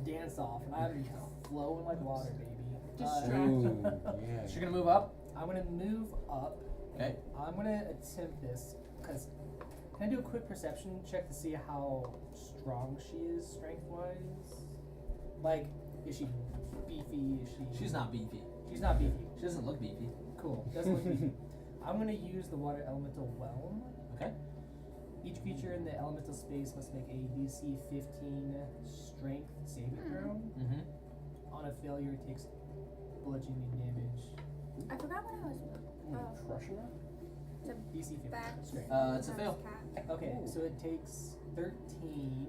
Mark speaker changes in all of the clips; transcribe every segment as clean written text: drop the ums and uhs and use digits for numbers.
Speaker 1: dance off, and I'm flowing like water, baby.
Speaker 2: Distraction.
Speaker 3: Yeah.
Speaker 4: So you're gonna move up.
Speaker 1: I'm gonna move up.
Speaker 4: Okay.
Speaker 1: I'm gonna attempt this because can I do a quick perception check to see how strong she is strength-wise? Like, is she beefy? Is she?
Speaker 4: She's not beefy.
Speaker 1: She's not beefy.
Speaker 4: She doesn't look beefy.
Speaker 1: Cool. Doesn't look beefy. I'm gonna use the water elemental whelm.
Speaker 4: Okay.
Speaker 1: Each creature in the elemental space must make a DC 15 strength saving throw.
Speaker 4: Mm-hmm.
Speaker 1: On a failure, it takes bludgeoning damage.
Speaker 2: I forgot what I was.
Speaker 3: Crushing her?
Speaker 1: DC 15
Speaker 2: Back.
Speaker 1: strength.
Speaker 4: It's a fail.
Speaker 1: Okay, so it takes 13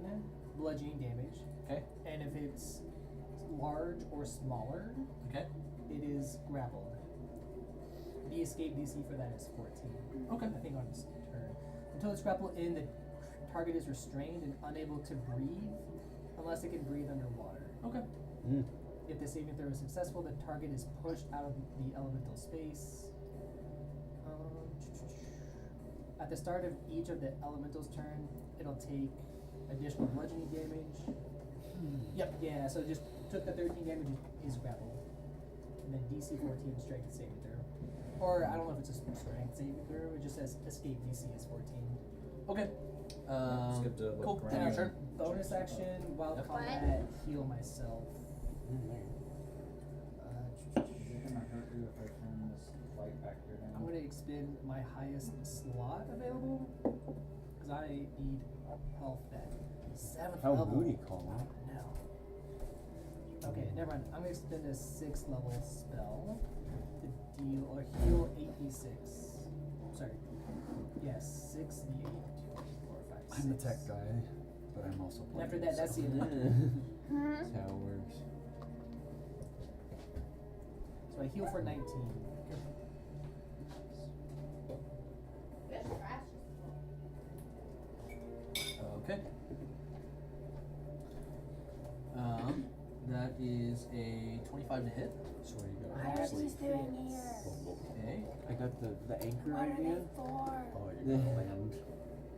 Speaker 1: bludgeoning damage.
Speaker 4: Okay.
Speaker 1: And if it's large or smaller,
Speaker 4: Okay.
Speaker 1: it is grappled. The escape DC for that is 14.
Speaker 4: Okay.
Speaker 1: I think on its turn. Until it's grappled in, the target is restrained and unable to breathe unless it can breathe underwater.
Speaker 4: Okay.
Speaker 1: If the saving throw is successful, the target is pushed out of the elemental space. At the start of each of the elementals' turn, it'll take additional bludgeoning damage. Yep, yeah, so it just took the 13 damage, is grappled. And then DC 14 strength saving throw. Or I don't know if it's a strength saving throw, it just says escape DC is 14.
Speaker 4: Okay.
Speaker 5: Skip to look
Speaker 4: Cool.
Speaker 5: around.
Speaker 4: Then your turn.
Speaker 1: Bonus action, wild
Speaker 4: Yep.
Speaker 1: combat, heal myself.
Speaker 5: You're gonna hurt you if I turn this light back here down.
Speaker 1: I'm gonna expend my highest slot available because I need health back. 7th
Speaker 3: How
Speaker 1: level.
Speaker 3: booty call?
Speaker 1: No. Okay, never mind. I'm gonna expend a 6th level spell to deal or heal 8d6. Sorry. Yes, 6d8. 2, 4, 5, 6.
Speaker 3: I'm the tech guy, but I'm also
Speaker 1: And
Speaker 3: playing.
Speaker 1: after that, that's the
Speaker 3: so.
Speaker 1: end.
Speaker 3: That's how it works.
Speaker 1: So I heal for 19.
Speaker 4: Okay. That is a 25 to hit.
Speaker 3: So what do you got?
Speaker 2: What are these doing here?
Speaker 4: Okay.
Speaker 3: I got the anchor
Speaker 2: What are
Speaker 3: idea.
Speaker 2: they for?
Speaker 5: Oh, you're gonna land.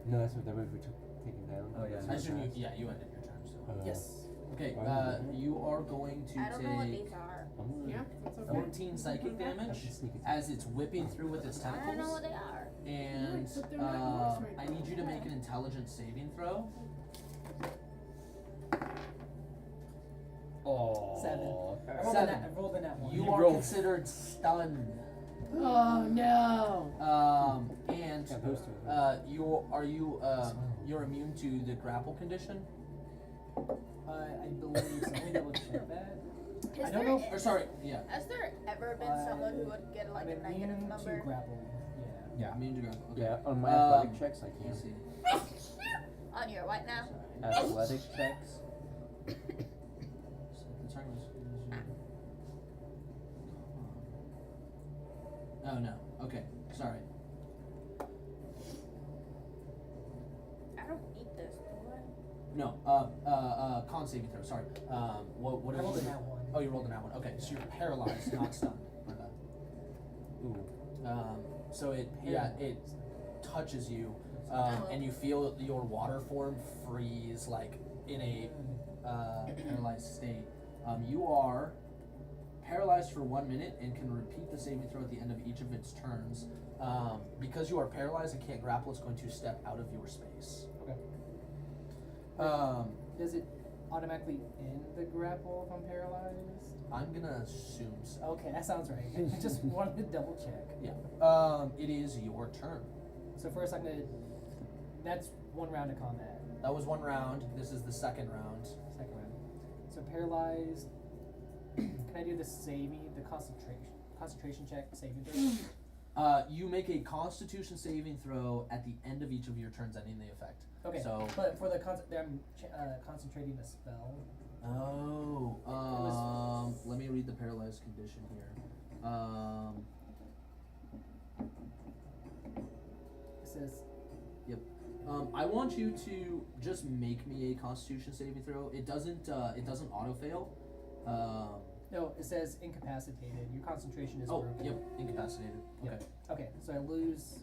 Speaker 3: No, that's what that was we took taken down.
Speaker 5: Oh, yeah.
Speaker 4: I assume you ended your turn still.
Speaker 1: Yes.
Speaker 4: Okay,
Speaker 3: Wow.
Speaker 4: you are going to
Speaker 2: I don't know what
Speaker 4: take
Speaker 2: these are.
Speaker 6: Yeah, that's okay.
Speaker 4: 14 psychic damage as it's whipping through with its
Speaker 2: I don't know what
Speaker 4: tentacles.
Speaker 2: they are.
Speaker 4: And
Speaker 6: But they're not yours right
Speaker 4: I
Speaker 6: now.
Speaker 4: need you to make an intelligence saving throw.
Speaker 5: Oh.
Speaker 1: 7. I rolled,
Speaker 4: Seven.
Speaker 1: I rolled a nat 1.
Speaker 4: You
Speaker 5: You
Speaker 4: are
Speaker 5: rolled-
Speaker 4: considered stunned.
Speaker 6: Oh no!
Speaker 4: And
Speaker 3: Yeah, those two.
Speaker 4: you're immune to the grapple condition?
Speaker 1: I believe so. Let me double check that.
Speaker 2: Is
Speaker 1: I don't
Speaker 2: there
Speaker 1: know
Speaker 2: e-
Speaker 4: Or sorry, yeah.
Speaker 2: Has there ever been someone who would get like
Speaker 1: I'm
Speaker 2: a negative
Speaker 1: immune
Speaker 2: number?
Speaker 1: to grapple. Yeah.
Speaker 5: Yeah.
Speaker 4: Immune to grapple. Okay.
Speaker 3: Yeah, on my
Speaker 4: Um,
Speaker 3: athletic checks I
Speaker 4: Let me
Speaker 3: can.
Speaker 4: see.
Speaker 2: On your what now?
Speaker 3: Athletic checks.
Speaker 4: So the target is- Oh no. Okay. Sorry.
Speaker 2: I don't need this, do I?
Speaker 4: No. Con saving throw. Sorry. What
Speaker 1: I
Speaker 4: did
Speaker 1: rolled
Speaker 4: you
Speaker 1: a
Speaker 4: do?
Speaker 1: nat 1.
Speaker 4: Oh, you rolled an that one. Okay, so you're paralyzed, not stunned. My bad.
Speaker 3: Ooh.
Speaker 4: So it touches you, and you feel your water form freeze like in a paralyzed state. You are paralyzed for 1 minute and can repeat the saving throw at the end of each of its turns. Because you are paralyzed and can't grapple, it's going to step out of your space.
Speaker 1: Okay.
Speaker 4: Um,
Speaker 1: Does it automatically end the grapple if I'm paralyzed?
Speaker 4: I'm gonna assume so.
Speaker 1: Okay, that sounds right. I just wanted to double check.
Speaker 4: Yeah. It is your turn.
Speaker 1: So first I'm gonna. That's 1 round of combat.
Speaker 4: That was 1 round. This is the second round.
Speaker 1: Second round. So paralyzed. Can I do the concentration check saving throw?
Speaker 4: You make a Constitution saving throw at the end of each of your turns, ending the effect.
Speaker 1: Okay.
Speaker 4: So.
Speaker 1: But for the I'm concentrating a spell.
Speaker 4: Oh. Let me read the paralyzed condition here.
Speaker 1: It says.
Speaker 4: Yep. I want you to just make me a Constitution saving throw. It doesn't auto fail.
Speaker 1: No, it says incapacitated. Your concentration is
Speaker 4: Oh,
Speaker 1: broken.
Speaker 4: yep, incapacitated. Okay.
Speaker 1: Yep. Okay, so I lose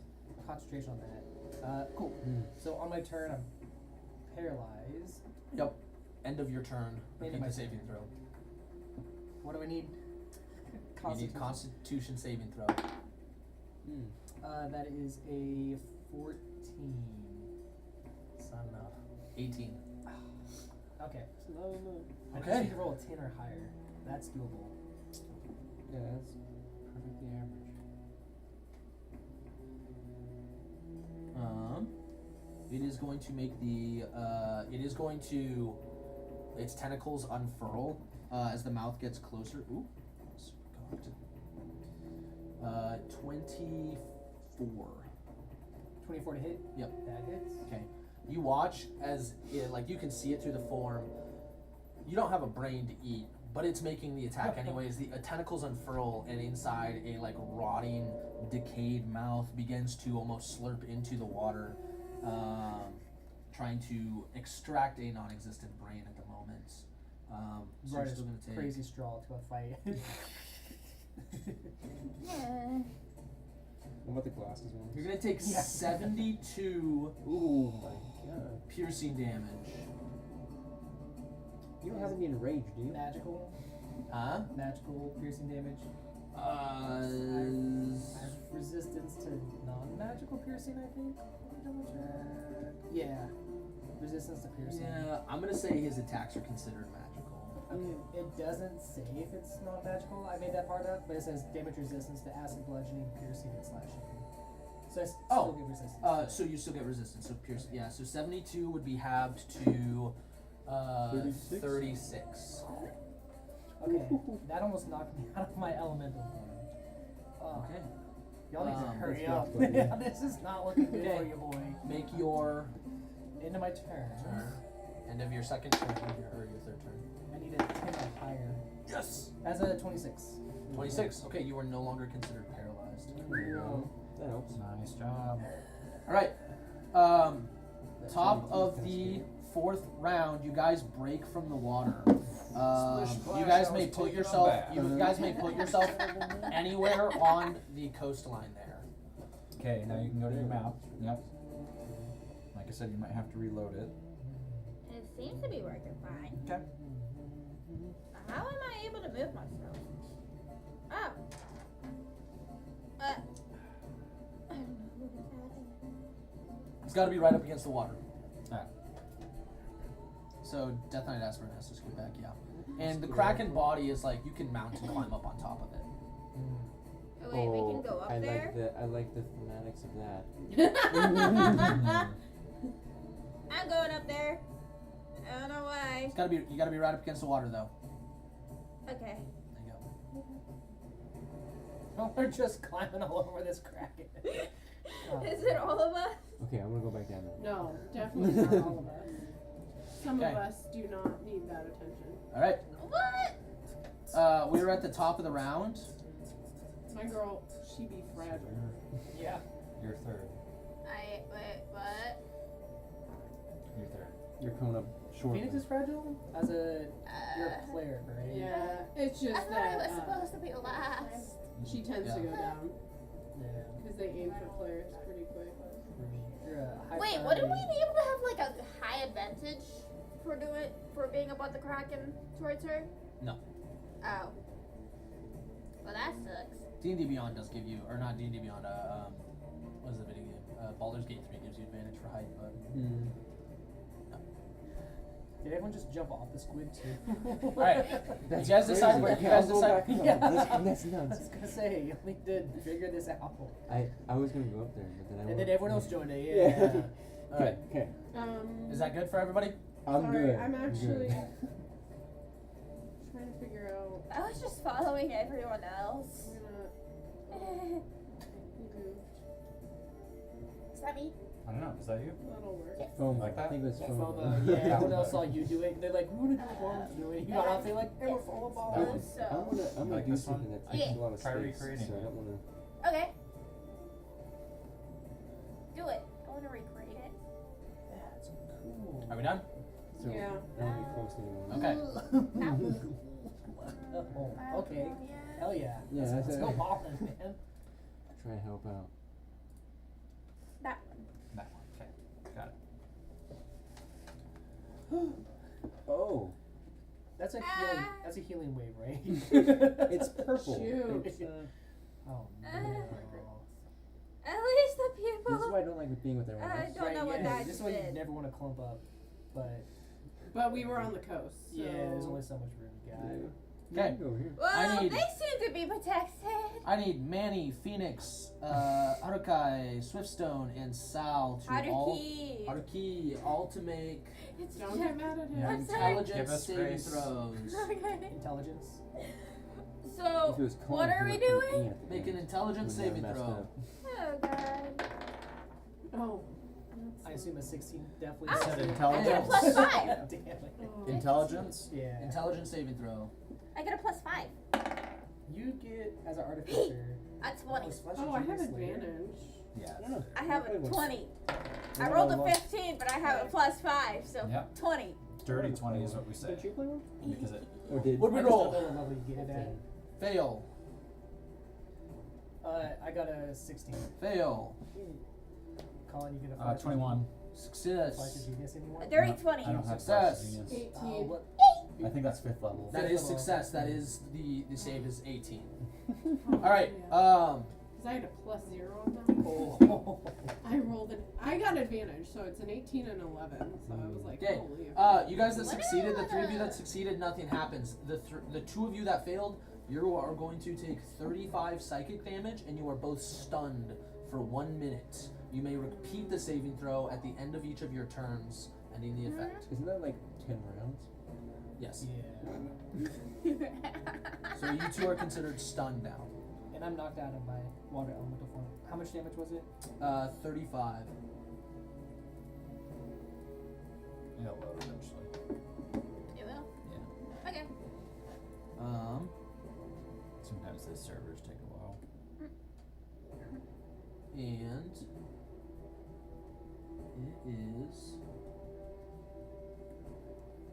Speaker 1: concentration on that. Cool. So on my turn, I'm paralyzed.
Speaker 4: Yep. end of your turn.
Speaker 1: End of
Speaker 4: Repeat
Speaker 1: my
Speaker 4: the saving
Speaker 1: turn.
Speaker 4: throw.
Speaker 1: What do I need?
Speaker 4: You need Constitution saving throw.
Speaker 1: That is a 14.
Speaker 4: It's not enough. 18.
Speaker 1: Okay.
Speaker 6: No.
Speaker 1: I just
Speaker 4: Okay.
Speaker 1: need to roll a 10 or higher. That's doable.
Speaker 3: Yeah, that's perfectly average.
Speaker 4: It is going to make the. It is going to. Its tentacles unfurl as the mouth gets closer. Ooh. 24.
Speaker 1: 24 to hit?
Speaker 4: Yep.
Speaker 1: That hits.
Speaker 4: Okay. You watch as it, like, you can see it through the form. You don't have a brain to eat, but it's making the attack anyways. The tentacles unfurl, and inside a like rotting, decayed mouth begins to almost slurp into the water, trying to extract a non-existent brain at the moment. So you're
Speaker 1: Right,
Speaker 4: still gonna take.
Speaker 1: crazy straw to a fight.
Speaker 2: Yeah.
Speaker 3: What about the glasses ones?
Speaker 4: You're gonna take
Speaker 1: Yeah.
Speaker 4: 72
Speaker 3: Ooh my god.
Speaker 4: piercing damage.
Speaker 3: You don't have any enraged, do you?
Speaker 1: Magical?
Speaker 4: Huh?
Speaker 1: Magical piercing damage? I
Speaker 4: Uh.
Speaker 1: have resistance to non-magical piercing, I think. Let me double check. Yeah. Resistance to piercing.
Speaker 4: Yeah, I'm gonna say his attacks are considered magical.
Speaker 1: Okay. It doesn't say if it's non-magical. I made that part up, but it says damage resistance to acid, bludgeoning, piercing, and slashing. So I still get resistance.
Speaker 4: So you still get resistance. So pierce. Yeah. So 72 would be halved to
Speaker 3: 36?
Speaker 4: 36.
Speaker 1: Okay. That almost knocked me out of my elemental form. Oh,
Speaker 4: Okay.
Speaker 1: y'all need to hurry
Speaker 3: that's
Speaker 1: up.
Speaker 3: rough, buddy.
Speaker 1: This is not looking good
Speaker 4: Okay.
Speaker 1: for you, boy.
Speaker 4: Make your
Speaker 1: Into my turn.
Speaker 4: end of your second turn or your third turn.
Speaker 1: I need a 10 or higher.
Speaker 4: Yes.
Speaker 1: As a 26.
Speaker 4: 26. Okay, you are no longer considered paralyzed.
Speaker 3: There you go. That helps.
Speaker 5: Nice job.
Speaker 4: All right.
Speaker 3: That
Speaker 4: Top
Speaker 3: 72
Speaker 4: of
Speaker 3: kinda
Speaker 4: the
Speaker 3: scary.
Speaker 4: fourth round, you guys break from the water.
Speaker 5: Splish
Speaker 4: You guys
Speaker 5: splash, I
Speaker 4: may
Speaker 5: was
Speaker 4: put
Speaker 5: taking a
Speaker 4: yourself.
Speaker 5: bath.
Speaker 4: You guys may put yourself anywhere on the coastline there.
Speaker 5: Okay, now you can go to your map. Yep. Like I said, you might have to reload it.
Speaker 2: It seems to be working fine.
Speaker 5: Okay.
Speaker 2: How am I able to move myself? Oh. I don't know what is happening.
Speaker 4: It's got to be right up against the water.
Speaker 5: Alright.
Speaker 4: So Death Knight Aspirin has to scoot back, yeah. And the Kraken body is like you can mount and climb up on top of it.
Speaker 2: Oh, wait, we can go up
Speaker 3: I
Speaker 2: there?
Speaker 3: I like the thematics of that.
Speaker 2: I'm going up there. I don't know why.
Speaker 4: It's gotta be you gotta be right up against the water though.
Speaker 2: Okay.
Speaker 4: There you go.
Speaker 1: Oh, we're just climbing all over this kraken. Oh.
Speaker 2: Is it all of us?
Speaker 3: Okay, I'm gonna go back down there.
Speaker 6: No, definitely not all of us. Some
Speaker 4: Okay.
Speaker 6: of us do not need that attention.
Speaker 4: Alright.
Speaker 2: What?
Speaker 4: We're at the top of the round.
Speaker 6: My girl, she be fragile.
Speaker 1: Yeah.
Speaker 5: You're third.
Speaker 2: Wait, what?
Speaker 5: You're third.
Speaker 3: You're coming up short.
Speaker 1: Phoenix is fragile? As a. You're a cleric, right?
Speaker 6: Yeah, it's
Speaker 2: I
Speaker 6: just
Speaker 2: thought I
Speaker 6: that
Speaker 2: was supposed to be last.
Speaker 6: she tends to
Speaker 4: Yeah.
Speaker 6: go down
Speaker 1: Yeah.
Speaker 6: because they aim for clerics pretty quick.
Speaker 1: You're a high
Speaker 2: Wait, wouldn't we be able to have like a high advantage for being up on the Kraken towards her?
Speaker 4: No.
Speaker 2: Oh. Well, that sucks.
Speaker 4: D&D Beyond does give you, or not D&D Beyond, what is the video game? Baldur's Gate 3 gives you advantage for height, but
Speaker 3: Mm.
Speaker 1: Did everyone just jump off the squid too?
Speaker 4: Alright. You guys decide where you guys decide.
Speaker 1: Yeah.
Speaker 3: That's
Speaker 1: I
Speaker 3: nuts.
Speaker 1: was gonna say, you only did figure this out.
Speaker 3: I was gonna go up there, but then I
Speaker 1: And
Speaker 3: went.
Speaker 1: then everyone else joined it,
Speaker 3: Yeah.
Speaker 1: yeah.
Speaker 4: Alright.
Speaker 3: Okay.
Speaker 4: Is that good for everybody?
Speaker 3: I'm
Speaker 6: sorry,
Speaker 3: good.
Speaker 6: I'm
Speaker 3: good.
Speaker 6: actually trying to figure out.
Speaker 2: I was just following everyone else.
Speaker 6: I'm gonna move.
Speaker 2: Is that me?
Speaker 5: I don't know. Is that you?
Speaker 6: That'll work.
Speaker 3: Foam.
Speaker 5: Like that?
Speaker 3: I think it was foam.
Speaker 1: FOMO, yeah, everyone else saw you do it. They're like, who did you do it? You got off, they're like, hey, we're full of
Speaker 3: I
Speaker 1: balls.
Speaker 3: want-
Speaker 2: So-
Speaker 3: I'm gonna
Speaker 5: Like
Speaker 3: do
Speaker 5: this one?
Speaker 3: something that
Speaker 2: Yeah.
Speaker 3: takes a lot of
Speaker 5: Try
Speaker 3: space,
Speaker 5: recreating
Speaker 3: so I
Speaker 5: it.
Speaker 3: don't wanna.
Speaker 2: Okay. Do it. I want to recreate it.
Speaker 1: That's cool.
Speaker 4: Are we done?
Speaker 3: So
Speaker 6: Yeah.
Speaker 3: I don't be close to anyone.
Speaker 4: Okay.
Speaker 1: Oh, okay. Hell yeah.
Speaker 3: Yeah,
Speaker 1: Let's
Speaker 3: that's
Speaker 1: go
Speaker 3: it.
Speaker 1: balling, man.
Speaker 3: Try to help out.
Speaker 2: That
Speaker 5: That one. Okay. Got it.
Speaker 3: Oh.
Speaker 1: that's a healing wave, right?
Speaker 3: It's purple.
Speaker 6: Shoot.
Speaker 3: It's,
Speaker 1: Oh no.
Speaker 2: At least the
Speaker 3: this is
Speaker 2: people.
Speaker 3: why I don't like being with everyone
Speaker 2: I
Speaker 3: else.
Speaker 2: don't know what
Speaker 1: yeah,
Speaker 2: that
Speaker 1: this is why you
Speaker 2: did.
Speaker 1: never want to clump up. But
Speaker 6: But we were on the coast. So
Speaker 1: yeah, there's only so much room you got.
Speaker 4: Okay.
Speaker 3: Go over here.
Speaker 2: Well,
Speaker 4: need-
Speaker 2: they seem to be protected.
Speaker 4: I need Manny, Phoenix, Harukai, Swiftstone, and Sal to
Speaker 2: Haruki.
Speaker 4: all to make
Speaker 6: Don't get mad at him.
Speaker 5: Yeah.
Speaker 2: I'm sorry.
Speaker 5: Give
Speaker 4: intelligence
Speaker 5: us
Speaker 4: saving
Speaker 5: grace.
Speaker 4: throws.
Speaker 2: Okay.
Speaker 1: Intelligence.
Speaker 2: So,
Speaker 3: If it was Colin,
Speaker 2: what are
Speaker 3: he
Speaker 2: we
Speaker 3: would put
Speaker 2: doing?
Speaker 3: E at the
Speaker 4: Make
Speaker 3: end.
Speaker 4: an intelligence
Speaker 3: We never
Speaker 4: saving
Speaker 3: messed
Speaker 4: throw.
Speaker 3: up.
Speaker 2: Oh god.
Speaker 6: Oh.
Speaker 1: I assume a 16 definitely.
Speaker 2: Ah.
Speaker 5: Said
Speaker 2: I
Speaker 5: intelligence.
Speaker 2: get a plus 5.
Speaker 1: Damn it.
Speaker 6: Oh.
Speaker 5: Intelligence.
Speaker 1: Yeah.
Speaker 4: Intelligence saving throw.
Speaker 2: I get a plus 5.
Speaker 1: You get as an artificer.
Speaker 2: That's 20.
Speaker 6: Oh, I have advantage.
Speaker 5: Yeah.
Speaker 3: I don't know.
Speaker 2: I have a
Speaker 3: Everybody
Speaker 2: 20.
Speaker 3: wants-
Speaker 2: I rolled a 15, but I have a plus 5, so
Speaker 5: Yep.
Speaker 2: 20.
Speaker 5: Dirty 20 is what we say.
Speaker 3: Did you play one?
Speaker 5: Because it.
Speaker 3: Or did?
Speaker 4: What we
Speaker 1: I just
Speaker 4: roll?
Speaker 1: don't know what level you get it at.
Speaker 4: Fail.
Speaker 1: I got a 16.
Speaker 4: Fail.
Speaker 1: Colin, you get a flash.
Speaker 5: 21.
Speaker 1: Flash
Speaker 4: Success.
Speaker 1: of genius anyone?
Speaker 2: A dirty
Speaker 5: No,
Speaker 2: 20.
Speaker 5: I don't have
Speaker 4: Success.
Speaker 5: Flash of Genius.
Speaker 6: 18.
Speaker 1: What?
Speaker 5: I think that's 5th level.
Speaker 4: That
Speaker 1: Fifth
Speaker 4: is
Speaker 1: level.
Speaker 4: success. That is the save is 18.
Speaker 6: Oh,
Speaker 4: All right.
Speaker 6: yeah. 'Cause I had a plus 0 on that.
Speaker 1: Oh.
Speaker 6: I rolled an. I got advantage, so it's an 18 and 11. So I was like,
Speaker 4: Okay.
Speaker 6: holy.
Speaker 4: You guys that
Speaker 2: What
Speaker 4: succeeded, the 3 of you
Speaker 2: the-
Speaker 4: that succeeded, nothing happens. The 2 of you that failed, you are going to take 35 psychic damage, and you are both stunned for 1 minute. You may repeat the saving throw at the end of each of your turns, ending the effect.
Speaker 3: Isn't that like 10 rounds?
Speaker 4: Yes.
Speaker 1: Yeah.
Speaker 4: So you 2 are considered stunned now.
Speaker 1: And I'm knocked out of my water elemental form. How much damage was it?
Speaker 4: 35.
Speaker 5: It'll load eventually.
Speaker 2: You will?
Speaker 5: Yeah.
Speaker 2: Okay.
Speaker 5: Sometimes the servers take a while.
Speaker 4: And it is.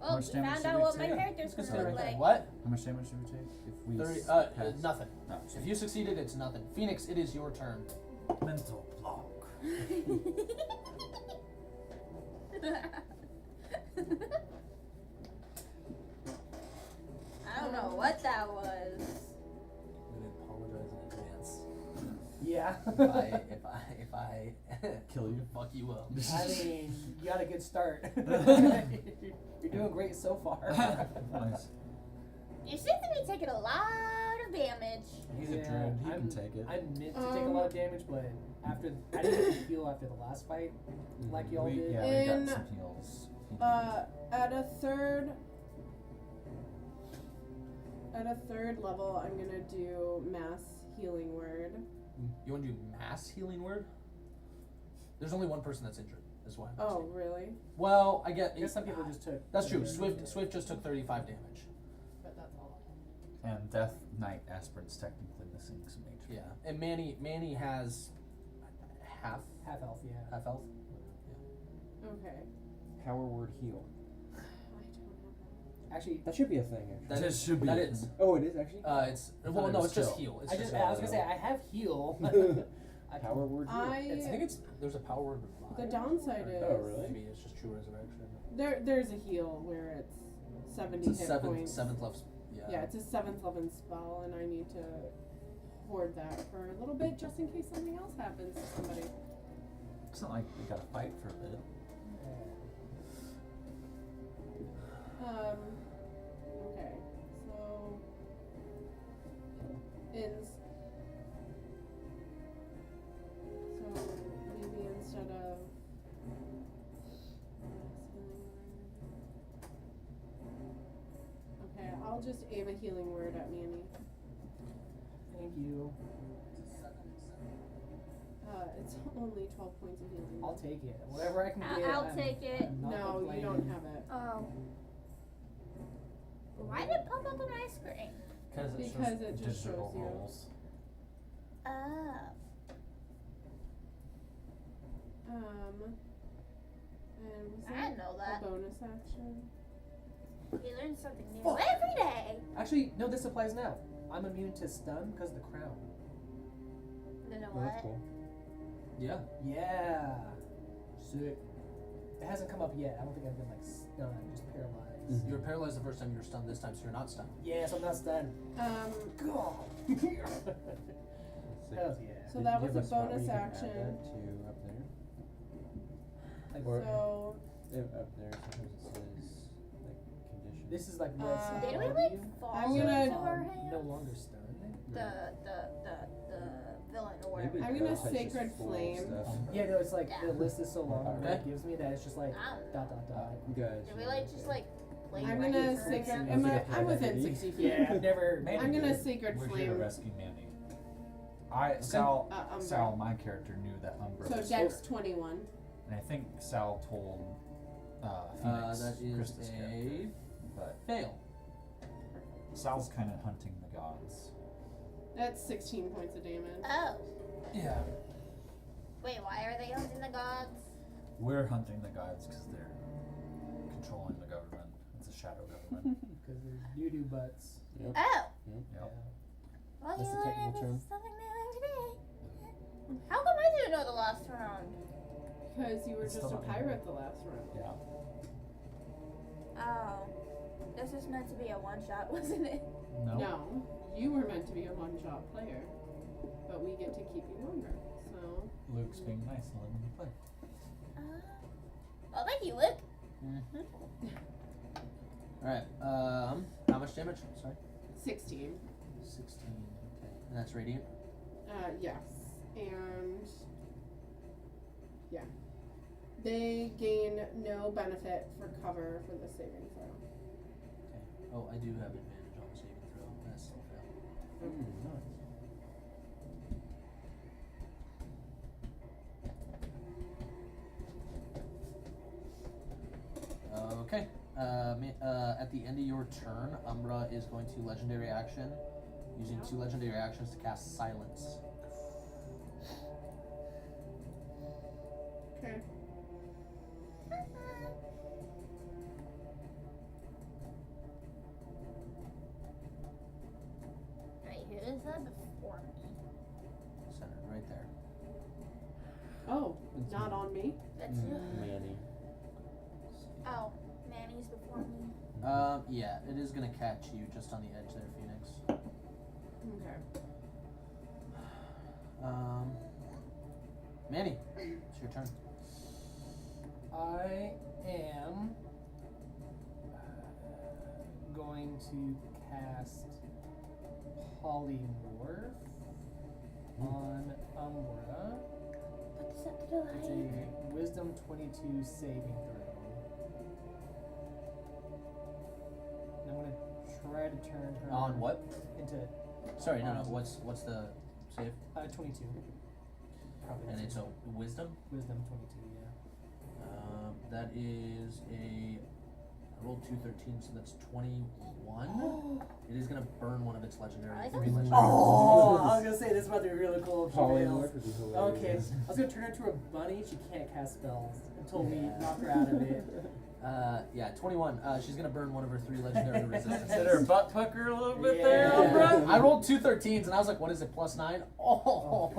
Speaker 2: Well,
Speaker 5: much
Speaker 2: we
Speaker 5: damage
Speaker 2: found
Speaker 5: should
Speaker 2: out
Speaker 5: we
Speaker 2: what my
Speaker 5: take?
Speaker 2: character's
Speaker 4: Let's
Speaker 2: gonna
Speaker 4: go
Speaker 2: look
Speaker 4: right there.
Speaker 2: like.
Speaker 4: What?
Speaker 5: How much damage should we take if we
Speaker 4: 30.
Speaker 5: pass?
Speaker 4: Nothing.
Speaker 5: No.
Speaker 4: If you succeeded, it's nothing. Phoenix, it is your turn.
Speaker 5: Mental block.
Speaker 2: I don't know what that was.
Speaker 4: I'm gonna apologize in advance.
Speaker 1: Yeah.
Speaker 4: if I
Speaker 5: Kill you.
Speaker 4: fuck you up.
Speaker 1: I mean, you got a good start. You're doing great so far.
Speaker 5: Nice.
Speaker 2: You seem to be taking a lot of damage.
Speaker 5: He's a
Speaker 1: Yeah,
Speaker 5: druid. He
Speaker 1: I'm-
Speaker 5: can take it.
Speaker 1: I meant to take a lot of damage, but after I didn't get to heal after the last fight, like y'all
Speaker 5: we,
Speaker 1: did.
Speaker 5: yeah, we
Speaker 6: In,
Speaker 5: got some heals.
Speaker 6: At a third level, I'm gonna do mass healing word.
Speaker 4: You want to do mass healing word? There's only one person that's injured. That's why. I'm
Speaker 6: Oh,
Speaker 4: asking.
Speaker 6: really?
Speaker 4: Well, I get.
Speaker 1: I guess some people just took.
Speaker 4: That's true. Swift just took 35 damage.
Speaker 6: But that's all.
Speaker 5: And Death Knight Aspirin's technically missing some HP.
Speaker 4: Yeah, and Manny has half
Speaker 1: Half health, yeah.
Speaker 4: health.
Speaker 6: Okay.
Speaker 3: Power word heal.
Speaker 6: I don't have
Speaker 1: Actually,
Speaker 3: That should be a thing, actually.
Speaker 4: That
Speaker 5: It should be
Speaker 4: That
Speaker 5: a
Speaker 4: is.
Speaker 5: thing.
Speaker 3: Oh, it is actually?
Speaker 4: It's
Speaker 5: I
Speaker 4: well,
Speaker 5: thought it
Speaker 4: no,
Speaker 5: was
Speaker 4: it's just
Speaker 5: chill.
Speaker 4: heal. It's
Speaker 1: I
Speaker 4: just.
Speaker 1: I was gonna say I have heal. I can-
Speaker 3: Power word heal.
Speaker 6: I
Speaker 4: I think it's there's a power word revive.
Speaker 6: the downside is
Speaker 3: Oh, really?
Speaker 4: Maybe it's just true resurrection.
Speaker 6: there's a heal where it's 70
Speaker 4: It's a
Speaker 6: hit points.
Speaker 4: seventh level.
Speaker 6: Yeah, it's a 7th level spell, and I need to hoard that for a little bit just in case something else happens to somebody.
Speaker 5: It's not like we gotta fight for a bit.
Speaker 6: Okay, so maybe instead of okay, I'll just aim a healing word at Manny.
Speaker 1: Thank you.
Speaker 6: It's only 12 points of healing.
Speaker 1: I'll take it. Whatever I can get.
Speaker 2: I'll
Speaker 1: I'm-
Speaker 2: take it.
Speaker 1: I'm not
Speaker 6: No, you
Speaker 1: complaining.
Speaker 6: don't have it.
Speaker 2: Oh. Why did it pop up on my screen?
Speaker 6: Because it just
Speaker 5: digital
Speaker 6: shows you.
Speaker 5: rolls.
Speaker 2: Oh.
Speaker 6: And was
Speaker 2: I
Speaker 6: that
Speaker 2: didn't know that.
Speaker 6: a bonus action?
Speaker 2: You learn something new every day.
Speaker 1: Actually, no, this applies now. I'm immune to stun because of the crown.
Speaker 2: You know
Speaker 3: Oh, that's
Speaker 2: what?
Speaker 3: cool.
Speaker 4: Yeah.
Speaker 1: Yeah. Sick. It hasn't come up yet. I don't think I've been like stunned, just paralyzed.
Speaker 3: Mhm.
Speaker 4: You were paralyzed the first time. You were stunned this time, so you're not stunned.
Speaker 1: Yes, I'm not stunned. God. Hells yeah.
Speaker 6: So
Speaker 3: Did
Speaker 6: that
Speaker 3: you
Speaker 6: was
Speaker 3: have
Speaker 6: a
Speaker 3: spot where
Speaker 6: bonus
Speaker 3: you can add
Speaker 6: action.
Speaker 3: that to up there?
Speaker 1: Like,
Speaker 3: Or-
Speaker 6: So
Speaker 3: Up there, sometimes it says like condition.
Speaker 1: this is like what's
Speaker 2: Did we
Speaker 1: above
Speaker 2: like
Speaker 1: you.
Speaker 2: fall
Speaker 6: I'm gonna-
Speaker 2: into our
Speaker 1: No
Speaker 2: hands?
Speaker 1: longer stunned.
Speaker 2: The villain or
Speaker 3: Maybe
Speaker 2: whatever.
Speaker 6: I'm
Speaker 3: the
Speaker 6: gonna
Speaker 3: website's just
Speaker 6: Sacred
Speaker 3: full of
Speaker 6: Flame.
Speaker 3: stuff.
Speaker 1: Yeah, no, it's like the list is so long
Speaker 3: Okay.
Speaker 1: what it gives me that it's just like dot dot dot.
Speaker 3: Guys.
Speaker 2: Did we like just like play
Speaker 6: I'm
Speaker 2: right
Speaker 6: gonna
Speaker 2: here?
Speaker 6: Sacred.
Speaker 3: Was it a
Speaker 6: I'm within
Speaker 3: PvP?
Speaker 6: 60 feet.
Speaker 1: Yeah, I've never.
Speaker 5: Manny
Speaker 6: I'm gonna
Speaker 5: did.
Speaker 6: Sacred
Speaker 5: We're here to
Speaker 6: Flame.
Speaker 5: rescue Manny. Sal,
Speaker 6: Umbra.
Speaker 5: Sal, my character, knew that Umbra
Speaker 6: So
Speaker 5: was
Speaker 6: Dex
Speaker 5: here.
Speaker 6: 21.
Speaker 5: And I think Sal told Phoenix
Speaker 4: That is
Speaker 5: Krista's character.
Speaker 4: a
Speaker 5: But
Speaker 4: fail.
Speaker 5: Sal's kind of hunting the gods.
Speaker 6: That's 16 points of damage.
Speaker 2: Oh.
Speaker 4: Yeah.
Speaker 2: Wait, why are they hunting the gods?
Speaker 5: We're hunting the gods because they're controlling the government. It's a shadow government.
Speaker 1: Because they're doo-doo butts.
Speaker 2: Oh.
Speaker 5: Yep.
Speaker 2: Well,
Speaker 3: That's
Speaker 2: you
Speaker 3: the
Speaker 2: learn
Speaker 3: technical term.
Speaker 2: something new every day. How come I didn't know the last round?
Speaker 6: Because you were
Speaker 5: It's
Speaker 6: just
Speaker 5: still
Speaker 6: a
Speaker 5: not
Speaker 6: pirate the last round.
Speaker 5: Yeah.
Speaker 2: Oh. This was meant to be a one-shot, wasn't it?
Speaker 5: No.
Speaker 6: No, you were meant to be a one-shot player, but we get to keep you longer. So
Speaker 5: Luke's being nice and letting me play.
Speaker 2: Well, thank you, Luke.
Speaker 4: Alright, how much damage? Sorry?
Speaker 6: 16.
Speaker 4: 16. Okay. And that's radiant?
Speaker 6: Yes, and yeah, they gain no benefit for cover for the saving throw.
Speaker 4: Okay. Oh, I do have advantage on the saving throw. That's still fail.
Speaker 3: Nice.
Speaker 4: Okay. At the end of your turn, Umbra is going to legendary action, using 2 legendary actions to cast Silence.
Speaker 6: Okay.
Speaker 2: Wait, who is that before me?
Speaker 4: Centered right there.
Speaker 6: Oh,
Speaker 3: It's
Speaker 6: not
Speaker 3: me.
Speaker 6: on me.
Speaker 2: That's you.
Speaker 3: Manny.
Speaker 2: Oh, Manny's before me.
Speaker 4: Yeah, it is gonna catch you just on the edge there, Phoenix.
Speaker 6: Okay.
Speaker 4: Manny, it's your turn.
Speaker 1: I am going to cast Polymorph on Umbra.
Speaker 2: What does that do?
Speaker 1: It's a Wisdom 22 saving throw. And I'm gonna try to turn her
Speaker 4: On what?
Speaker 1: into
Speaker 4: Sorry, no. What's the save?
Speaker 1: 22. Probably
Speaker 4: And
Speaker 1: that's
Speaker 4: it's a Wisdom.
Speaker 1: Wisdom 22, yeah.
Speaker 4: That is a. I rolled 2 13s, so that's 21. It is gonna burn one of its legendary.
Speaker 2: I
Speaker 4: 3
Speaker 2: don't-
Speaker 4: legendary.
Speaker 1: Oh, I was gonna say this is about to be really cool if she fails.
Speaker 3: Polymorph would be hilarious.
Speaker 1: Okay, I was gonna turn her into a bunny. She can't cast spells until we knock her out of it.
Speaker 4: Yeah, 21. She's gonna burn one of her 3 legendary resistances.
Speaker 5: Did her butt pucker a little bit
Speaker 1: Yeah.
Speaker 5: there, Umbra?
Speaker 4: I rolled 2 13s and I was like, what is it, +9? Oh!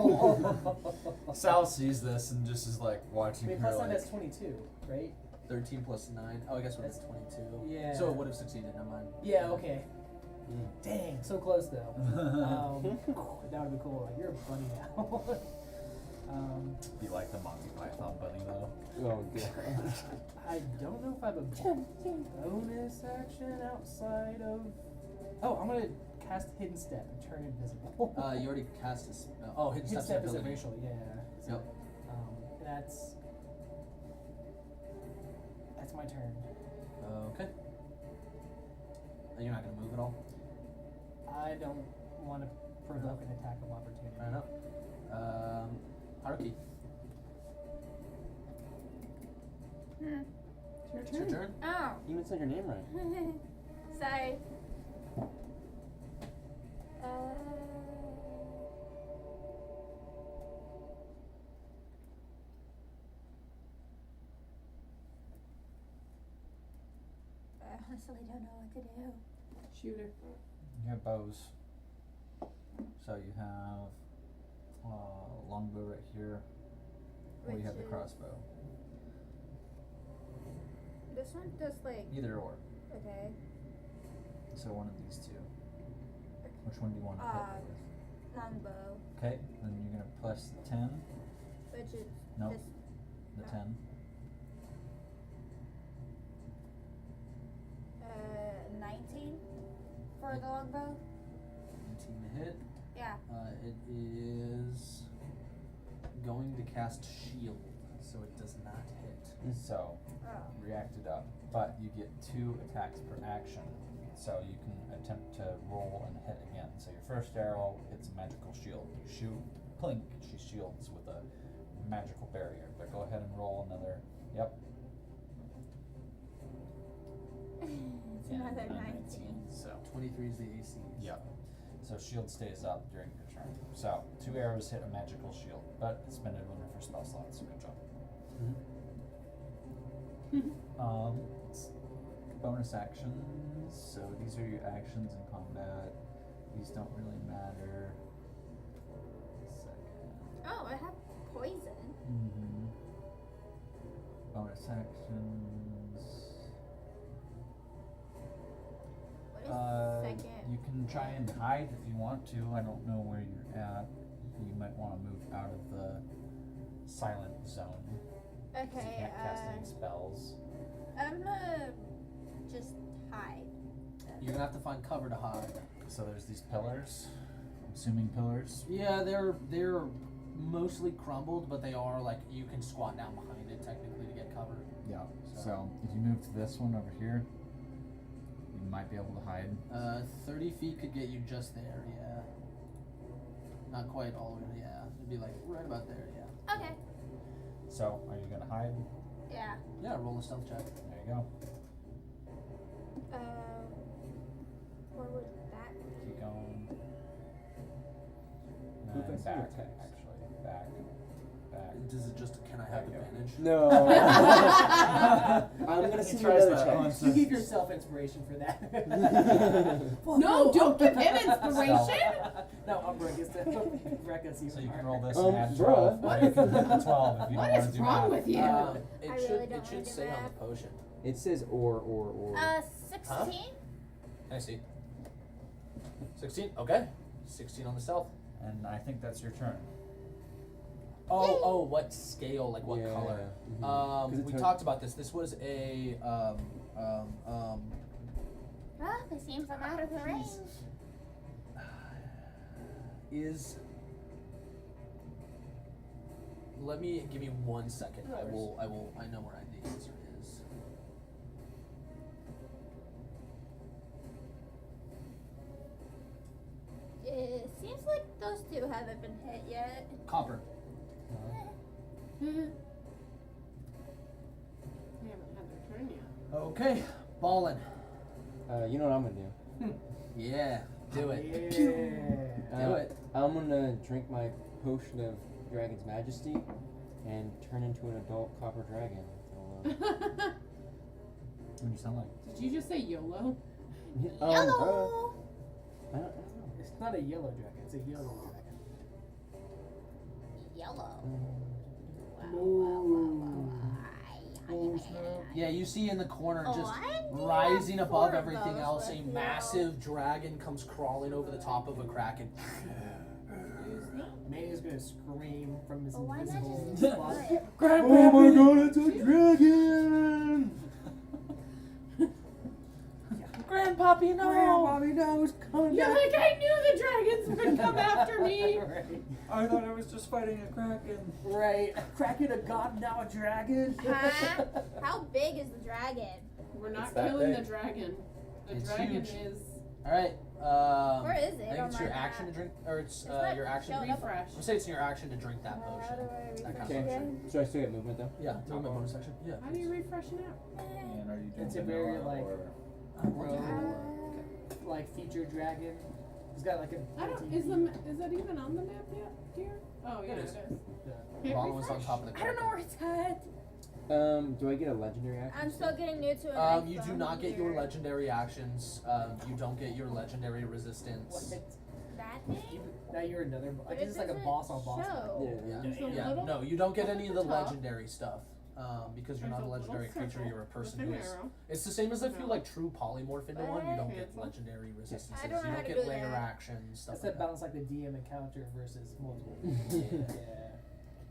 Speaker 5: Sal sees this and just is like watching
Speaker 1: Wait,
Speaker 5: her
Speaker 1: plus 9,
Speaker 5: like.
Speaker 1: that's 22, right?
Speaker 4: 13 plus 9. Oh, I guess what is 22?
Speaker 1: Yeah.
Speaker 4: So it would have succeeded, never mind.
Speaker 1: Yeah, okay.
Speaker 3: Mm.
Speaker 1: Dang, so close though. That would be cool. Like, you're a bunny now.
Speaker 5: Be like the Monty Python bunny though.
Speaker 3: Oh god.
Speaker 1: I don't know if I have a bonus action outside of. Oh, I'm gonna cast Hidden Step and turn invisible.
Speaker 4: You already cast this. Hidden
Speaker 1: Hidden
Speaker 4: Step's
Speaker 1: Step is a
Speaker 4: ability.
Speaker 1: racial, yeah.
Speaker 4: Yep.
Speaker 1: That's my turn.
Speaker 4: Okay. You're not gonna move at all?
Speaker 1: I don't want to provoke an attack of opportunity.
Speaker 4: Fair enough. Haruki,
Speaker 6: It's
Speaker 4: it's your turn.
Speaker 2: Oh.
Speaker 3: You even said your name right.
Speaker 2: Sorry. I honestly don't know what to do.
Speaker 6: Shooter.
Speaker 5: You have bows. So you have longbow right here. Or you have the
Speaker 2: Which is-
Speaker 5: crossbow.
Speaker 2: This one does like
Speaker 5: Either or.
Speaker 2: okay.
Speaker 5: So one of these two. Which one do you want to hit with?
Speaker 2: Longbow,
Speaker 5: Okay, then you're gonna plus 10.
Speaker 2: which is
Speaker 5: Nope.
Speaker 2: this.
Speaker 5: The 10.
Speaker 2: 19 for the longbow.
Speaker 4: 19 to hit.
Speaker 2: Yeah.
Speaker 4: It is going to cast shield, so it does not hit.
Speaker 5: So
Speaker 2: Oh.
Speaker 5: reacted up, but you get 2 attacks per action. So you can attempt to roll and hit again. So your first arrow hits a magical shield. You shoot, plink, she shields with a magical barrier. But go ahead and roll another. Yep.
Speaker 2: It's
Speaker 5: and
Speaker 2: another
Speaker 5: a
Speaker 2: 19.
Speaker 5: So
Speaker 4: 23 is the AC.
Speaker 5: yep. So shield stays up during your turn. So 2 arrows hit a magical shield, but it's spent it for spell slots. So good job. Bonus actions. So these are your actions in combat. These don't really matter. Second.
Speaker 2: Oh, I have poison.
Speaker 5: Mm-hmm. Bonus actions.
Speaker 2: What is second?
Speaker 5: You can try and hide if you want to. I don't know where you're at. You might want to move out of the silent zone. So you
Speaker 2: Okay.
Speaker 5: can't cast any spells.
Speaker 2: I'm gonna just hide.
Speaker 4: You're gonna have to find cover to hide.
Speaker 5: So there's these pillars. I'm assuming pillars.
Speaker 4: Yeah, they're mostly crumbled, but they are like you can squat down behind it technically to get cover.
Speaker 5: Yeah. So if you move to this one over here, you might be able to hide.
Speaker 4: 30 feet could get you just there. Yeah. Not quite all the way. Yeah, it'd be like right about there. Yeah.
Speaker 2: Okay.
Speaker 5: So are you gonna hide?
Speaker 2: Yeah.
Speaker 4: Yeah. Roll a stealth check.
Speaker 5: There you go.
Speaker 2: Where would that be?
Speaker 5: Keep going.
Speaker 3: Who can
Speaker 5: And
Speaker 3: see your
Speaker 5: back,
Speaker 3: text?
Speaker 5: actually. Back.
Speaker 4: Does it just? Can I have
Speaker 5: There you go.
Speaker 4: advantage?
Speaker 3: No. I'm gonna see
Speaker 5: tries
Speaker 3: another
Speaker 5: that
Speaker 3: check.
Speaker 5: one.
Speaker 1: You give yourself inspiration for that.
Speaker 6: No, don't give him inspiration.
Speaker 1: No, Umbra gets to wreck us even
Speaker 5: So you can
Speaker 1: more.
Speaker 5: roll this and add 12.
Speaker 3: bruh.
Speaker 5: Or you can do 12 if you
Speaker 6: What
Speaker 5: don't want
Speaker 6: is
Speaker 5: to do
Speaker 6: wrong
Speaker 5: math.
Speaker 6: with you?
Speaker 4: It
Speaker 2: I
Speaker 4: should
Speaker 2: really don't
Speaker 4: it
Speaker 2: wanna
Speaker 4: should
Speaker 2: do
Speaker 4: say on the
Speaker 2: math.
Speaker 4: potion.
Speaker 3: It says or.
Speaker 2: 16.
Speaker 4: I see. 16. Okay. 16 on the stealth.
Speaker 5: And I think that's your turn.
Speaker 4: Oh, what scale? Like what
Speaker 3: Yeah.
Speaker 4: color?
Speaker 3: Mhm. 'Cause it
Speaker 4: We
Speaker 3: took-
Speaker 4: talked about this. This was a
Speaker 2: Oh, it seems I'm out of the range.
Speaker 4: is. Let me give me 1 second. I will. I know where the answer is.
Speaker 2: It seems like those two haven't been hit yet.
Speaker 4: Copper.
Speaker 6: They haven't had their turn yet.
Speaker 4: Okay. Ballin.
Speaker 3: You know what I'm gonna do?
Speaker 4: Yeah. Do it.
Speaker 1: Yeah.
Speaker 4: Do it.
Speaker 3: I'm gonna drink my potion of Dragon's Majesty and turn into an adult copper dragon.
Speaker 6: Did
Speaker 5: What do you sound like?
Speaker 6: you just say YOLO?
Speaker 2: Yellow.
Speaker 3: I don't know.
Speaker 1: It's not a yellow dragon. It's a yellow dragon.
Speaker 2: Yellow.
Speaker 4: Yeah, you see in the corner,
Speaker 2: Oh,
Speaker 4: just
Speaker 2: I need
Speaker 4: rising above
Speaker 2: four of
Speaker 4: everything
Speaker 2: those
Speaker 4: else, a
Speaker 2: with you.
Speaker 4: massive dragon comes crawling over the top of a kraken.
Speaker 1: May is gonna scream from his
Speaker 2: Oh, why not
Speaker 1: invisible
Speaker 2: just
Speaker 1: spot.
Speaker 2: enjoy it?
Speaker 5: Oh my god, it's a dragon!
Speaker 4: Grandpappy,
Speaker 1: Bobby knows coming
Speaker 6: You're
Speaker 1: back.
Speaker 6: like, I knew the dragons would come after me.
Speaker 1: Right.
Speaker 5: I thought I was just fighting a kraken.
Speaker 1: Right. A kraken, a god, now a dragon.
Speaker 2: Huh? How big is the dragon?
Speaker 6: We're not
Speaker 3: It's that
Speaker 6: killing
Speaker 3: big.
Speaker 6: the dragon. The
Speaker 4: It's
Speaker 6: dragon
Speaker 4: huge.
Speaker 6: is
Speaker 4: All right.
Speaker 2: Where is it
Speaker 4: I think
Speaker 2: on
Speaker 4: it's
Speaker 2: my
Speaker 4: your
Speaker 2: map?
Speaker 4: action to drink, or it's
Speaker 2: not
Speaker 4: your action.
Speaker 2: showing up.
Speaker 6: refresh.
Speaker 4: I'm gonna say it's your action to drink that
Speaker 2: How
Speaker 4: potion.
Speaker 2: do I
Speaker 4: That
Speaker 2: refresh
Speaker 4: kind of
Speaker 3: Okay.
Speaker 2: again?
Speaker 3: So I still get movement though?
Speaker 4: Yeah, movement bonus section. Yeah.
Speaker 6: How do you refresh an app?
Speaker 5: And are you doing
Speaker 1: It's a very,
Speaker 5: vanilla
Speaker 1: like,
Speaker 5: or
Speaker 1: Rogue, like featured dragon. He's got like a.
Speaker 6: I don't. Is that even on the map yet, dear? Oh yeah,
Speaker 4: It
Speaker 6: it
Speaker 4: is.
Speaker 6: is.
Speaker 1: Yeah.
Speaker 6: Hit
Speaker 4: Ballin was on
Speaker 6: refresh.
Speaker 4: top of the
Speaker 2: I don't know
Speaker 4: kraken.
Speaker 2: where it's at.
Speaker 3: Do I get a legendary action?
Speaker 2: I'm still getting new to it.
Speaker 4: You do not get your legendary actions. You don't get your legendary resistance.
Speaker 1: What?
Speaker 2: That thing?
Speaker 1: Now you're another. I
Speaker 2: But
Speaker 1: guess it's like a
Speaker 2: doesn't
Speaker 1: boss on boss.
Speaker 2: show.
Speaker 3: Yeah.
Speaker 4: Yeah,
Speaker 6: Just a
Speaker 4: yeah.
Speaker 6: little?
Speaker 4: No, you don't get any of the
Speaker 2: Top.
Speaker 4: legendary stuff. because you're
Speaker 6: There's
Speaker 4: not a
Speaker 6: a
Speaker 4: legendary
Speaker 6: little
Speaker 4: creature,
Speaker 6: circle
Speaker 4: you're a person
Speaker 6: with
Speaker 4: who
Speaker 6: an
Speaker 4: is.
Speaker 6: arrow.
Speaker 4: It's the same as if you
Speaker 6: No.
Speaker 4: like true polymorph into one, you don't get
Speaker 6: Cancel.
Speaker 4: legendary resistances.
Speaker 2: I don't know
Speaker 4: you
Speaker 2: how
Speaker 4: don't
Speaker 2: to
Speaker 4: get
Speaker 2: do
Speaker 4: layer
Speaker 2: that.
Speaker 4: actions, stuff
Speaker 1: That's
Speaker 4: like
Speaker 1: that
Speaker 4: that.
Speaker 1: balance like the DM encounter versus multiple.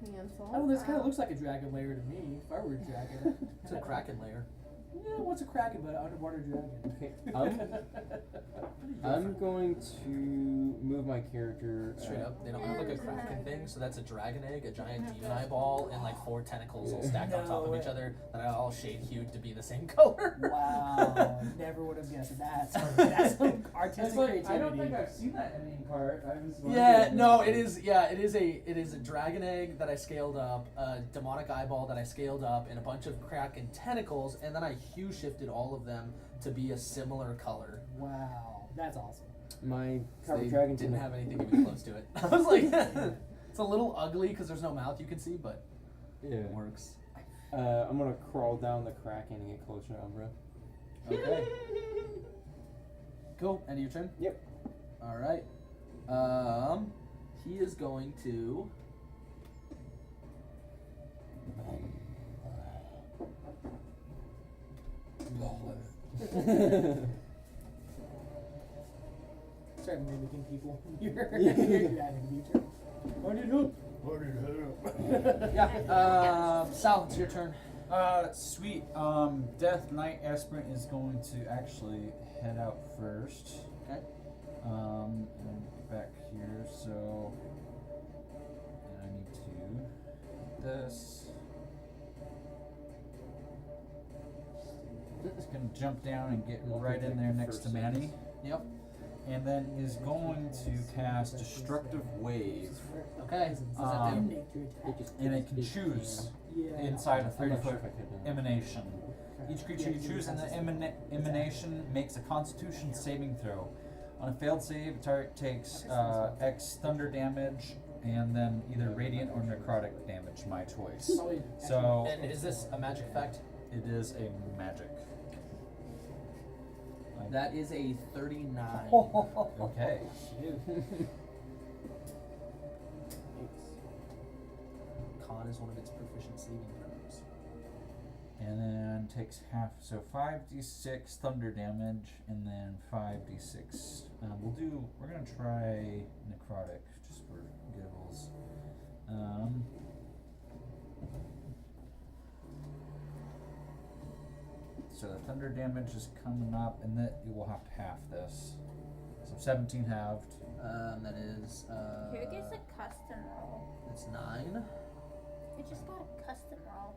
Speaker 6: Cancel.
Speaker 1: Oh, this kind of looks like a dragon lair to me. If I were a dragon.
Speaker 4: It's a kraken layer.
Speaker 1: Yeah, what's a kraken but an underwater dragon?
Speaker 3: Okay, I'm going to move my character
Speaker 4: Straight up, they don't have like a kraken
Speaker 2: Yeah.
Speaker 4: thing, so that's a dragon egg, a giant demon eyeball, and like 4 tentacles all stacked on top
Speaker 1: No
Speaker 4: of each
Speaker 1: way.
Speaker 4: other that are all shade hued to be the same color.
Speaker 1: Wow, never would have guessed that. That's some artistic creativity.
Speaker 5: I don't think I've seen that ending part. I was
Speaker 4: Yeah,
Speaker 5: wondering.
Speaker 4: no, it is. Yeah, it is a dragon egg that I scaled up, a demonic eyeball that I scaled up, and a bunch of kraken tentacles, and then I hue shifted all of them to be a similar color.
Speaker 1: Wow, that's awesome.
Speaker 3: My
Speaker 4: So
Speaker 3: copper
Speaker 4: they
Speaker 3: dragon
Speaker 4: didn't have anything even close to it. I was like, it's a little ugly because there's no mouth you can see, but
Speaker 3: Yeah.
Speaker 4: it works.
Speaker 3: I'm gonna crawl down the kraken and get closer to Umbra.
Speaker 4: Okay. Cool. End of your turn?
Speaker 3: Yep.
Speaker 4: All right. He is going to.
Speaker 1: Start mimicking people. You're dragon feature. I need help.
Speaker 4: Yeah. Sal, it's your turn.
Speaker 5: Sweet. Death Knight Aspirant is going to actually head out first.
Speaker 4: Okay.
Speaker 5: And get back here, so and I need to hit this. It's gonna jump down and get right in there next to Manny.
Speaker 4: Yep.
Speaker 5: And then is going to cast Destructive Wave.
Speaker 4: Okay. What does that do?
Speaker 5: And it can choose inside a 30-foot emanation. Each creature you choose in the emanation makes a Constitution saving throw. On a failed save, target takes X thunder damage, and then either radiant or necrotic damage, my choice. So
Speaker 4: And is this a magic effect?
Speaker 5: it is a magic.
Speaker 4: That is a 39.
Speaker 5: Okay.
Speaker 4: Con is one of its proficient saving throws.
Speaker 5: And then takes half, so 5d6 thunder damage, and then 5d6. We're gonna try necrotic just for giggles. So the thunder damage is coming up, and that you will have to half this. So 17 halved.
Speaker 4: That is.
Speaker 2: Who gets a custom roll?
Speaker 4: It's 9.
Speaker 2: Who just got a custom roll?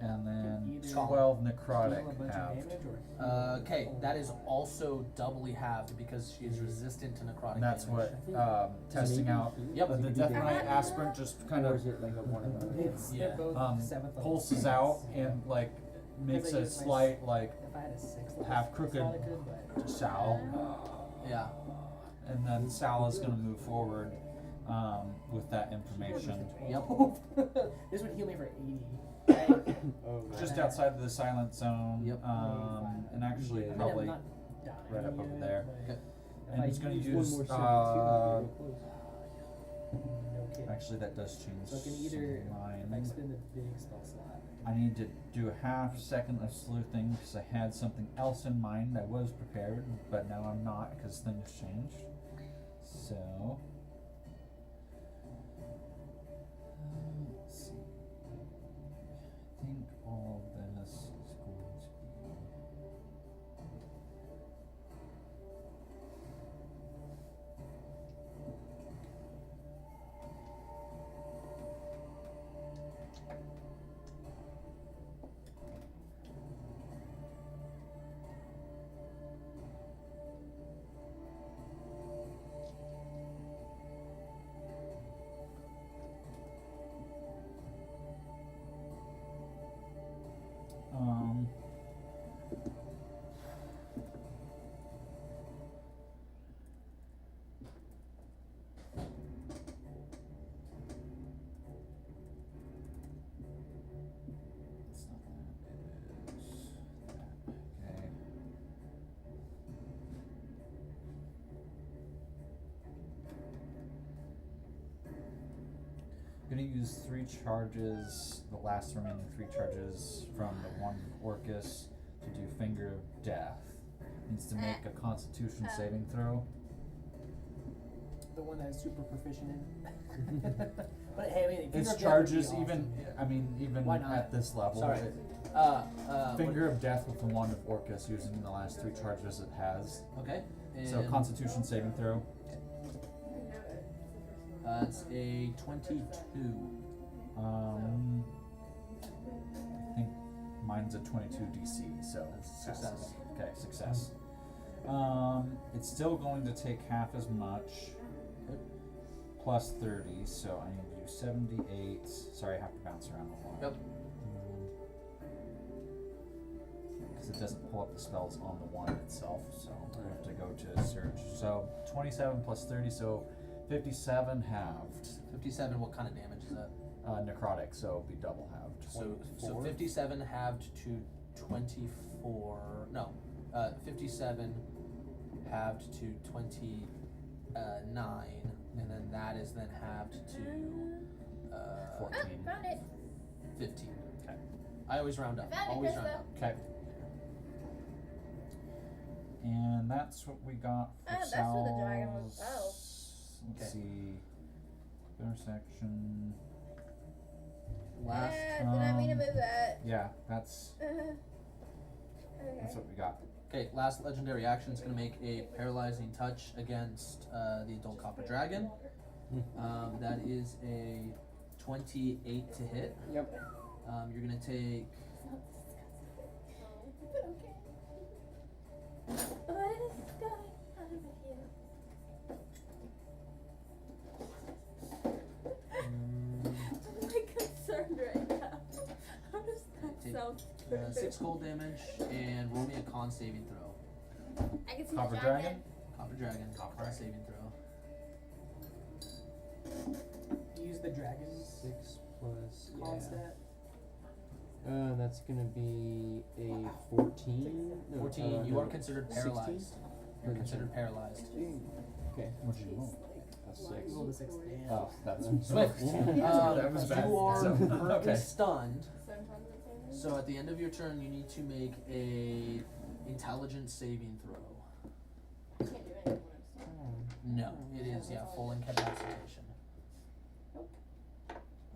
Speaker 5: And then
Speaker 1: Either
Speaker 5: 12
Speaker 1: deal a
Speaker 5: necrotic
Speaker 1: bunch of
Speaker 5: halved.
Speaker 1: damage or
Speaker 4: Okay, that is also doubly halved because she is resistant to necrotic
Speaker 5: And that's
Speaker 4: damage.
Speaker 5: what testing out.
Speaker 4: Yep.
Speaker 5: The Death Knight Aspirant just kind
Speaker 3: Or
Speaker 5: of
Speaker 3: is it like a one of those?
Speaker 1: It's
Speaker 4: Yeah.
Speaker 1: they're both 7th level.
Speaker 5: pulses out and like makes
Speaker 1: I
Speaker 5: a
Speaker 1: use my
Speaker 5: slight like
Speaker 1: If I had a 6th level,
Speaker 5: half
Speaker 1: I
Speaker 5: crooked
Speaker 1: thought I could, but
Speaker 5: Sal,
Speaker 4: Yeah.
Speaker 5: and then Sal is gonna move forward with that information.
Speaker 4: Yep.
Speaker 1: This would heal me for 80.
Speaker 3: Oh,
Speaker 5: Just outside of the silent zone,
Speaker 4: Yep.
Speaker 5: and actually
Speaker 1: I mean,
Speaker 5: probably
Speaker 1: I'm not dying
Speaker 5: right up over
Speaker 1: yet,
Speaker 5: there.
Speaker 1: but
Speaker 4: Okay.
Speaker 1: if
Speaker 5: and
Speaker 1: I
Speaker 5: he's gonna
Speaker 1: use
Speaker 5: use
Speaker 3: one more 17 to
Speaker 1: no kidding.
Speaker 5: actually that does change
Speaker 1: So I can either if I
Speaker 5: mine.
Speaker 1: spend the big spell slot.
Speaker 5: I need to do a half second of sleuthing because I had something else in mind. I was prepared, but now I'm not because things changed. So let's see. I think all of this is going to be. gonna use 3 charges, the last remaining 3 charges from the one Orcus to do Finger of Death. Needs to make a Constitution saving throw.
Speaker 1: The one that is super proficient in. But hey, I mean, Finger
Speaker 5: Its
Speaker 1: of Death would be
Speaker 5: charges,
Speaker 1: awesome.
Speaker 5: even
Speaker 1: Why not?
Speaker 5: at this level,
Speaker 4: Sorry.
Speaker 5: Finger of Death with the wand of Orcus using the last 3 charges it has.
Speaker 4: Okay. And
Speaker 5: So Constitution saving throw.
Speaker 4: it's a 22.
Speaker 5: I think mine's a 22 DC, so
Speaker 4: That's success.
Speaker 5: Okay, success. It's still going to take half as much. Plus 30, so I need to do 78. Sorry, I have to bounce around a lot.
Speaker 4: Yep.
Speaker 5: Because it doesn't pull up the spells on the one itself, so I have to go to search. So 27 plus 30, so 57 halved.
Speaker 4: 57. What kind of damage is that?
Speaker 5: Necrotic, so it'll be double halved.
Speaker 4: So 57 halved to 24. No, 57 halved to 29, and then that is then halved to
Speaker 5: 14.
Speaker 2: Found it.
Speaker 4: 15.
Speaker 5: Okay.
Speaker 4: I always round up.
Speaker 2: Found it,
Speaker 4: Always round
Speaker 2: Krista.
Speaker 4: up.
Speaker 5: Okay. And that's what we got for
Speaker 2: That's where the dragon was.
Speaker 5: Sal's. Let's
Speaker 4: Okay.
Speaker 5: see. Intersection.
Speaker 4: Last.
Speaker 2: Did I mean to move that?
Speaker 5: Yeah, that's
Speaker 2: Okay.
Speaker 5: what we got.
Speaker 4: Okay, last legendary action is going to make a paralyzing touch against the adult copper dragon. That is a 28 to hit.
Speaker 3: Yep.
Speaker 4: You're going to take.
Speaker 2: What is going on here? I'm like concerned right now. I'm just
Speaker 4: Take,
Speaker 2: so
Speaker 4: 6 cold damage and roll me a con saving throw.
Speaker 2: I can see
Speaker 5: Copper
Speaker 2: the
Speaker 5: dragon?
Speaker 4: Copper dragon, con saving throw.
Speaker 1: Use the dragon's
Speaker 3: 6 plus.
Speaker 1: con
Speaker 3: Yeah.
Speaker 1: stat.
Speaker 3: That's gonna be a 14. No,
Speaker 4: 14, you
Speaker 3: no,
Speaker 4: are considered
Speaker 3: 16?
Speaker 4: paralyzed. You're
Speaker 3: Okay.
Speaker 4: considered paralyzed.
Speaker 3: Okay.
Speaker 5: What'd you roll?
Speaker 3: That's
Speaker 1: You
Speaker 3: 6.
Speaker 1: rolled a 6. Damn.
Speaker 5: Oh, that's
Speaker 4: Swift.
Speaker 5: That was bad.
Speaker 4: You are
Speaker 5: So,
Speaker 4: currently
Speaker 5: okay.
Speaker 4: stunned.
Speaker 2: Sometimes it's only-
Speaker 4: So at the end of your turn, you need to make a intelligence saving throw.
Speaker 2: I can't do anything when I'm stuck.
Speaker 4: No, it is full incapacitation.
Speaker 2: Nope.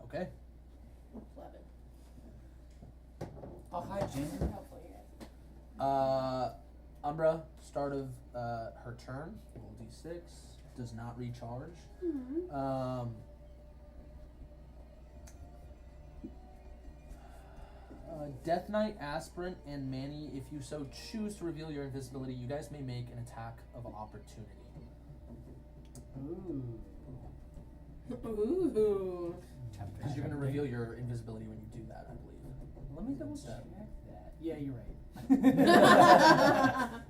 Speaker 4: Okay.
Speaker 2: 11.
Speaker 5: Oh, hi, Jane.
Speaker 2: Hopefully you guys.
Speaker 4: Umbra, start of her turn. Roll d6. Does not recharge. Death Knight, Aspirant, and Manny, if you so choose to reveal your invisibility, you guys may make an attack of opportunity.
Speaker 1: Ooh.
Speaker 6: Ooh.
Speaker 4: Because you're going to reveal your invisibility when you do that, I believe.
Speaker 1: Let me double
Speaker 4: Instead.
Speaker 1: check that. Yeah, you're right.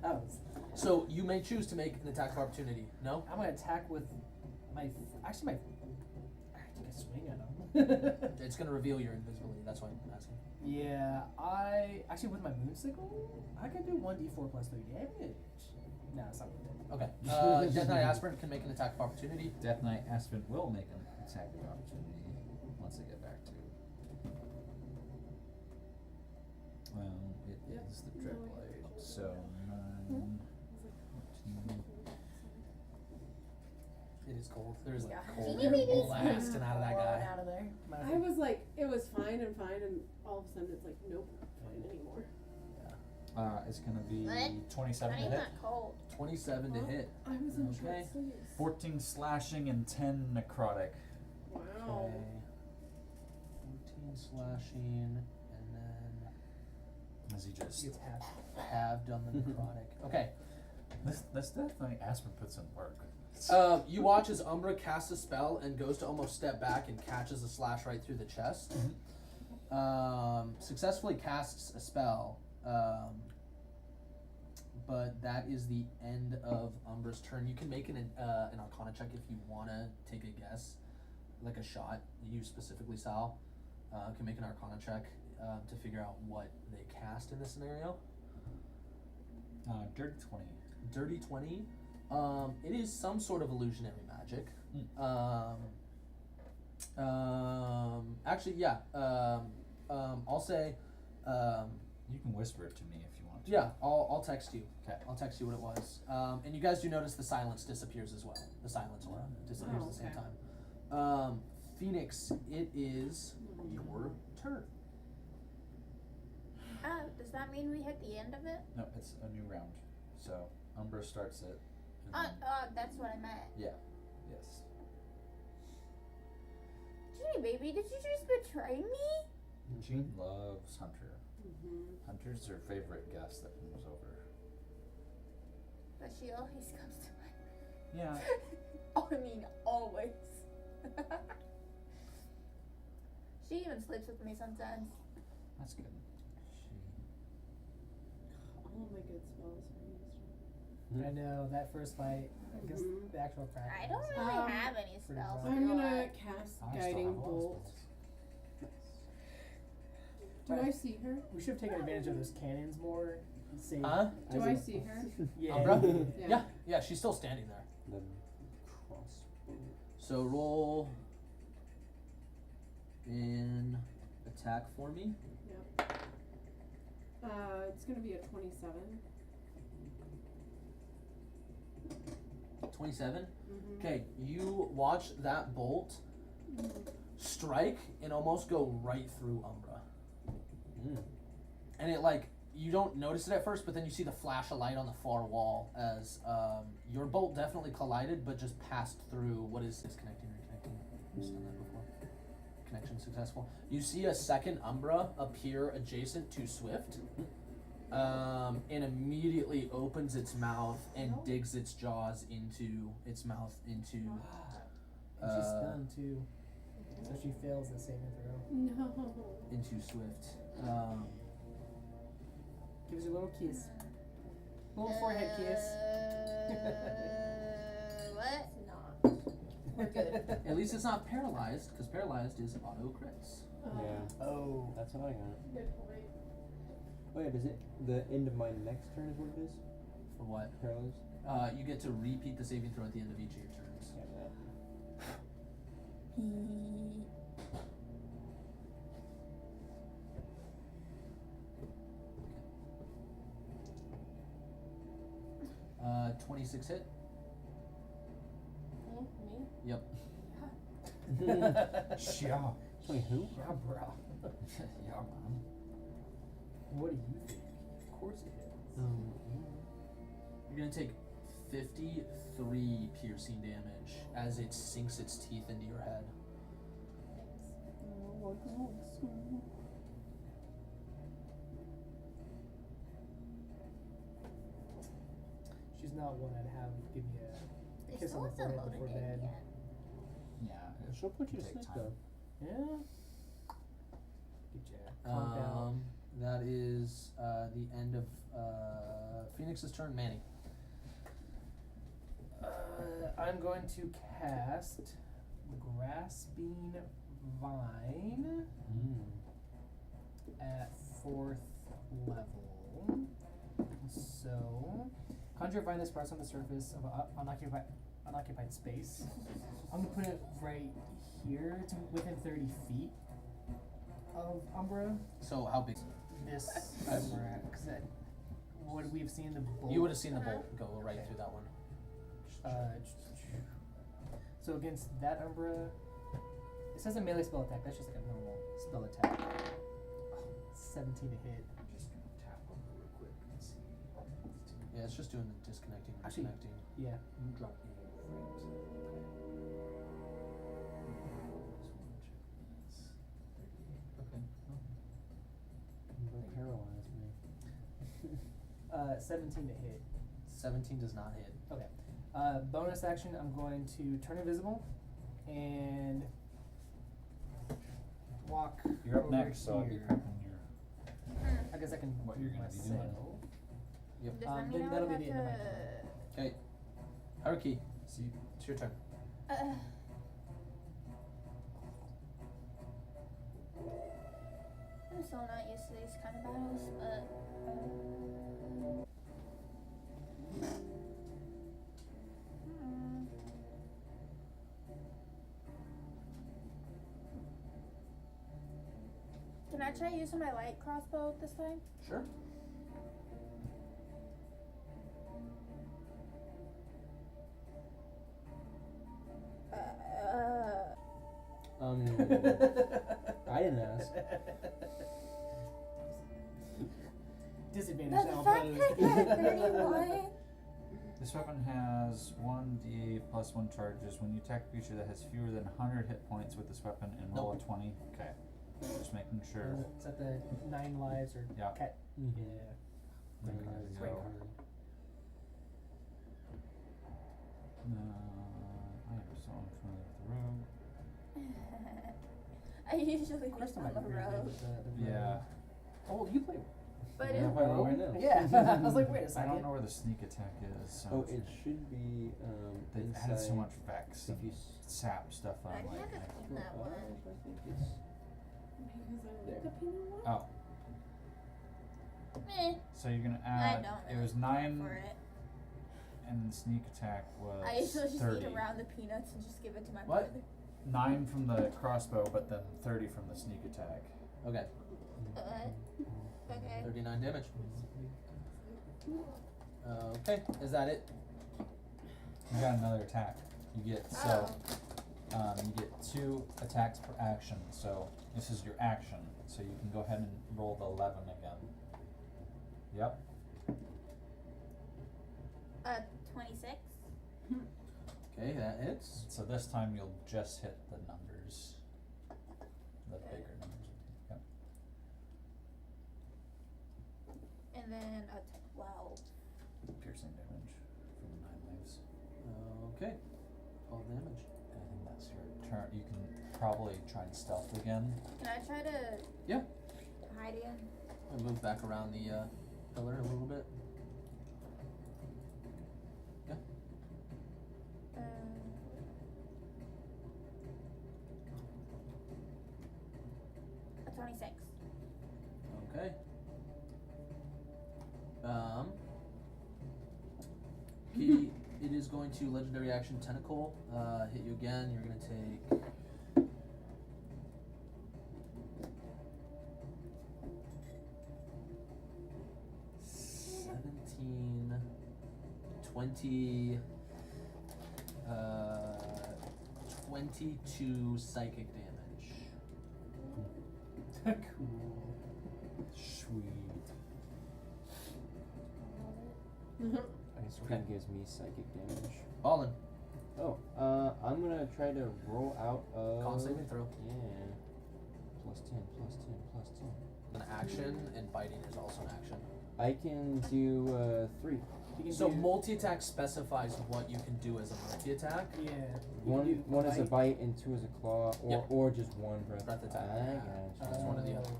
Speaker 1: That was.
Speaker 4: So you may choose to make an attack of opportunity. No?
Speaker 1: I'm gonna attack with my. I think I swing at him.
Speaker 4: It's going to reveal your invisibility. That's why I'm asking.
Speaker 1: Yeah, I actually with my moonsicle, I can do 1d4 plus 3 damage. No, it's not worth it.
Speaker 4: Okay. Death Knight, Aspirant can make an attack of opportunity.
Speaker 5: Death Knight Aspen will make an attack of opportunity once I get back to it. Well, it is the Dread Blade, so 9, 14.
Speaker 4: It is cold. There's like
Speaker 2: Yeah.
Speaker 4: cold
Speaker 2: Teeny
Speaker 4: air
Speaker 2: weeny
Speaker 4: blasting out of that
Speaker 2: blowing
Speaker 4: guy.
Speaker 2: out of there.
Speaker 6: I was like, it was fine, and all of a sudden it's like, nope, not fine anymore.
Speaker 5: It's gonna be
Speaker 2: What?
Speaker 5: 27
Speaker 2: Not
Speaker 5: to
Speaker 2: even
Speaker 5: hit.
Speaker 2: that cold.
Speaker 4: 27 to hit.
Speaker 6: I was in
Speaker 4: Okay.
Speaker 6: short sleeves.
Speaker 5: 14 slashing and 10 necrotic.
Speaker 6: Wow.
Speaker 4: Okay. 14 slashing, and then
Speaker 5: As he just
Speaker 1: It's half.
Speaker 4: halved on the necrotic. Okay.
Speaker 5: this Death Knight Aspen puts in work.
Speaker 4: You watch as Umbra casts a spell and goes to almost step back and catches a slash right through the chest. Successfully casts a spell, but that is the end of Umbra's turn. You can make an Arcana check if you want to take a guess, like a shot. You specifically, Sal, can make an Arcana check to figure out what they cast in this scenario.
Speaker 5: Dirty 20.
Speaker 4: Dirty 20. It is some sort of illusionary magic. Actually, yeah. I'll say,
Speaker 5: You can whisper it to me if you want to.
Speaker 4: yeah. I'll text you.
Speaker 5: Okay.
Speaker 4: I'll text you what it was. And you guys do notice the silence disappears as well. The silence aura disappears at the same
Speaker 6: okay.
Speaker 4: time. Phoenix, it is your turn.
Speaker 2: Does that mean we hit the end of it?
Speaker 5: No, it's a new round. So Umbra starts it. and then-
Speaker 2: That's what I meant.
Speaker 5: yes.
Speaker 2: Gee, baby, did you just betray me?
Speaker 5: She loves Hunter.
Speaker 6: Mm-hmm.
Speaker 5: Hunter's her favorite guest that comes over.
Speaker 2: But she always comes to my
Speaker 5: Yeah.
Speaker 2: I mean, always. She even sleeps with me sometimes.
Speaker 5: That's good.
Speaker 6: All of my good spells are used.
Speaker 1: I know that first fight. I guess
Speaker 6: Mhm.
Speaker 1: the actual practice.
Speaker 2: I don't really
Speaker 6: Um,
Speaker 2: have any spells.
Speaker 1: rough.
Speaker 6: I'm
Speaker 2: do
Speaker 6: gonna
Speaker 2: I?
Speaker 6: cast
Speaker 5: I still
Speaker 6: Guiding
Speaker 5: have a lot of
Speaker 6: Bolt.
Speaker 5: spells.
Speaker 6: Do I see her?
Speaker 1: We should have taken advantage of those cannons more. Save.
Speaker 4: Huh?
Speaker 6: Do I see her?
Speaker 1: Yeah.
Speaker 4: Umbra?
Speaker 6: Yeah.
Speaker 4: Yeah. She's still standing there.
Speaker 3: The crossbow.
Speaker 4: So roll in attack for me.
Speaker 6: Yep. It's gonna be a 27.
Speaker 4: 27.
Speaker 6: Mm-hmm.
Speaker 4: Okay, you watch that bolt strike and almost go right through Umbra.
Speaker 3: Mm.
Speaker 4: And it like you don't notice it at first, but then you see the flash of light on the far wall as your bolt definitely collided, but just passed through what is disconnecting, reconnecting. I've just done that before. Connection successful. You see a second Umbra appear adjacent to Swift, and immediately opens its mouth and digs its jaws into its mouth into.
Speaker 1: And she's stunned too. So she fails the saving throw.
Speaker 6: No.
Speaker 4: Into Swift.
Speaker 1: Gives you a little kiss. Little forehead kiss.
Speaker 2: What?
Speaker 6: Not.
Speaker 2: We're good.
Speaker 4: At least it's not paralyzed, because paralyzed is auto crits.
Speaker 3: Yeah.
Speaker 1: Oh.
Speaker 3: That's what I got.
Speaker 6: Good point.
Speaker 3: Oh yeah, does it the end of my next turn is what it is?
Speaker 4: For what?
Speaker 3: Paralyzed?
Speaker 4: You get to repeat the saving throw at the end of each of your turns.
Speaker 3: Yeah, that.
Speaker 2: Mm.
Speaker 4: 26 hit.
Speaker 6: Me?
Speaker 4: Yep.
Speaker 5: Yeah.
Speaker 3: Wait, who?
Speaker 1: Yeah, bro.
Speaker 5: Yeah, man.
Speaker 1: What do you think? Of course it is.
Speaker 4: You're gonna take 53 piercing damage as it sinks its teeth into your head.
Speaker 1: She's not one I'd have give me a
Speaker 2: They
Speaker 1: kiss
Speaker 2: still
Speaker 1: on the
Speaker 2: hasn't
Speaker 1: forehead
Speaker 2: loaded
Speaker 1: before
Speaker 2: it
Speaker 1: bed.
Speaker 2: yet.
Speaker 5: Yeah.
Speaker 3: She'll put you to
Speaker 5: Take
Speaker 3: sleep
Speaker 5: time.
Speaker 3: though.
Speaker 1: Yeah. Get ya calmed down.
Speaker 4: That is the end of Phoenix's turn. Manny.
Speaker 1: I'm going to cast Grasping Vine at 4th level. So, conjure a vine that sprouts on the surface of unoccupied space. I'm gonna put it right here. It's within 30 feet of Umbra.
Speaker 4: So how big?
Speaker 1: This Umbra, because would we have seen the bolt?
Speaker 4: You would have seen the bolt go right through that one.
Speaker 1: So against that Umbra, it says a melee spell attack. That's just like a normal spell attack. 17 to hit.
Speaker 5: I'm just gonna tap over real quick and see.
Speaker 4: Yeah, it's just doing the disconnecting,
Speaker 1: Actually-
Speaker 4: reconnecting.
Speaker 1: Yeah.
Speaker 5: You drop me a frames.
Speaker 4: Okay.
Speaker 3: Don't paralyze me.
Speaker 1: 17 to hit.
Speaker 4: 17 does not hit.
Speaker 1: Okay. Bonus action, I'm going to turn invisible and walk
Speaker 5: You're up
Speaker 1: over
Speaker 5: next, so I'll be
Speaker 1: here.
Speaker 5: prepping your.
Speaker 1: I guess I can
Speaker 5: What you're gonna be doing.
Speaker 1: myself.
Speaker 4: Yep.
Speaker 2: Does that mean
Speaker 1: then
Speaker 2: I
Speaker 1: that'll
Speaker 2: would
Speaker 1: be the
Speaker 2: have
Speaker 1: end of my
Speaker 2: to?
Speaker 1: turn.
Speaker 4: Okay. Haruki,
Speaker 5: See,
Speaker 4: it's your turn.
Speaker 2: I'm still not used to these kind of battles, but. I try using my light crossbow this time?
Speaker 4: Sure.
Speaker 3: I didn't ask.
Speaker 1: Disadvantage
Speaker 2: Does
Speaker 1: now
Speaker 2: the fact
Speaker 1: opposed.
Speaker 2: that 31?
Speaker 5: This weapon has 1d8 plus 1 charges. When you attack a creature that has fewer than 100 hit points with this weapon and roll a 20. Okay. Just making sure.
Speaker 1: Is that the 9 lives or
Speaker 5: Yeah.
Speaker 1: cat?
Speaker 3: Mhm.
Speaker 1: Yeah.
Speaker 5: There we
Speaker 3: Right
Speaker 5: go.
Speaker 3: card.
Speaker 5: I am so unfamiliar with the rogue.
Speaker 2: I usually
Speaker 1: Of course,
Speaker 2: think
Speaker 1: I
Speaker 2: I'm
Speaker 1: might
Speaker 2: a
Speaker 1: be really good
Speaker 2: rogue.
Speaker 1: with the
Speaker 5: Yeah.
Speaker 1: Oh, you play.
Speaker 2: But
Speaker 3: Yeah,
Speaker 2: it,
Speaker 3: if I roll right now.
Speaker 1: Yeah. I was like, wait a
Speaker 5: I
Speaker 1: second.
Speaker 5: don't know where the sneak attack is. So
Speaker 3: Oh, it should be
Speaker 5: they've
Speaker 3: inside.
Speaker 5: added so much vex
Speaker 3: If
Speaker 5: and
Speaker 3: you
Speaker 5: sap stuff on.
Speaker 2: I
Speaker 5: Like,
Speaker 2: haven't seen that
Speaker 3: I
Speaker 2: one.
Speaker 3: think it's
Speaker 6: Because I
Speaker 3: There.
Speaker 6: like the peanut one.
Speaker 5: oh,
Speaker 2: Meh.
Speaker 5: so you're gonna
Speaker 2: I
Speaker 5: add.
Speaker 2: don't
Speaker 5: It was
Speaker 2: really care
Speaker 5: 9,
Speaker 2: for it.
Speaker 5: and the sneak attack was
Speaker 2: I usually just
Speaker 5: 30.
Speaker 2: eat around the peanuts and just give it to my
Speaker 4: What?
Speaker 2: brother.
Speaker 5: 9 from the crossbow, but then 30 from the sneak attack.
Speaker 4: Okay.
Speaker 2: Okay.
Speaker 4: 39 damage. Okay. Is that it?
Speaker 5: You got another attack. You get you get 2 attacks per action. So this is your action. So you can go ahead and roll the 11 again. Yep.
Speaker 2: 26.
Speaker 4: Okay, that hits.
Speaker 5: So this time you'll just hit the numbers. The bigger numbers. Yep.
Speaker 2: And then a 12.
Speaker 5: Piercing damage from 9 lives.
Speaker 4: Okay. 12 damage.
Speaker 5: And I think that's your turn. You can probably try and stealth again.
Speaker 2: Can I try to
Speaker 4: Yeah.
Speaker 2: hide again?
Speaker 4: I move back around the pillar a little bit.
Speaker 2: A 26.
Speaker 4: Okay. It is going to legendary action tentacle hit you again. You're gonna take. $17, 20, 22 psychic damage.
Speaker 1: Cool.
Speaker 5: Sweet.
Speaker 3: Ice cream gives me psychic damage.
Speaker 4: Colin,
Speaker 3: Oh, I'm gonna try to roll out of.
Speaker 4: con saving throw.
Speaker 3: Yeah. Plus 10, plus 10, plus 10.
Speaker 4: An action, and biting is also an action.
Speaker 3: I can do 3.
Speaker 1: You can
Speaker 4: So
Speaker 1: do,
Speaker 4: multi-attack specifies what you can do as a multi-attack.
Speaker 1: Yeah. You can do
Speaker 3: One is a
Speaker 1: bite.
Speaker 3: bite and 2 is a claw,
Speaker 4: Yep.
Speaker 3: or just 1 breath.
Speaker 4: Breath attack.
Speaker 3: I
Speaker 4: Yeah.
Speaker 3: gotcha.
Speaker 4: It's one or the other.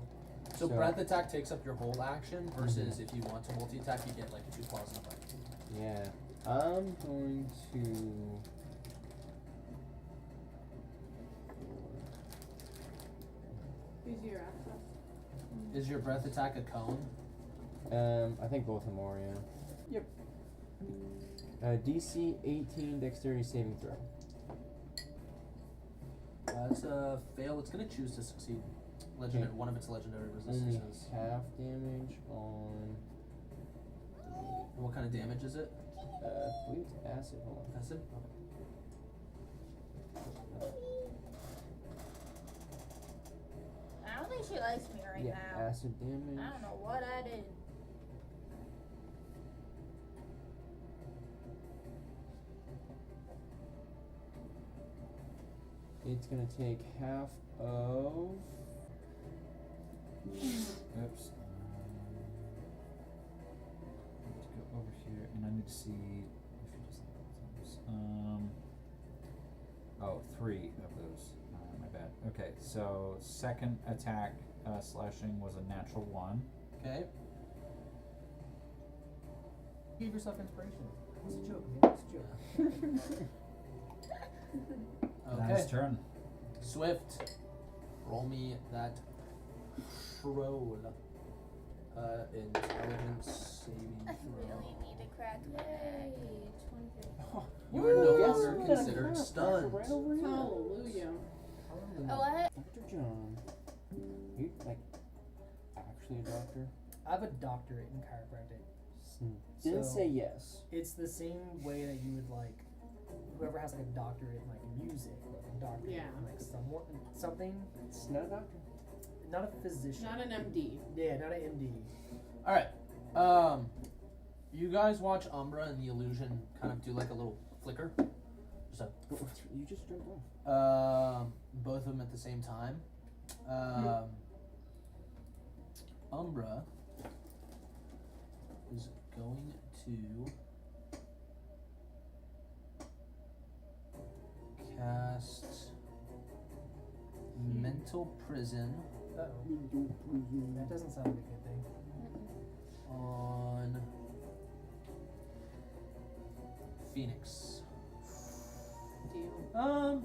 Speaker 4: So
Speaker 3: So-
Speaker 4: breath attack takes up your whole action versus if you want to multi-attack, you get like 2 claws and a bite.
Speaker 3: Yeah. I'm going to.
Speaker 6: Use your access.
Speaker 4: Is your breath attack a cone?
Speaker 3: I think both of them are, yeah. Yep. DC 18 dexterity saving throw.
Speaker 4: It's a fail. It's gonna choose to succeed. Legendary, one of its legendary
Speaker 3: Only
Speaker 4: resistances.
Speaker 3: half damage on.
Speaker 4: And what kind of damage is it?
Speaker 3: I believe it's acid. Hold on.
Speaker 4: Acid?
Speaker 2: I don't think she likes me right
Speaker 3: Yeah,
Speaker 2: now.
Speaker 3: acid damage.
Speaker 2: I don't know what I did.
Speaker 3: It's gonna take half of.
Speaker 5: Oops. I need to go over here, and I need to see if you just oh, 3 of those. My bad. Okay, so second attack slashing was a natural 1.
Speaker 4: Okay.
Speaker 1: Give yourself inspiration. It's a joke, man. It's a joke.
Speaker 4: Okay.
Speaker 5: Nice turn.
Speaker 4: Swift. Roll me that troll. Intelligence saving
Speaker 2: I
Speaker 4: throw.
Speaker 2: really need a crack
Speaker 6: Yay!
Speaker 2: egg.
Speaker 6: 23.
Speaker 4: You are no
Speaker 3: Guess
Speaker 4: longer
Speaker 3: who got a
Speaker 4: considered
Speaker 3: crap
Speaker 4: stunned.
Speaker 3: right over here?
Speaker 6: Hallelujah.
Speaker 2: Oh, what?
Speaker 3: Dr. John. You like actually a doctor?
Speaker 1: I have a doctorate in chiropractic.
Speaker 3: Didn't
Speaker 1: So-
Speaker 3: say yes.
Speaker 1: It's the same way that you would like whoever has like a doctorate in like music, or a doctorate
Speaker 6: Yeah.
Speaker 1: in like something.
Speaker 3: It's not a doctor.
Speaker 1: Not a physician.
Speaker 6: Not an MD.
Speaker 1: Yeah, not an MD.
Speaker 4: All right. You guys watch Umbra and the illusion kind of do like a little flicker. Just a,
Speaker 3: You just jumped off.
Speaker 4: both of them at the same time. Umbra is going to cast Mental Prison
Speaker 1: Uh-oh. That doesn't sound like a good thing.
Speaker 4: on Phoenix.
Speaker 6: Deal.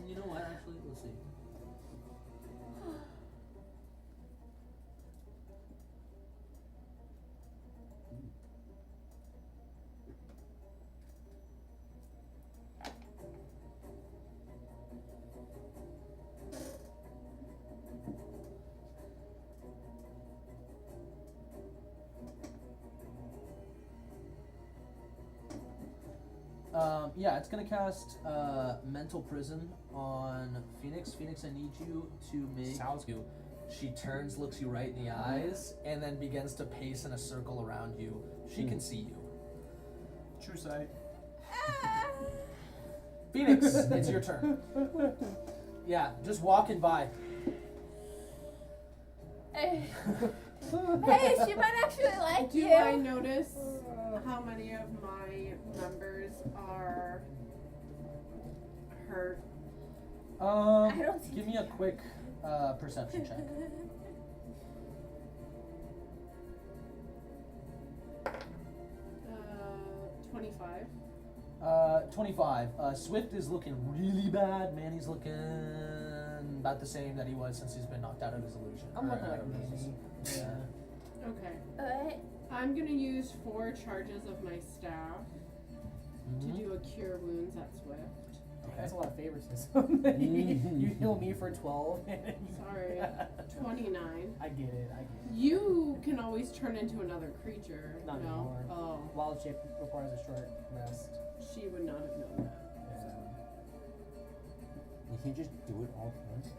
Speaker 4: You know what? Actually, let's see. Yeah, it's gonna cast Mental Prison on Phoenix. Phoenix, I need you to make.
Speaker 5: Sounds
Speaker 4: you. She turns, looks you right in the eyes, and then begins to pace in a circle around you. She can see you.
Speaker 5: True sight.
Speaker 4: Phoenix, it's your turn. Yeah, just walking by.
Speaker 2: Hey, she might actually like
Speaker 6: Do
Speaker 2: you.
Speaker 6: I notice how many of my members are hurt?
Speaker 2: I don't think
Speaker 4: Give me a quick perception check.
Speaker 6: 25.
Speaker 4: 25. Swift is looking really bad. Manny's looking about the same that he was since he's been knocked out of his illusion.
Speaker 1: I'm
Speaker 4: Or
Speaker 1: looking
Speaker 4: out
Speaker 1: like
Speaker 4: of his-
Speaker 1: Manny.
Speaker 4: Yeah.
Speaker 6: Okay. I'm gonna use 4 charges of my staff to
Speaker 4: Mhm.
Speaker 6: do a cure wounds at Swift.
Speaker 1: That's a lot of favoritism. You heal me for 12.
Speaker 6: Sorry. 29.
Speaker 1: I get it. I get it.
Speaker 6: You can always turn into another creature.
Speaker 1: Not
Speaker 6: no?
Speaker 1: anymore.
Speaker 6: Oh,
Speaker 1: Wild shape requires a short rest.
Speaker 6: she would not have known that.
Speaker 3: You can just do it all at once.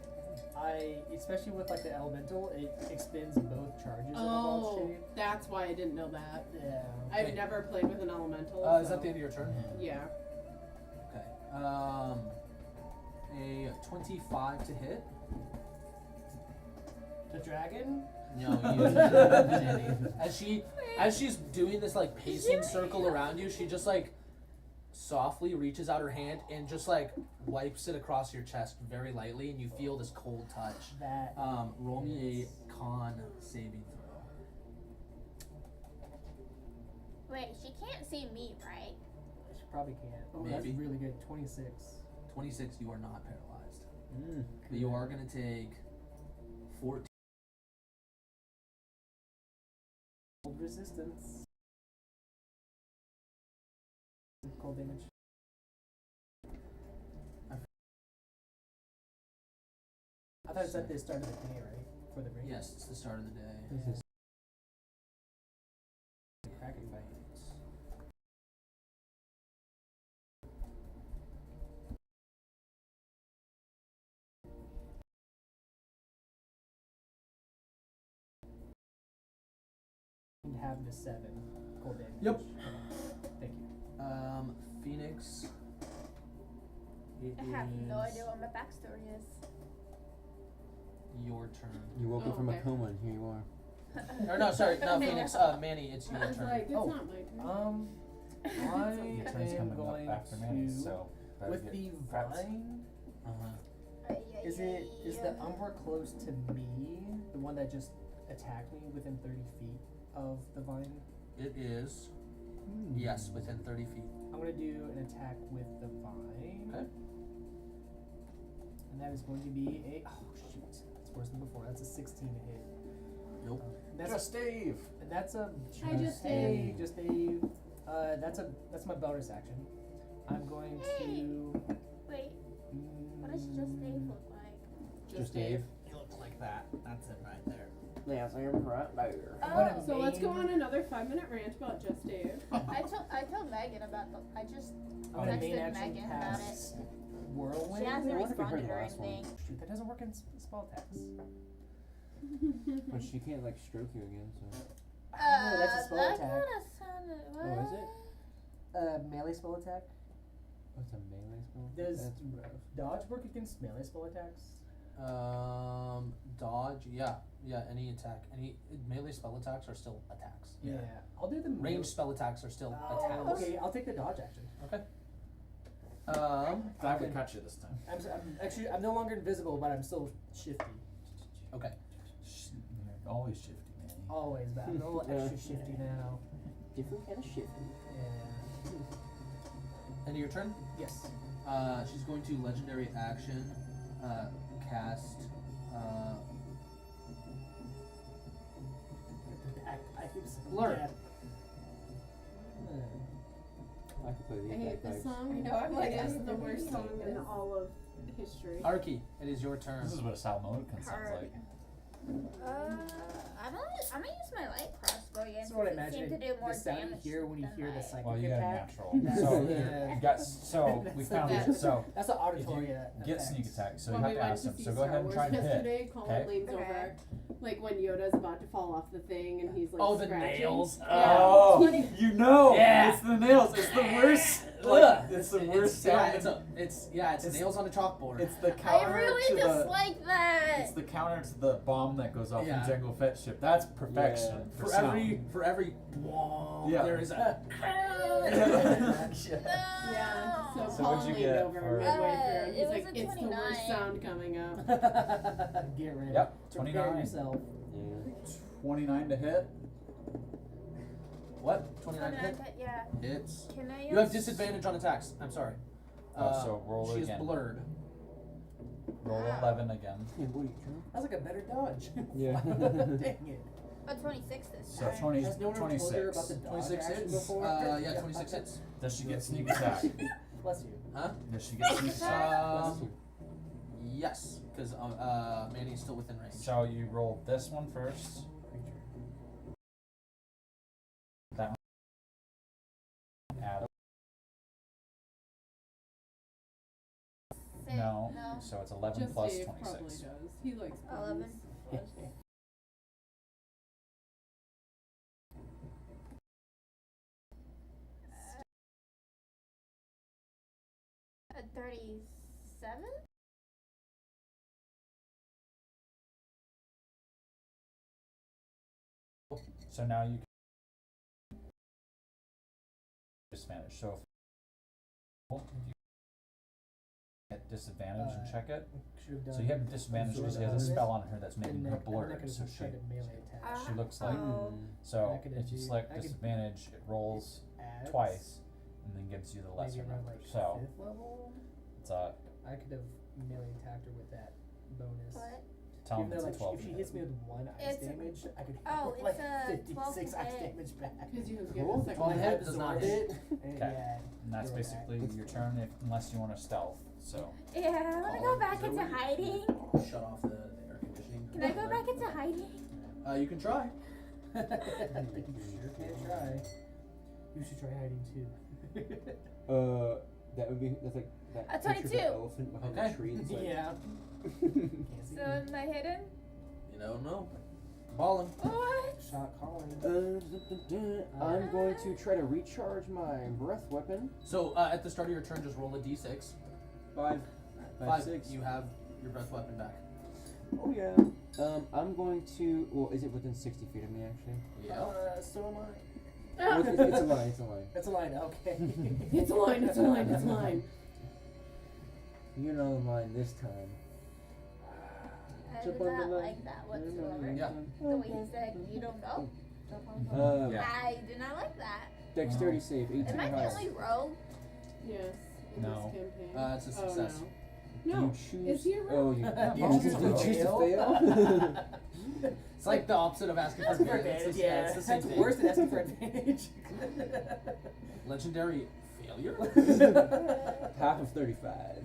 Speaker 1: Especially with like the elemental, it expends both charges of the wild
Speaker 6: Oh,
Speaker 1: shape.
Speaker 6: that's why I didn't know that.
Speaker 1: Yeah.
Speaker 6: I've
Speaker 4: Okay.
Speaker 6: never played with an elemental.
Speaker 4: Is
Speaker 6: so-
Speaker 4: that the end of your turn?
Speaker 6: Yeah.
Speaker 4: Okay. A 25 to hit.
Speaker 1: The dragon?
Speaker 4: No, you. Jenny. As she's doing this like pacing circle around you, she just like softly reaches out her hand and just like wipes it across your chest very lightly, and you feel this cold touch.
Speaker 1: That.
Speaker 4: Roll me a con saving throw.
Speaker 2: Wait, she can't see me, right?
Speaker 1: She probably can't. Oh, that's
Speaker 4: Maybe.
Speaker 1: really good. 26.
Speaker 4: 26. You are not paralyzed.
Speaker 3: Mm.
Speaker 4: But you are gonna take 14.
Speaker 1: Cold resistance. Cold damage. I thought it's at the start of the day, right? For the break.
Speaker 4: Yes, it's the start of the day.
Speaker 1: This is the Kraken fight. You have the 7 cold damage.
Speaker 4: Yep.
Speaker 1: Okay. Thank you.
Speaker 4: Phoenix. It
Speaker 2: I have no
Speaker 4: is
Speaker 2: idea what my backstory is.
Speaker 4: Your turn.
Speaker 3: You woke up
Speaker 6: Oh,
Speaker 3: from
Speaker 6: okay.
Speaker 3: a coma and here you are.
Speaker 4: Or no, sorry, no, Phoenix. Manny, it's
Speaker 6: I
Speaker 4: your
Speaker 6: was
Speaker 4: turn.
Speaker 6: like, it's
Speaker 1: Oh.
Speaker 6: not my turn.
Speaker 1: I
Speaker 5: Your turn's
Speaker 1: am
Speaker 5: coming
Speaker 1: going
Speaker 5: up after Manny,
Speaker 1: to
Speaker 5: so better
Speaker 1: with
Speaker 5: get
Speaker 1: the
Speaker 5: prepped.
Speaker 1: vine.
Speaker 4: Uh-huh.
Speaker 1: Is the Umbra close to me? The one that just attacked me within 30 feet of the vine?
Speaker 4: It is. Yes, within 30 feet.
Speaker 1: I'm gonna do an attack with the vine.
Speaker 4: Okay.
Speaker 1: And that is going to be a shoot. That's worse than before. That's a 16 to hit.
Speaker 4: Nope.
Speaker 1: And that's
Speaker 5: Dave.
Speaker 1: and that's a
Speaker 6: Hi, Just
Speaker 1: hey, just Dave. That's my bonus action. I'm going to
Speaker 2: Wait, what does just Dave look like?
Speaker 3: Just Dave.
Speaker 4: He looks like that. That's it right there.
Speaker 3: Yes, I am right there.
Speaker 2: Oh,
Speaker 6: So let's go on another 5-minute rant about Just Dave.
Speaker 2: I told Megan about the. I just
Speaker 1: I'm gonna main
Speaker 2: texted
Speaker 1: action
Speaker 2: Megan about it.
Speaker 1: cast Whirlwind.
Speaker 2: She hasn't
Speaker 3: I wonder if we heard
Speaker 2: responded
Speaker 3: the
Speaker 2: or
Speaker 3: last one.
Speaker 2: anything.
Speaker 1: Shoot, that doesn't work in spell attacks.
Speaker 3: But she can't like stroke you again, so.
Speaker 1: No, that's a spell
Speaker 2: That
Speaker 1: attack.
Speaker 2: kinda sounded. What?
Speaker 3: Oh, is it?
Speaker 1: Melee spell attack.
Speaker 3: Oh, it's a melee spell?
Speaker 1: Does
Speaker 3: That's rough.
Speaker 1: dodge work against melee spell attacks?
Speaker 4: Dodge. Yeah. Any attack. Any melee spell attacks are still attacks.
Speaker 1: Yeah. I'll do the
Speaker 4: Range spell attacks are still
Speaker 1: Oh,
Speaker 4: attacks.
Speaker 1: okay, I'll take the dodge action.
Speaker 4: Okay.
Speaker 5: Glad we caught you this time.
Speaker 1: I'm no longer invisible, but I'm still shifty.
Speaker 4: Okay.
Speaker 5: You're always shifty, man.
Speaker 1: Always, but I'm a little extra shifty now.
Speaker 3: Different kind of shifty.
Speaker 1: Yeah.
Speaker 4: End of your turn.
Speaker 1: Yes.
Speaker 4: She's going to legendary action, cast.
Speaker 1: I keep saying
Speaker 4: Blur.
Speaker 1: that.
Speaker 3: I could play the
Speaker 6: I hate this
Speaker 3: bagpipes.
Speaker 6: song.
Speaker 2: I know, I'm like,
Speaker 6: it's
Speaker 2: I'm
Speaker 6: the
Speaker 2: never
Speaker 6: worst song
Speaker 2: singing
Speaker 6: in
Speaker 2: this.
Speaker 6: all of history.
Speaker 4: Arky, it is your turn.
Speaker 5: This is what a Salmonican sounds
Speaker 2: Hard.
Speaker 5: like.
Speaker 2: I'm gonna use my light crossbow again.
Speaker 1: That's what I
Speaker 2: since it
Speaker 1: imagine
Speaker 2: seemed to do more
Speaker 1: the sound you
Speaker 2: damage
Speaker 1: hear when you
Speaker 2: than
Speaker 1: hear the
Speaker 2: my-
Speaker 1: psychic
Speaker 5: Well, you got a
Speaker 1: attack.
Speaker 5: natural.
Speaker 1: That's
Speaker 5: So
Speaker 1: the-
Speaker 5: you got so we
Speaker 1: That's
Speaker 5: found
Speaker 1: the-
Speaker 5: it. So
Speaker 1: That's the
Speaker 5: if
Speaker 1: auditory
Speaker 5: you get
Speaker 1: effect.
Speaker 5: sneak attack, so
Speaker 6: When
Speaker 5: you
Speaker 6: we
Speaker 5: have to
Speaker 6: went
Speaker 5: ask
Speaker 6: to
Speaker 5: him.
Speaker 6: see
Speaker 5: So go
Speaker 6: Star
Speaker 5: ahead and
Speaker 6: Wars
Speaker 5: try and hit.
Speaker 6: yesterday, Colin
Speaker 5: Okay.
Speaker 6: leans
Speaker 2: Okay.
Speaker 6: over, like when Yoda's about to fall off the thing, and he's like
Speaker 4: Oh, the
Speaker 6: scratching.
Speaker 4: nails.
Speaker 6: Yeah.
Speaker 5: Oh, you know,
Speaker 4: Yeah.
Speaker 5: it's the nails. It's the worst.
Speaker 4: Ugh.
Speaker 5: Like, it's the worst
Speaker 4: Yeah,
Speaker 5: sound.
Speaker 4: it's
Speaker 5: It's-
Speaker 4: nails on a chalkboard.
Speaker 5: It's the
Speaker 2: I
Speaker 5: counter
Speaker 2: really
Speaker 5: to the.
Speaker 2: dislike that.
Speaker 5: It's the counter to the bomb that goes off
Speaker 4: Yeah.
Speaker 5: in Jango Fett's ship. That's perfection.
Speaker 4: for
Speaker 5: sound.
Speaker 4: every womp,
Speaker 5: Yeah.
Speaker 4: there is a.
Speaker 6: Yeah. So,
Speaker 5: So
Speaker 6: Colin
Speaker 5: what'd you
Speaker 6: leaned
Speaker 5: get
Speaker 6: over
Speaker 5: for-
Speaker 6: midway through, and
Speaker 2: it
Speaker 6: he's
Speaker 2: was
Speaker 6: like,
Speaker 2: a
Speaker 6: "It's the worst
Speaker 2: 29.
Speaker 6: sound coming up."
Speaker 1: Get ready.
Speaker 5: Yep,
Speaker 1: Prepare
Speaker 5: 29.
Speaker 1: yourself.
Speaker 3: Yeah.
Speaker 5: 29 to hit.
Speaker 4: What? 29 hit?
Speaker 2: Yeah.
Speaker 4: Hits.
Speaker 2: Can I use?
Speaker 4: You have disadvantage on attacks. I'm sorry.
Speaker 5: So roll
Speaker 4: she
Speaker 5: again.
Speaker 4: is blurred.
Speaker 5: Roll
Speaker 2: Ah.
Speaker 5: 11 again.
Speaker 3: Yeah, what are you trying?
Speaker 1: That's like a better dodge.
Speaker 3: Yeah.
Speaker 1: Dang it.
Speaker 2: A 26 this
Speaker 5: So
Speaker 2: time.
Speaker 5: 20,
Speaker 1: Has no one ever told her about the
Speaker 5: 26.
Speaker 1: dodge
Speaker 4: 26
Speaker 1: action
Speaker 4: hits.
Speaker 1: before?
Speaker 4: Yeah, 26 hits.
Speaker 5: Does she get sneak attack?
Speaker 1: Bless you.
Speaker 4: Huh?
Speaker 5: Does she get sneak attack?
Speaker 4: Yes, because Manny's still within range.
Speaker 5: So you roll this one first. That one. Add. No.
Speaker 2: No.
Speaker 5: So it's 11
Speaker 6: Just
Speaker 5: plus
Speaker 6: Dave probably
Speaker 5: 26.
Speaker 6: does. He likes
Speaker 2: 11.
Speaker 6: puns.
Speaker 2: A 37.
Speaker 5: So now you can disadvantage. So if you get disadvantage and check it.
Speaker 1: Should've done
Speaker 5: So you have disadvantage because he has a spell on her that's making her blurred. So she looks like.
Speaker 2: Oh.
Speaker 5: So
Speaker 1: I could
Speaker 5: if you
Speaker 1: do-
Speaker 5: select
Speaker 1: I could-
Speaker 5: disadvantage, it rolls
Speaker 1: Adds
Speaker 5: twice and then gives you the
Speaker 1: maybe
Speaker 5: lesser
Speaker 1: around
Speaker 5: number.
Speaker 1: like
Speaker 5: So
Speaker 1: 5th level.
Speaker 5: it's
Speaker 1: I could have melee attacked her with that bonus.
Speaker 2: What?
Speaker 5: tell
Speaker 1: Even
Speaker 5: him it's
Speaker 1: though
Speaker 5: a
Speaker 1: like
Speaker 5: 12
Speaker 1: if she
Speaker 5: to
Speaker 1: hits
Speaker 5: hit.
Speaker 1: me with 1 ice
Speaker 2: It's-
Speaker 1: damage, I could hit
Speaker 2: oh,
Speaker 1: with like
Speaker 2: it's a 12
Speaker 1: 56
Speaker 2: to
Speaker 1: ice
Speaker 2: hit.
Speaker 1: damage back.
Speaker 6: Because you get
Speaker 3: Cool.
Speaker 6: a second
Speaker 4: Well,
Speaker 1: I
Speaker 4: hit
Speaker 1: had
Speaker 4: does not
Speaker 1: absorbed
Speaker 4: hit.
Speaker 1: it. And
Speaker 5: Okay.
Speaker 1: yeah,
Speaker 5: And that's
Speaker 1: you're
Speaker 5: basically your turn unless you want to stealth. So
Speaker 2: Yeah, I want to go back into hiding.
Speaker 4: Shut off the air conditioning.
Speaker 2: Can I go back into hiding?
Speaker 4: You can try.
Speaker 1: you sure can try. You should try hiding too.
Speaker 3: That would be that's like that.
Speaker 2: A
Speaker 3: picture of the
Speaker 2: 22.
Speaker 3: elephant behind
Speaker 4: Okay.
Speaker 3: the tree. It's like,
Speaker 1: Yeah. Can't see
Speaker 2: So
Speaker 1: me.
Speaker 2: am I hidden?
Speaker 4: You don't know. Ballin'.
Speaker 2: What?
Speaker 1: Shot calling.
Speaker 3: I'm going to try to recharge my breath weapon.
Speaker 4: So at the start of your turn, just roll a d6.
Speaker 3: 5,
Speaker 4: 5.
Speaker 3: 6.
Speaker 4: You have your breath weapon back.
Speaker 3: Oh yeah. I'm going to. Well, is it within 60 feet of me actually?
Speaker 4: Yeah.
Speaker 1: So am I.
Speaker 3: Well, it's a line. It's a line.
Speaker 1: That's a line, okay.
Speaker 6: It's a line, it's a line, it's a line.
Speaker 3: You know mine this time.
Speaker 2: I
Speaker 3: Jump
Speaker 2: did
Speaker 3: on the
Speaker 2: not
Speaker 3: line.
Speaker 2: like that whatsoever.
Speaker 4: Yeah.
Speaker 2: The way he said, you don't know. Jump on the line.
Speaker 5: Yeah.
Speaker 2: I did not like that.
Speaker 3: Dexterity save 18
Speaker 2: Am I
Speaker 3: or
Speaker 2: the
Speaker 3: higher.
Speaker 2: only rogue?
Speaker 6: Yes. In
Speaker 5: No.
Speaker 6: this campaign.
Speaker 4: It's a success.
Speaker 6: Oh, no.
Speaker 3: You choose.
Speaker 6: Is he a rogue?
Speaker 3: Oh, you,
Speaker 5: Yeah,
Speaker 3: you
Speaker 5: most
Speaker 3: choose,
Speaker 5: of
Speaker 3: you
Speaker 5: them
Speaker 3: choose to
Speaker 1: fail.
Speaker 3: fail.
Speaker 4: It's like the opposite of asking for
Speaker 1: Asking for
Speaker 4: advantage.
Speaker 1: advantage,
Speaker 4: Yeah,
Speaker 1: yeah.
Speaker 4: it's the same
Speaker 1: That's
Speaker 4: thing.
Speaker 1: worse than asking for advantage.
Speaker 4: Legendary failure.
Speaker 3: Half of 35.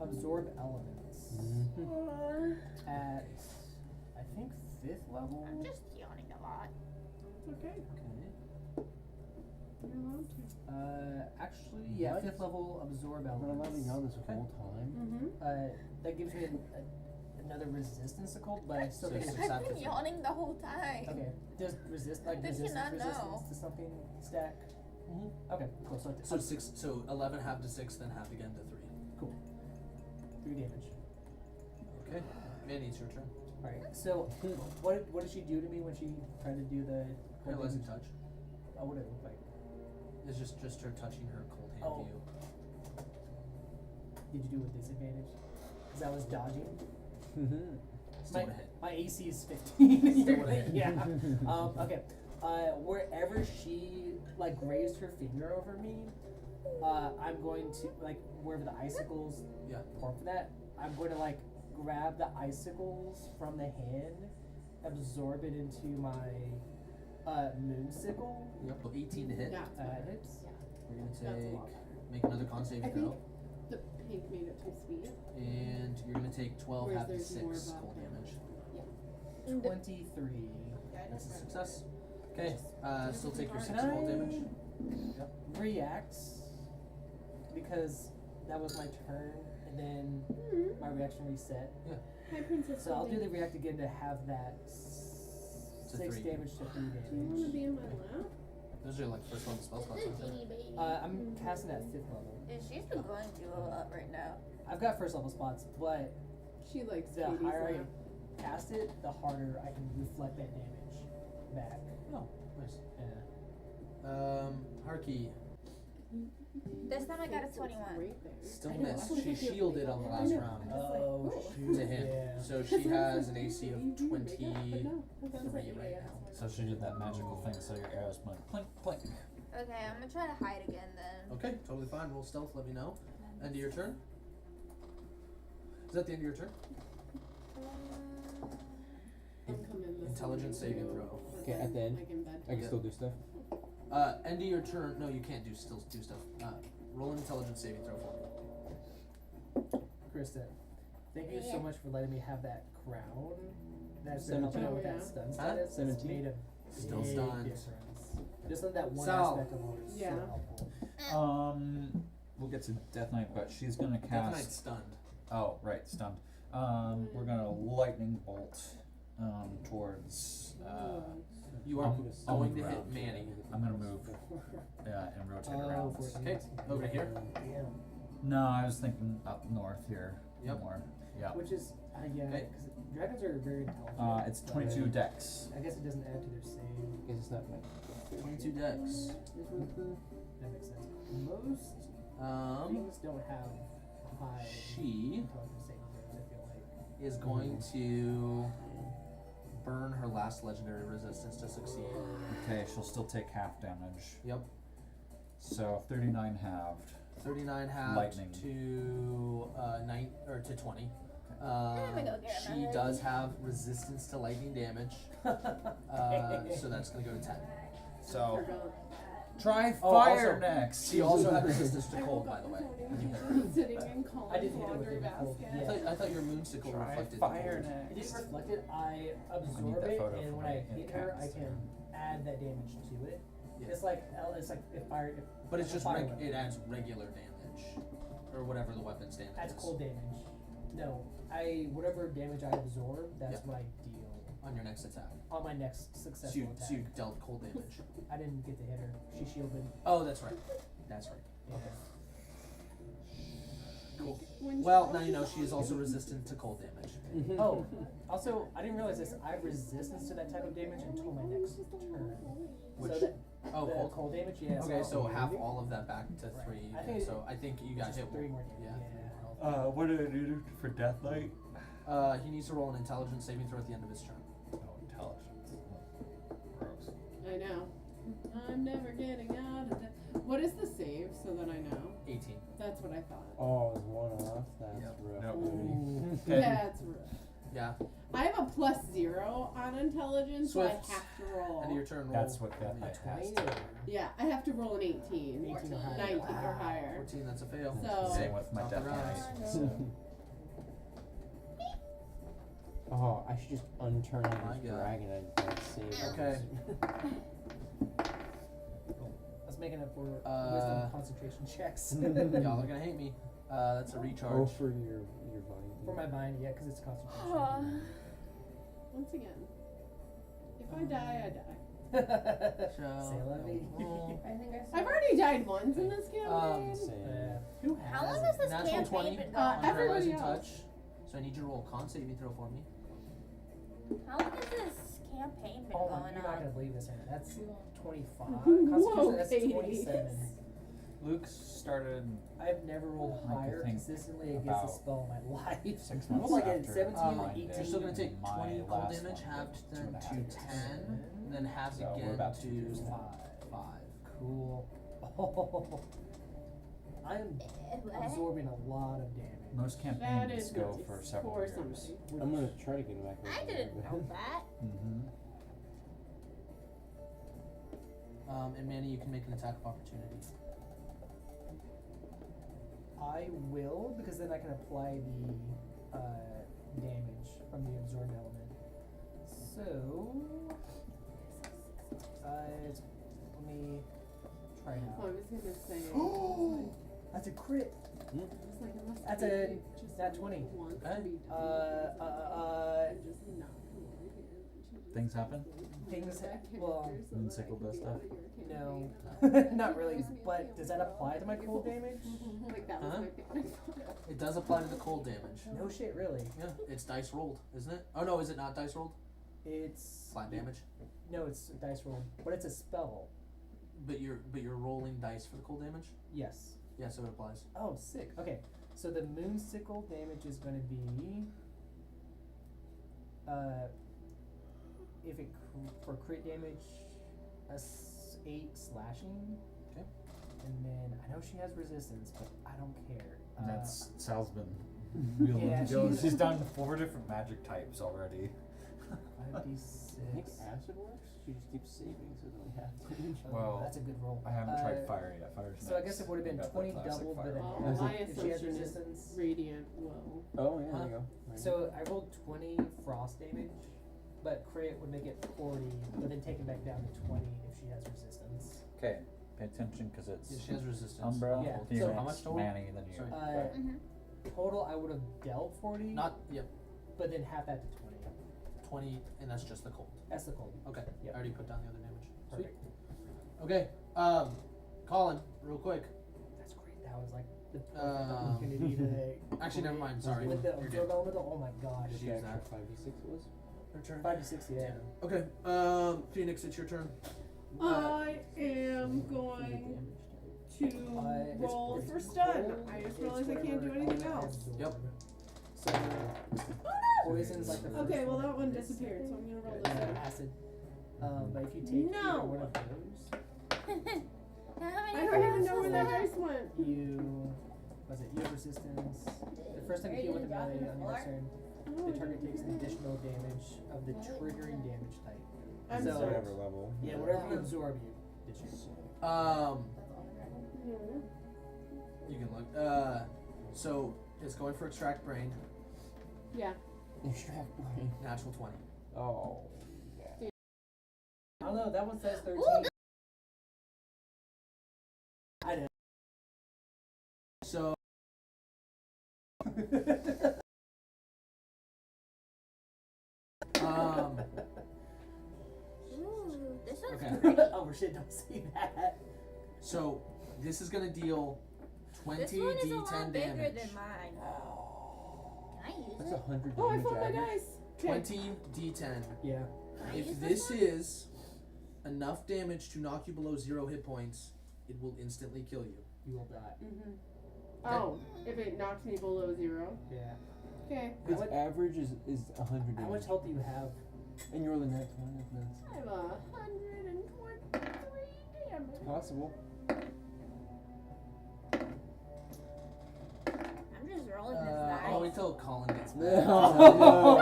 Speaker 1: absorb elements at I think 5th level.
Speaker 2: I'm just yawning a lot.
Speaker 6: It's okay.
Speaker 4: Okay.
Speaker 6: You're allowed to.
Speaker 1: Actually, yeah,
Speaker 3: What?
Speaker 1: 5th level absorb
Speaker 3: I'm not allowed to
Speaker 1: elements.
Speaker 3: yawn this whole time.
Speaker 6: Mm-hmm.
Speaker 1: That gives me another resistance to cold, but I still
Speaker 4: So
Speaker 1: think
Speaker 4: six
Speaker 1: it's
Speaker 2: I've
Speaker 4: after
Speaker 2: been
Speaker 4: three.
Speaker 2: yawning the whole time.
Speaker 1: okay. Does resist like
Speaker 2: Did you
Speaker 1: resistance
Speaker 2: not know?
Speaker 1: to something stack?
Speaker 4: Mhm.
Speaker 1: Okay, cool. So,
Speaker 4: So 6. So 11 half to 6, then half again to 3.
Speaker 1: cool. 3 damage.
Speaker 4: Okay. Manny, it's your turn.
Speaker 1: All right. So, what did she do to me when she tried to do the cold
Speaker 4: Paralyzing
Speaker 1: damage?
Speaker 4: touch.
Speaker 1: Oh, what did it look like?
Speaker 4: It's just her touching her cold hand
Speaker 1: Oh.
Speaker 4: to you.
Speaker 1: Did you do it with disadvantage? Because I was dodging.
Speaker 4: Still a hit.
Speaker 1: My AC is 15.
Speaker 4: Still a hit.
Speaker 1: Yeah. Okay. Wherever she like raised her finger over me, I'm going to like wherever the icicles
Speaker 4: Yeah.
Speaker 1: pour for that. I'm going to like grab the icicles from the hand, absorb it into my moonsicle.
Speaker 4: Yep. So 18 to hit.
Speaker 6: Yeah.
Speaker 1: Hits.
Speaker 4: We're gonna
Speaker 6: That's a
Speaker 4: take
Speaker 6: lot.
Speaker 4: make another con
Speaker 6: I
Speaker 4: saving
Speaker 6: think
Speaker 4: throw,
Speaker 6: the pink made it too sweet.
Speaker 4: and you're gonna take 12
Speaker 6: Whereas
Speaker 4: half to
Speaker 6: there's more
Speaker 4: 6
Speaker 6: of a-
Speaker 4: cold damage.
Speaker 1: 23.
Speaker 4: That's a success. Okay. Still take your 6
Speaker 1: Can
Speaker 4: cold
Speaker 1: I
Speaker 4: damage.
Speaker 1: react because that was my turn, and then my reaction reset.
Speaker 6: Hi, Princess.
Speaker 1: So I'll do
Speaker 6: Golden.
Speaker 1: the react again to have that 6
Speaker 4: 3.
Speaker 1: damage to 3
Speaker 6: Do you want to
Speaker 1: damage.
Speaker 6: be in my lap?
Speaker 4: Those are like first level spell slots.
Speaker 2: This
Speaker 4: aren't they?
Speaker 2: teeny baby.
Speaker 1: I'm casting at 5th level.
Speaker 2: Yeah, she's been going through a lot right now.
Speaker 1: I've got 1st level spots, but
Speaker 6: She likes
Speaker 1: the
Speaker 6: Katie's
Speaker 1: higher
Speaker 6: lap.
Speaker 1: I cast it, the harder I can reflect that damage back.
Speaker 4: Oh, nice.
Speaker 1: Yeah.
Speaker 4: Harky.
Speaker 2: This time I got a
Speaker 6: It's
Speaker 2: 21.
Speaker 6: right there.
Speaker 4: Still
Speaker 6: I know,
Speaker 4: missed.
Speaker 6: I was
Speaker 4: She
Speaker 6: like, you're
Speaker 4: shielded
Speaker 6: like,
Speaker 4: on the
Speaker 6: I
Speaker 4: last
Speaker 6: know.
Speaker 4: round.
Speaker 6: I was like,
Speaker 1: Oh,
Speaker 6: oh.
Speaker 1: shoot.
Speaker 4: To him.
Speaker 1: Yeah.
Speaker 4: So
Speaker 6: That's
Speaker 4: she
Speaker 6: what I
Speaker 4: has
Speaker 6: was
Speaker 4: an
Speaker 6: like,
Speaker 4: AC of
Speaker 6: you do make it, but
Speaker 4: 23
Speaker 6: no, that sounds like
Speaker 4: right
Speaker 6: yeah,
Speaker 4: now.
Speaker 5: So she did that magical thing, so your arrows went plink, plink.
Speaker 2: Okay, I'm gonna try to hide again then.
Speaker 4: Okay, totally fine. Roll stealth, let me know. End of your turn? Is that the end of your turn?
Speaker 6: I'm coming this
Speaker 4: Intelligence
Speaker 6: morning,
Speaker 4: saving
Speaker 6: too.
Speaker 4: throw.
Speaker 6: But
Speaker 3: Okay,
Speaker 6: then,
Speaker 3: at the end,
Speaker 6: like in bed
Speaker 3: I can
Speaker 6: time.
Speaker 3: still do stuff.
Speaker 4: End of your turn. No, you can't still do stuff. Roll an intelligence saving throw for me.
Speaker 1: Krista, thank you so much for letting me have that crown. That's been
Speaker 3: 17.
Speaker 1: helping out with
Speaker 6: Oh,
Speaker 1: that
Speaker 6: yeah.
Speaker 1: stun
Speaker 4: Huh?
Speaker 1: status. It's
Speaker 3: 17.
Speaker 1: made a
Speaker 4: Still
Speaker 1: big
Speaker 4: stunned.
Speaker 1: difference. Just on that one
Speaker 4: Sal.
Speaker 1: aspect alone is
Speaker 6: Yeah.
Speaker 1: so helpful.
Speaker 5: We'll get to Death Knight, but she's gonna
Speaker 4: Death
Speaker 5: cast.
Speaker 4: Knight's stunned.
Speaker 5: Oh, right, stunned. We're gonna lightning bolt towards.
Speaker 4: You are
Speaker 5: I'm
Speaker 4: going to hit
Speaker 5: around.
Speaker 4: Manny.
Speaker 5: I'm gonna move and rotate around.
Speaker 4: Okay, over to here.
Speaker 1: Yeah.
Speaker 5: No, I was thinking up north here.
Speaker 4: Yep.
Speaker 5: More. Yeah.
Speaker 1: Which is, yeah,
Speaker 4: Okay.
Speaker 1: because dragons are very intelligent.
Speaker 5: It's
Speaker 1: but
Speaker 5: 22 dex.
Speaker 1: I guess it doesn't add to their save.
Speaker 3: Guess it's not like
Speaker 4: 22 dex.
Speaker 1: That makes sense. Most things don't have high
Speaker 4: She
Speaker 1: intelligence saving throws, I feel like.
Speaker 4: is going to burn her last legendary resistance to succeed.
Speaker 5: Okay, she'll still take half damage.
Speaker 4: Yep.
Speaker 5: So 39 halved.
Speaker 4: 39 halved
Speaker 5: Lightning.
Speaker 4: to 9 or to 20.
Speaker 2: I'm gonna go get
Speaker 4: She
Speaker 2: another.
Speaker 4: does have resistance to lightning damage, so that's gonna go to 10.
Speaker 5: So
Speaker 6: Forgot.
Speaker 5: try
Speaker 4: Oh,
Speaker 5: fire
Speaker 4: also-
Speaker 5: next.
Speaker 4: She also had resistance to
Speaker 6: I
Speaker 4: cold,
Speaker 6: woke
Speaker 4: by
Speaker 6: up
Speaker 4: the way.
Speaker 6: this
Speaker 4: When you hit her.
Speaker 6: morning, sitting in Colin's
Speaker 1: I didn't hit it with
Speaker 6: laundry
Speaker 1: the cold.
Speaker 6: basket.
Speaker 1: Yeah.
Speaker 4: I thought your moonsicle
Speaker 5: Try
Speaker 4: reflected
Speaker 5: fire
Speaker 4: the cold.
Speaker 1: It
Speaker 5: next.
Speaker 1: didn't reflect it, I absorb
Speaker 5: that
Speaker 1: it,
Speaker 5: photo
Speaker 1: and
Speaker 5: for
Speaker 1: when
Speaker 5: my
Speaker 1: I hit her, I
Speaker 5: cast.
Speaker 1: can add that damage to it.
Speaker 4: Yeah.
Speaker 1: It's like if fire. If
Speaker 4: But it's
Speaker 1: a
Speaker 4: just
Speaker 1: fire weapon.
Speaker 4: it adds regular damage, or whatever the weapon's damage
Speaker 1: That's
Speaker 4: is
Speaker 1: cold damage. No, whatever damage I absorb, that's
Speaker 4: Yep.
Speaker 1: what I deal
Speaker 4: on your next attack.
Speaker 1: on my next
Speaker 4: So
Speaker 1: successful
Speaker 4: you,
Speaker 1: attack.
Speaker 4: so you dealt cold damage.
Speaker 1: I didn't get to hit her. She shielded.
Speaker 4: Oh, that's right. That's right.
Speaker 1: Yeah.
Speaker 4: Cool.
Speaker 6: When
Speaker 4: Well,
Speaker 6: she
Speaker 4: now you know
Speaker 6: washes
Speaker 4: she is
Speaker 6: on
Speaker 4: also
Speaker 6: you.
Speaker 4: resistant to cold damage.
Speaker 1: Oh, also, I didn't realize this. I have resistance to that type of damage until my next turn.
Speaker 4: Which-
Speaker 1: so that
Speaker 4: Oh,
Speaker 1: the
Speaker 4: cold.
Speaker 1: cold damage, yeah.
Speaker 4: Okay, so half
Speaker 1: Right.
Speaker 4: all of that back to 3.
Speaker 1: I think
Speaker 4: so I think you got
Speaker 1: Just
Speaker 4: hit
Speaker 1: 3 more damage.
Speaker 4: Yeah.
Speaker 5: What do I do for Death Knight?
Speaker 4: He needs to roll an intelligence saving throw at the end of his turn.
Speaker 5: Oh, intelligence. Gross.
Speaker 6: I know. I'm never getting out of that. What is the save so that I know?
Speaker 4: 18.
Speaker 6: That's what I thought.
Speaker 3: oh, it's one off. That's
Speaker 4: Yep.
Speaker 3: rough.
Speaker 5: Nope.
Speaker 3: Alrighty.
Speaker 5: Okay.
Speaker 6: That's rough.
Speaker 4: Yeah.
Speaker 6: I have a +0 on intelligence,
Speaker 4: Swift.
Speaker 6: so I have to roll.
Speaker 4: End of your turn. Roll.
Speaker 5: That's what that
Speaker 1: A
Speaker 5: might
Speaker 1: 20
Speaker 5: has to.
Speaker 1: or
Speaker 6: Yeah, I have to roll an 18.
Speaker 1: 18 or higher.
Speaker 6: 19 or higher.
Speaker 4: 14. That's a fail.
Speaker 6: So-
Speaker 5: Same with my
Speaker 4: Top
Speaker 5: death
Speaker 4: of rounds.
Speaker 5: knight.
Speaker 3: So. Oh, I should just unturn on
Speaker 4: My
Speaker 3: this
Speaker 4: God.
Speaker 3: dragon and save.
Speaker 4: Okay.
Speaker 1: I was making it for
Speaker 4: Uh,
Speaker 1: wisdom concentration checks.
Speaker 4: Y'all are gonna hate me. That's a recharge.
Speaker 3: Oh, for your vine.
Speaker 1: For my bind, yeah, because it's concentration.
Speaker 6: Once again, if I die, I die.
Speaker 1: Say la vie.
Speaker 4: Roll.
Speaker 7: I think I saw
Speaker 6: I've already died once in this campaign.
Speaker 3: Same.
Speaker 1: Who
Speaker 2: How long
Speaker 1: has
Speaker 2: has this
Speaker 4: Natural
Speaker 2: campaign
Speaker 4: 20.
Speaker 2: been going?
Speaker 6: Everybody
Speaker 4: Paralyzing
Speaker 6: else.
Speaker 4: touch. So I need you to roll a con saving throw for me.
Speaker 2: How long has this campaign been
Speaker 1: Oh,
Speaker 2: going
Speaker 1: you're not gonna
Speaker 2: on?
Speaker 1: believe this, man. That's 25.
Speaker 6: Whoa,
Speaker 1: Constitution, that's
Speaker 6: babies.
Speaker 1: 27.
Speaker 5: Luke started
Speaker 1: I've never rolled
Speaker 5: I could
Speaker 1: higher
Speaker 5: think
Speaker 1: consistently against
Speaker 5: about
Speaker 1: a spell in my life.
Speaker 5: 6
Speaker 1: I'm
Speaker 5: months
Speaker 1: like at
Speaker 5: after
Speaker 1: 17 or
Speaker 5: mine
Speaker 1: 18.
Speaker 5: did.
Speaker 4: You're still gonna take
Speaker 5: My
Speaker 4: 20 cold
Speaker 5: last
Speaker 4: damage,
Speaker 5: one
Speaker 4: halved
Speaker 5: did
Speaker 4: then
Speaker 5: 2.5
Speaker 4: to
Speaker 5: years.
Speaker 4: 10, and then halved
Speaker 5: So we're
Speaker 4: again
Speaker 5: about
Speaker 4: to
Speaker 5: to do
Speaker 4: 5.
Speaker 1: Cool. Oh, I'm absorbing a lot of damage.
Speaker 5: Most
Speaker 6: That
Speaker 5: campaigns
Speaker 6: is
Speaker 5: go
Speaker 6: nice
Speaker 5: for several
Speaker 6: for
Speaker 5: years.
Speaker 6: somebody.
Speaker 3: I'm gonna try to get it back.
Speaker 2: I didn't know that.
Speaker 5: Mm-hmm.
Speaker 4: And Manny, you can make an attack of opportunity.
Speaker 1: I will, because then I can apply the damage from the absorbed element. So, let me try it
Speaker 6: Oh, I
Speaker 1: out.
Speaker 6: was gonna say.
Speaker 1: That's a crit.
Speaker 6: I was like, unless
Speaker 1: That's
Speaker 6: they
Speaker 1: a
Speaker 6: just
Speaker 1: nat 20.
Speaker 6: wants to
Speaker 4: Okay.
Speaker 6: be done, just not
Speaker 5: Things happen?
Speaker 1: Things well,
Speaker 5: Moonsicle does stuff?
Speaker 1: no, not really. But does that apply to my cold damage?
Speaker 6: Like that was
Speaker 4: Huh?
Speaker 6: my panic.
Speaker 4: It does apply to the cold damage.
Speaker 1: No shit, really.
Speaker 4: Yeah, it's dice rolled, isn't it? Oh no, is it not dice rolled?
Speaker 1: It's
Speaker 4: Flat damage.
Speaker 1: no, it's dice roll, but it's a spell.
Speaker 4: But you're rolling dice for the cold damage.
Speaker 1: Yes.
Speaker 4: Yeah, so it applies.
Speaker 1: Oh, sick. Okay, so the moonsicle damage is going to be, if it for crit damage, 8 slashing.
Speaker 4: Okay.
Speaker 1: And then I know she has resistance, but I don't care.
Speaker 5: That's Sal's been wheeling
Speaker 1: Yeah,
Speaker 5: and dealing.
Speaker 1: she's-
Speaker 5: She's done 4 different magic types already.
Speaker 1: 5d6.
Speaker 3: I think acid works. She just keeps saving, so then we have to.
Speaker 1: Oh,
Speaker 5: Well,
Speaker 1: that's a good roll.
Speaker 5: I haven't tried fire yet. Fire's
Speaker 1: So I
Speaker 5: next.
Speaker 1: guess it would have been
Speaker 5: I got the
Speaker 1: 20
Speaker 5: classic
Speaker 1: doubled,
Speaker 5: fire.
Speaker 1: but
Speaker 6: Oh,
Speaker 1: then
Speaker 6: my
Speaker 1: if she has
Speaker 6: assumption is
Speaker 1: resistance.
Speaker 6: Radiant will.
Speaker 3: Oh yeah,
Speaker 1: Huh?
Speaker 3: there you go. Right.
Speaker 1: So I rolled 20 frost damage, but crit would make it 40, but then take it back down to 20 if she has resistance.
Speaker 5: Okay, pay attention because it's
Speaker 4: Yeah, she has resistance.
Speaker 5: Umbra,
Speaker 1: Yeah,
Speaker 5: Phoenix,
Speaker 1: so
Speaker 4: how much total?
Speaker 5: Manny, then you.
Speaker 4: Sorry.
Speaker 5: Right.
Speaker 1: Total, I would have dealt 40,
Speaker 4: Not yep.
Speaker 1: but then half that to 20.
Speaker 4: 20, and that's just the cold.
Speaker 1: That's the cold.
Speaker 4: Okay.
Speaker 1: Yep.
Speaker 4: I already put down the other damage. Sweet.
Speaker 1: Perfect.
Speaker 4: Okay. Colin, real quick.
Speaker 1: That's great. That was like the perfect
Speaker 4: Um,
Speaker 1: opportunity to.
Speaker 4: Actually, never mind. Sorry.
Speaker 1: With the
Speaker 4: You're
Speaker 1: absorb
Speaker 4: good.
Speaker 1: elemental, oh my gosh.
Speaker 4: Just
Speaker 3: the
Speaker 4: use
Speaker 3: extra
Speaker 4: that.
Speaker 3: 5d6 was.
Speaker 4: Your turn.
Speaker 1: 5 to 6, yeah.
Speaker 4: Okay. Phoenix, it's your turn.
Speaker 6: I am going to roll
Speaker 1: it's
Speaker 6: for stun.
Speaker 1: cold,
Speaker 6: I just
Speaker 1: it's
Speaker 6: realized I can't do
Speaker 1: whatever
Speaker 6: anything
Speaker 1: element
Speaker 6: else.
Speaker 1: has
Speaker 4: Yep.
Speaker 1: absorb. So, poison's like the first
Speaker 6: Okay, well
Speaker 1: one.
Speaker 6: that one disappeared, so I'm gonna roll
Speaker 1: Yeah,
Speaker 6: this one.
Speaker 1: acid. But if you take
Speaker 6: No!
Speaker 1: either one of those,
Speaker 6: I don't even know where that dice went.
Speaker 1: you have resistance. The first time you deal with a melee on your turn, the target takes an additional damage of the triggering damage type.
Speaker 6: I'm
Speaker 1: So-
Speaker 6: sorry.
Speaker 3: Whatever level.
Speaker 1: Yeah, whatever you absorb, you shoot.
Speaker 4: You can look. So it's going for extract brain.
Speaker 6: Yeah.
Speaker 3: Extract brain.
Speaker 4: Natural 20.
Speaker 3: Oh.
Speaker 1: I don't know, that one says 13.
Speaker 2: Ooh,
Speaker 1: I know.
Speaker 4: So
Speaker 2: Ooh, this one's
Speaker 4: Okay.
Speaker 2: pretty.
Speaker 1: Oh shit, don't see that.
Speaker 4: so this is gonna deal 20
Speaker 2: This one is a lot
Speaker 4: d10
Speaker 2: bigger
Speaker 4: damage.
Speaker 2: than mine. Can I use
Speaker 3: That's
Speaker 2: it?
Speaker 3: 100
Speaker 6: Oh, I
Speaker 3: damage
Speaker 6: found my
Speaker 3: average.
Speaker 6: dice. Okay.
Speaker 4: 20 d10.
Speaker 1: Yeah.
Speaker 2: Can I use
Speaker 4: If
Speaker 2: this
Speaker 4: this
Speaker 2: one?
Speaker 4: is enough damage to knock you below 0 hit points, it will instantly kill you.
Speaker 1: You will die.
Speaker 6: Mm-hmm. Oh, if it knocks me below 0.
Speaker 1: Yeah.
Speaker 6: Okay.
Speaker 3: Its
Speaker 1: How much-
Speaker 3: average is 100 damage.
Speaker 1: How much health do you have?
Speaker 3: And you're the next one. That's
Speaker 6: I have 123 damage.
Speaker 3: possible.
Speaker 2: I'm just rolling this
Speaker 4: Oh,
Speaker 2: dice.
Speaker 4: wait till Collin gets mad.
Speaker 3: Oh,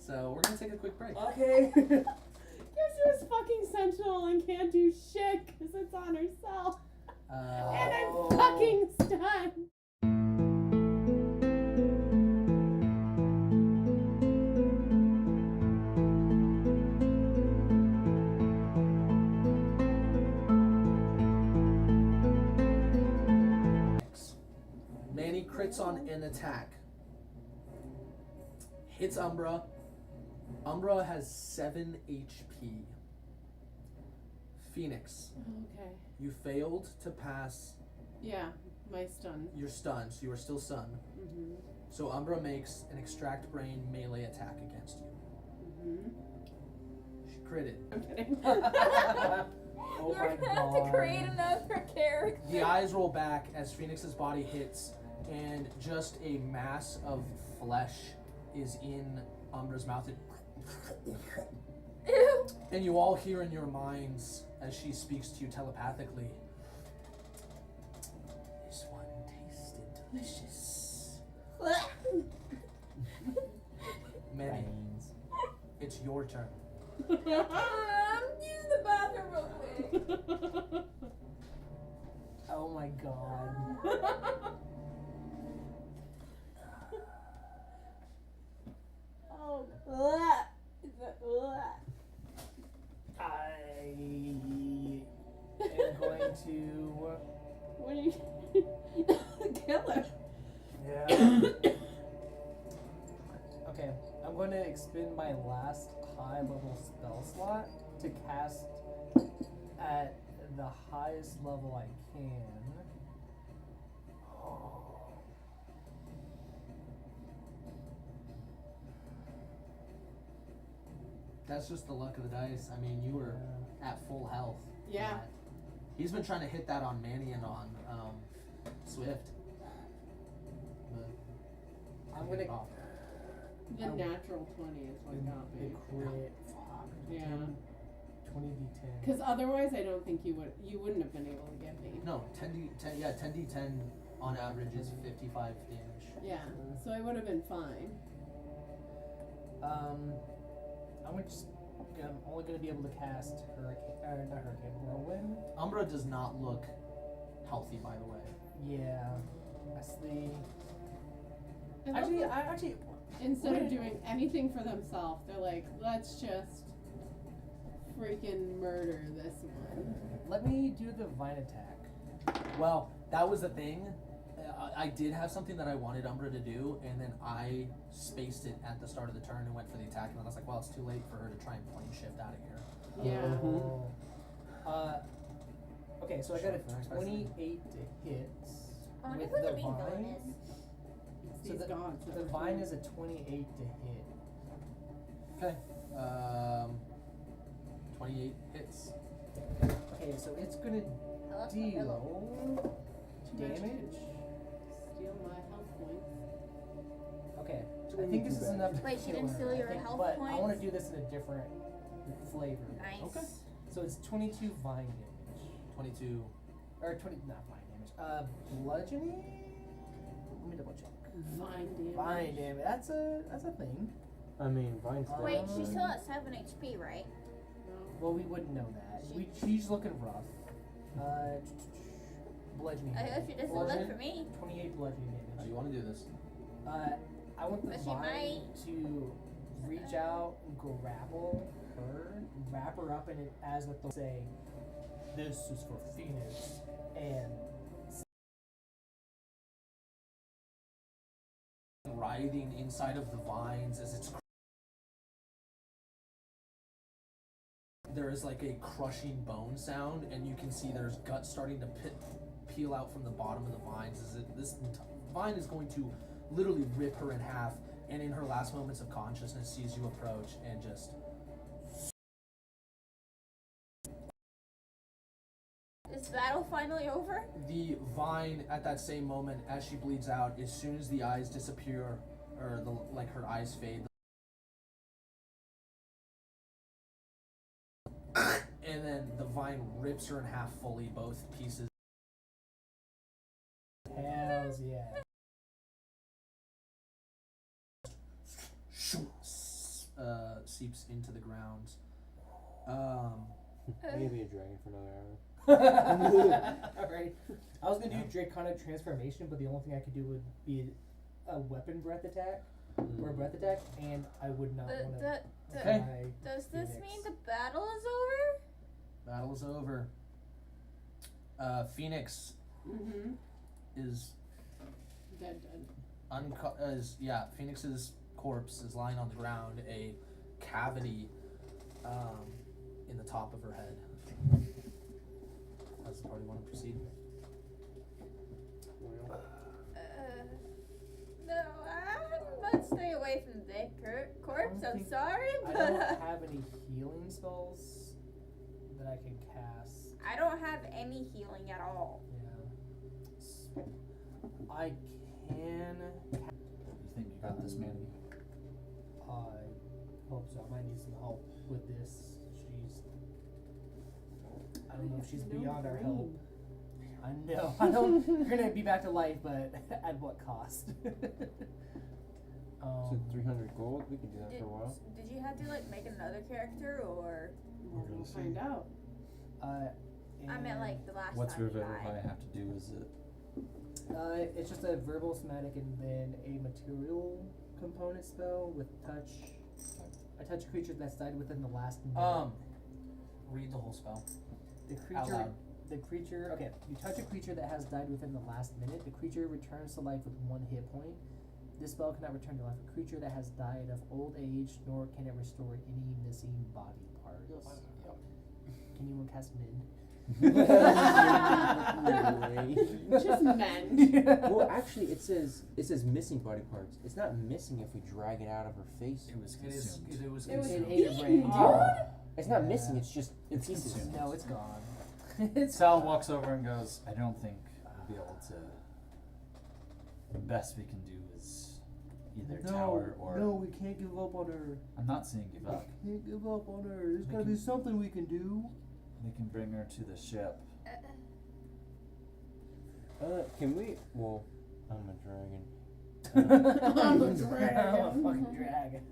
Speaker 4: So we're gonna take a quick break.
Speaker 1: Okay.
Speaker 6: Guess who's fucking sentinel and can't do shit because it's on herself. And I'm fucking stunned.
Speaker 4: Manny crits on an attack. Hits Umbra. Umbra has 7 HP. Phoenix,
Speaker 6: Okay.
Speaker 4: you failed to pass
Speaker 6: Yeah, my stun.
Speaker 4: your stun, so you are still stunned.
Speaker 6: Mm-hmm.
Speaker 4: So Umbra makes an extract brain melee attack against you.
Speaker 6: Mm-hmm.
Speaker 4: She critted.
Speaker 6: I'm kidding.
Speaker 1: Oh
Speaker 2: You're
Speaker 1: my
Speaker 2: gonna have to
Speaker 1: God.
Speaker 2: create another character.
Speaker 4: The eyes roll back as Phoenix's body hits, and just a mass of flesh is in Umbra's mouth.
Speaker 2: Ew.
Speaker 4: And you all hear in your minds as she speaks to you telepathically. This one tasted delicious. Manny, it's your turn.
Speaker 2: Use the bathroom real quick.
Speaker 1: Oh my God.
Speaker 6: Oh.
Speaker 1: I am going to.
Speaker 6: What are you? Killer.
Speaker 1: Yeah. Okay, I'm going to expend my last high level spell slot to cast at the highest level I can.
Speaker 4: That's just the luck of the dice. I mean, you were at full health. for
Speaker 6: Yeah.
Speaker 4: that. He's been trying to hit that on Manny and on Swift. But
Speaker 1: I'm
Speaker 4: hit it
Speaker 1: gonna.
Speaker 4: off.
Speaker 6: The natural 20 is what got
Speaker 1: The
Speaker 6: me.
Speaker 1: crit. Fuck.
Speaker 6: Yeah.
Speaker 1: 20d10.
Speaker 6: Because otherwise, I don't think you wouldn't have been able to get me.
Speaker 4: No, 10d10 on average is 55 damage.
Speaker 6: Yeah. So I would have been fine.
Speaker 1: I'm only gonna be able to cast not Hurricane, Whirlwind.
Speaker 4: Umbra does not look healthy, by the way.
Speaker 1: Yeah. That's the.
Speaker 6: I love that
Speaker 1: Actually,
Speaker 6: instead of doing anything for themselves, they're like, let's just freaking murder this one.
Speaker 1: let me do the vine attack.
Speaker 4: Well, that was the thing. I did have something that I wanted Umbra to do, and then I spaced it at the start of the turn and went for the attack, and then I was like, well, it's too late for her to try and plane shift out of here.
Speaker 6: Yeah.
Speaker 1: Okay, so I got a
Speaker 4: Sure,
Speaker 1: 28 to hit
Speaker 2: I wonder
Speaker 1: with
Speaker 2: who
Speaker 1: the
Speaker 2: the main villain
Speaker 1: vine.
Speaker 2: is.
Speaker 6: It's
Speaker 1: So
Speaker 6: these gods.
Speaker 1: the vine is a 28 to hit.
Speaker 4: Okay. 28 hits.
Speaker 1: Okay, so it's gonna
Speaker 2: I left my pillow.
Speaker 1: deal damage.
Speaker 6: Steal my health points.
Speaker 1: Okay, I think this is enough to
Speaker 2: Wait, she
Speaker 1: kill
Speaker 2: didn't
Speaker 1: her,
Speaker 2: steal
Speaker 1: I
Speaker 2: your
Speaker 1: think,
Speaker 2: health
Speaker 1: but I want
Speaker 2: points?
Speaker 1: to do this in a different flavor.
Speaker 2: Nice.
Speaker 4: Okay.
Speaker 1: So it's 22 vine damage.
Speaker 4: 22.
Speaker 1: Or 20, not vine damage. Bludgeoning? Let me double check.
Speaker 6: Vine damage.
Speaker 1: Vine damage. That's a thing.
Speaker 3: I mean, Vine's dead.
Speaker 2: Wait, she's still at 7 HP, right?
Speaker 6: No.
Speaker 1: Well, we wouldn't know that. She's looking rough. Bludgeoning.
Speaker 2: I hope she doesn't look for me.
Speaker 1: 28 bludgeoning
Speaker 4: How do
Speaker 1: damage.
Speaker 4: you want to do this?
Speaker 1: I want the
Speaker 2: But she
Speaker 1: vine
Speaker 2: might.
Speaker 1: to reach out and grapple her, wrap her up in it as if they'll say, "This is for Phoenix," and
Speaker 4: Writhing inside of the vines as it's. There is like a crushing bone sound, and you can see there's guts starting to peel out from the bottom of the vines. This vine is going to literally rip her in half, and in her last moments of consciousness, sees you approach and just.
Speaker 2: Is battle finally over?
Speaker 4: The vine at that same moment, as she bleeds out, as soon as the eyes disappear, or her eyes fade, and then the vine rips her in half fully, both pieces.
Speaker 1: hells yeah.
Speaker 4: seeps into the ground.
Speaker 3: Maybe a dragon for another hour.
Speaker 1: Alright. I was gonna do Draconic Transformation, but the only thing I could do would be a weapon breath attack. Or a breath attack, and I would not want to.
Speaker 4: Okay.
Speaker 2: Does this
Speaker 1: Phoenix.
Speaker 2: mean the battle is over?
Speaker 4: Battle is over. Phoenix
Speaker 6: Mm-hmm.
Speaker 4: is
Speaker 6: Dead.
Speaker 4: Phoenix's corpse is lying on the ground, a cavity in the top of her head. Does the party want to proceed?
Speaker 2: No, let's stay away from the corpse. I'm sorry,
Speaker 1: I
Speaker 2: but
Speaker 1: don't have any healing spells that I can cast.
Speaker 2: I don't have any healing at all.
Speaker 1: Yeah. I can.
Speaker 5: You think you got this, Mandy?
Speaker 1: I hope so. I might need some help with this. I don't know if she's beyond our help. I know. I know. You're gonna be back to life, but at what cost?
Speaker 3: So 300 gold, we could do that for a while.
Speaker 2: Did you have to make another character or?
Speaker 6: We'll find out.
Speaker 2: I meant the last
Speaker 5: What's
Speaker 2: time you
Speaker 5: Revivify
Speaker 2: died.
Speaker 5: have to do? Is it?
Speaker 1: It's just a verbal, somatic, and then a material component spell with touch. I touch a creature that's died within the last minute.
Speaker 4: Read the whole spell.
Speaker 1: The
Speaker 4: Out
Speaker 1: creature.
Speaker 4: loud.
Speaker 1: The creature. Okay, you touch a creature that has died within the last minute. The creature returns to life with 1 hit point. This spell cannot return to life a creature that has died of old age, nor can it restore any missing body parts. Can anyone cast Mend?
Speaker 6: Just men.
Speaker 3: Well, actually, it says missing body parts. It's not missing if we drag it out of her face.
Speaker 5: It was
Speaker 4: It is.
Speaker 5: consumed.
Speaker 4: It was
Speaker 6: It was
Speaker 4: consumed.
Speaker 1: ate her brain.
Speaker 3: It's not missing. It's just in
Speaker 5: It's
Speaker 3: pieces.
Speaker 5: consumed.
Speaker 1: No, it's gone. It's
Speaker 5: Sal
Speaker 1: gone.
Speaker 5: walks over and goes, I don't think we'll be able to. The best we can do is either tower or.
Speaker 1: No, we can't give up on her.
Speaker 5: I'm not saying give up.
Speaker 1: We can't give up on her. There's
Speaker 5: We
Speaker 1: gotta be
Speaker 5: can-
Speaker 1: something we can do.
Speaker 5: We can bring her to the ship.
Speaker 3: Can we? Well, I'm a dragon.
Speaker 6: I'm a dragon.
Speaker 1: I'm a fucking dragon.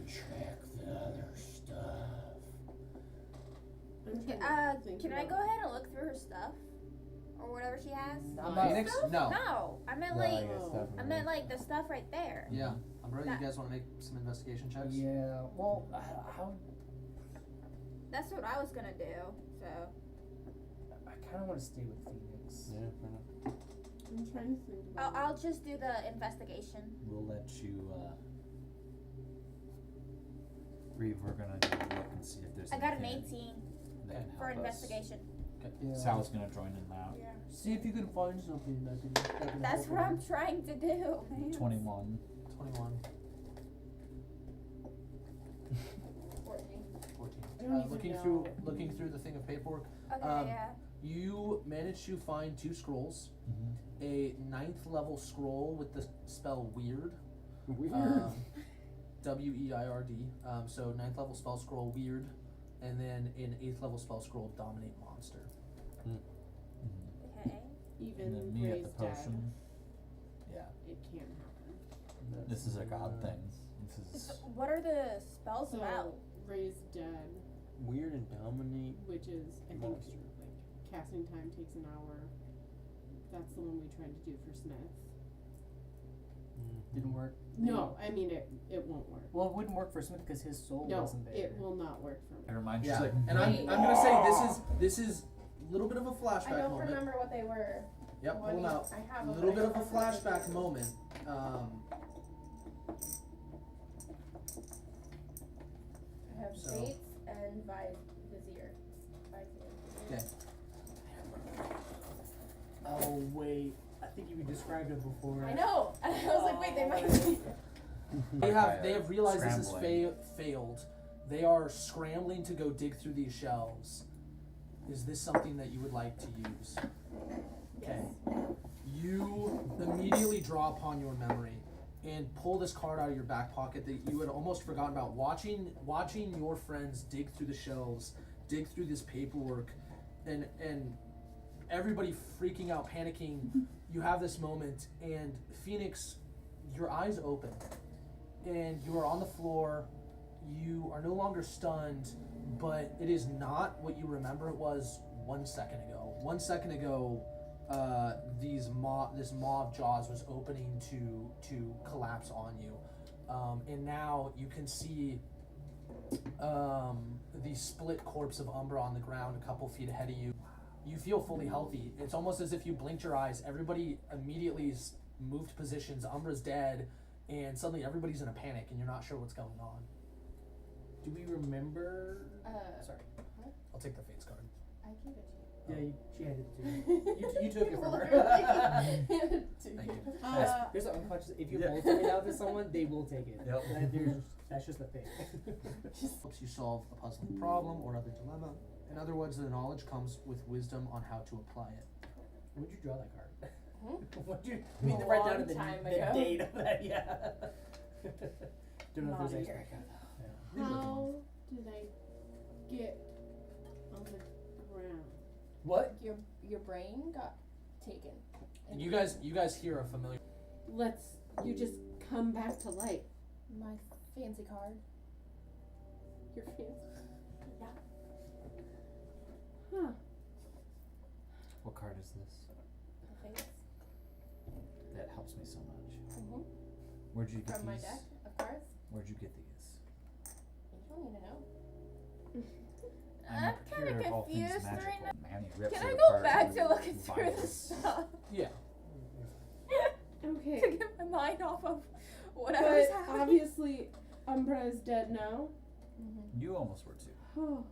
Speaker 3: Check the other stuff.
Speaker 2: Can I go ahead and look through her stuff? Or whatever she has?
Speaker 1: I'm not-
Speaker 4: Phoenix?
Speaker 2: Stuff?
Speaker 4: No.
Speaker 2: No. I meant the stuff right there.
Speaker 4: Yeah. Umbrella, you guys want to make some investigation checks?
Speaker 1: Yeah. Well, how?
Speaker 2: That's what I was gonna do. So
Speaker 1: I kind of want to stay with Phoenix.
Speaker 3: Yeah, fair enough.
Speaker 6: I'm trying to think about
Speaker 2: I'll just do the investigation.
Speaker 5: We'll let you. Reeve, we're gonna go look and see if there's.
Speaker 2: I got an
Speaker 5: anything
Speaker 2: 18
Speaker 5: that can
Speaker 2: for
Speaker 5: help us.
Speaker 2: investigation.
Speaker 1: Yeah.
Speaker 5: Sal's gonna join in now.
Speaker 2: Yeah.
Speaker 1: See if you can find something that can.
Speaker 2: That's
Speaker 1: help
Speaker 2: what
Speaker 1: her.
Speaker 2: I'm trying to do.
Speaker 5: 21.
Speaker 4: 21.
Speaker 2: 14.
Speaker 4: 14.
Speaker 6: Don't even
Speaker 4: Looking through the thing of paperwork,
Speaker 2: Okay, yeah.
Speaker 4: you managed to find 2 scrolls.
Speaker 5: Mm-hmm.
Speaker 4: A 9th level scroll with the spell Weird.
Speaker 3: Weird.
Speaker 4: W-E-I-R-D. So 9th level spell scroll Weird, and then an 8th level spell scroll Dominate Monster.
Speaker 2: Okay.
Speaker 6: even
Speaker 5: And then me at the
Speaker 6: raised dead.
Speaker 5: potion. Yeah.
Speaker 6: It can't happen.
Speaker 5: This is a god thing. This is.
Speaker 2: So what are the spells
Speaker 6: So
Speaker 2: about?
Speaker 6: raised dead,
Speaker 3: Weird and dominate.
Speaker 6: which is I think
Speaker 3: Monster.
Speaker 6: casting time takes an hour. That's the one we tried to do for Smith.
Speaker 1: Didn't work.
Speaker 6: No, I mean it won't work.
Speaker 1: Well, it wouldn't work for Smith because his soul
Speaker 6: No,
Speaker 1: wasn't there.
Speaker 6: it will not work for me.
Speaker 5: It reminds
Speaker 4: Yeah,
Speaker 5: you like.
Speaker 4: and I'm gonna say this is a little bit of a
Speaker 7: I
Speaker 4: flashback
Speaker 7: don't
Speaker 4: moment.
Speaker 7: remember what they were.
Speaker 4: Yep,
Speaker 7: What
Speaker 4: pull them
Speaker 7: do you-
Speaker 4: out.
Speaker 7: I have
Speaker 4: A
Speaker 7: them,
Speaker 4: little
Speaker 7: but
Speaker 4: bit
Speaker 7: I
Speaker 4: of a
Speaker 7: don't remember what they
Speaker 4: flashback
Speaker 7: were.
Speaker 4: moment.
Speaker 7: I have
Speaker 4: So-
Speaker 7: Bates and Vizier.
Speaker 4: Okay.
Speaker 1: Oh wait, I think you described it before.
Speaker 7: I know. I was like, wait, they might be.
Speaker 4: They have realized this is
Speaker 5: Scrambling.
Speaker 4: failed. They are scrambling to go dig through these shelves. Is this something that you would like to use? Okay. You immediately draw upon your memory and pull this card out of your back pocket that you had almost forgotten about. Watching your friends dig through the shelves, dig through this paperwork, and everybody freaking out, panicking. You have this moment, and Phoenix, your eyes open, and you are on the floor. You are no longer stunned, but it is not what you remember it was 1 second ago. 1 second ago, this maw of jaws was opening to collapse on you, and now you can see the split corpse of Umbra on the ground a couple feet ahead of you. You feel fully healthy. It's almost as if you blinked your eyes. Everybody immediately moved positions. Umbra's dead, and suddenly everybody's in a panic, and you're not sure what's going on.
Speaker 1: Do we remember? Sorry.
Speaker 7: What?
Speaker 4: I'll take the Fates card.
Speaker 7: I gave it to you.
Speaker 1: Yeah, she handed it to you. You took it from her.
Speaker 4: Thank you.
Speaker 1: There's an unconscious. If you both it out to someone, they will take it.
Speaker 5: Yep.
Speaker 1: That's just the thing.
Speaker 4: Helps you solve a puzzling problem or other dilemma. In other words, the knowledge comes with wisdom on how to apply it.
Speaker 1: When did you draw that card?
Speaker 7: Hmm?
Speaker 1: What did you?
Speaker 7: A
Speaker 1: I mean, write down
Speaker 7: long
Speaker 1: the
Speaker 7: time
Speaker 1: date
Speaker 7: ago.
Speaker 1: of that. Yeah. Don't know
Speaker 7: Not
Speaker 1: if there's
Speaker 7: a
Speaker 1: any.
Speaker 7: year ago,
Speaker 1: Yeah.
Speaker 6: How did I get on the ground?
Speaker 1: What?
Speaker 7: Your brain got taken.
Speaker 4: And you guys hear a familiar.
Speaker 6: You just come back to life.
Speaker 7: My fancy card.
Speaker 6: Your fancy.
Speaker 7: Yeah.
Speaker 6: Huh.
Speaker 5: What card is this?
Speaker 7: The face.
Speaker 5: That helps me so much.
Speaker 7: Mm-hmm.
Speaker 5: Where'd you get
Speaker 7: From my
Speaker 5: these?
Speaker 7: deck of cards.
Speaker 5: Where'd you get these?
Speaker 7: You don't need to know.
Speaker 2: I'm kind
Speaker 5: pure
Speaker 2: of
Speaker 5: all things
Speaker 2: confused right
Speaker 5: magical.
Speaker 2: now.
Speaker 5: Man, he rips
Speaker 2: Can
Speaker 5: it
Speaker 2: I go
Speaker 5: apart
Speaker 2: back
Speaker 5: and
Speaker 2: to looking through the
Speaker 5: binds.
Speaker 2: stuff
Speaker 4: Yeah.
Speaker 6: Okay.
Speaker 2: to get my mind off of
Speaker 6: But
Speaker 2: whatever's happening?
Speaker 6: obviously, Umbra is dead now.
Speaker 7: Mm-hmm.
Speaker 5: You almost were too.
Speaker 6: Oh.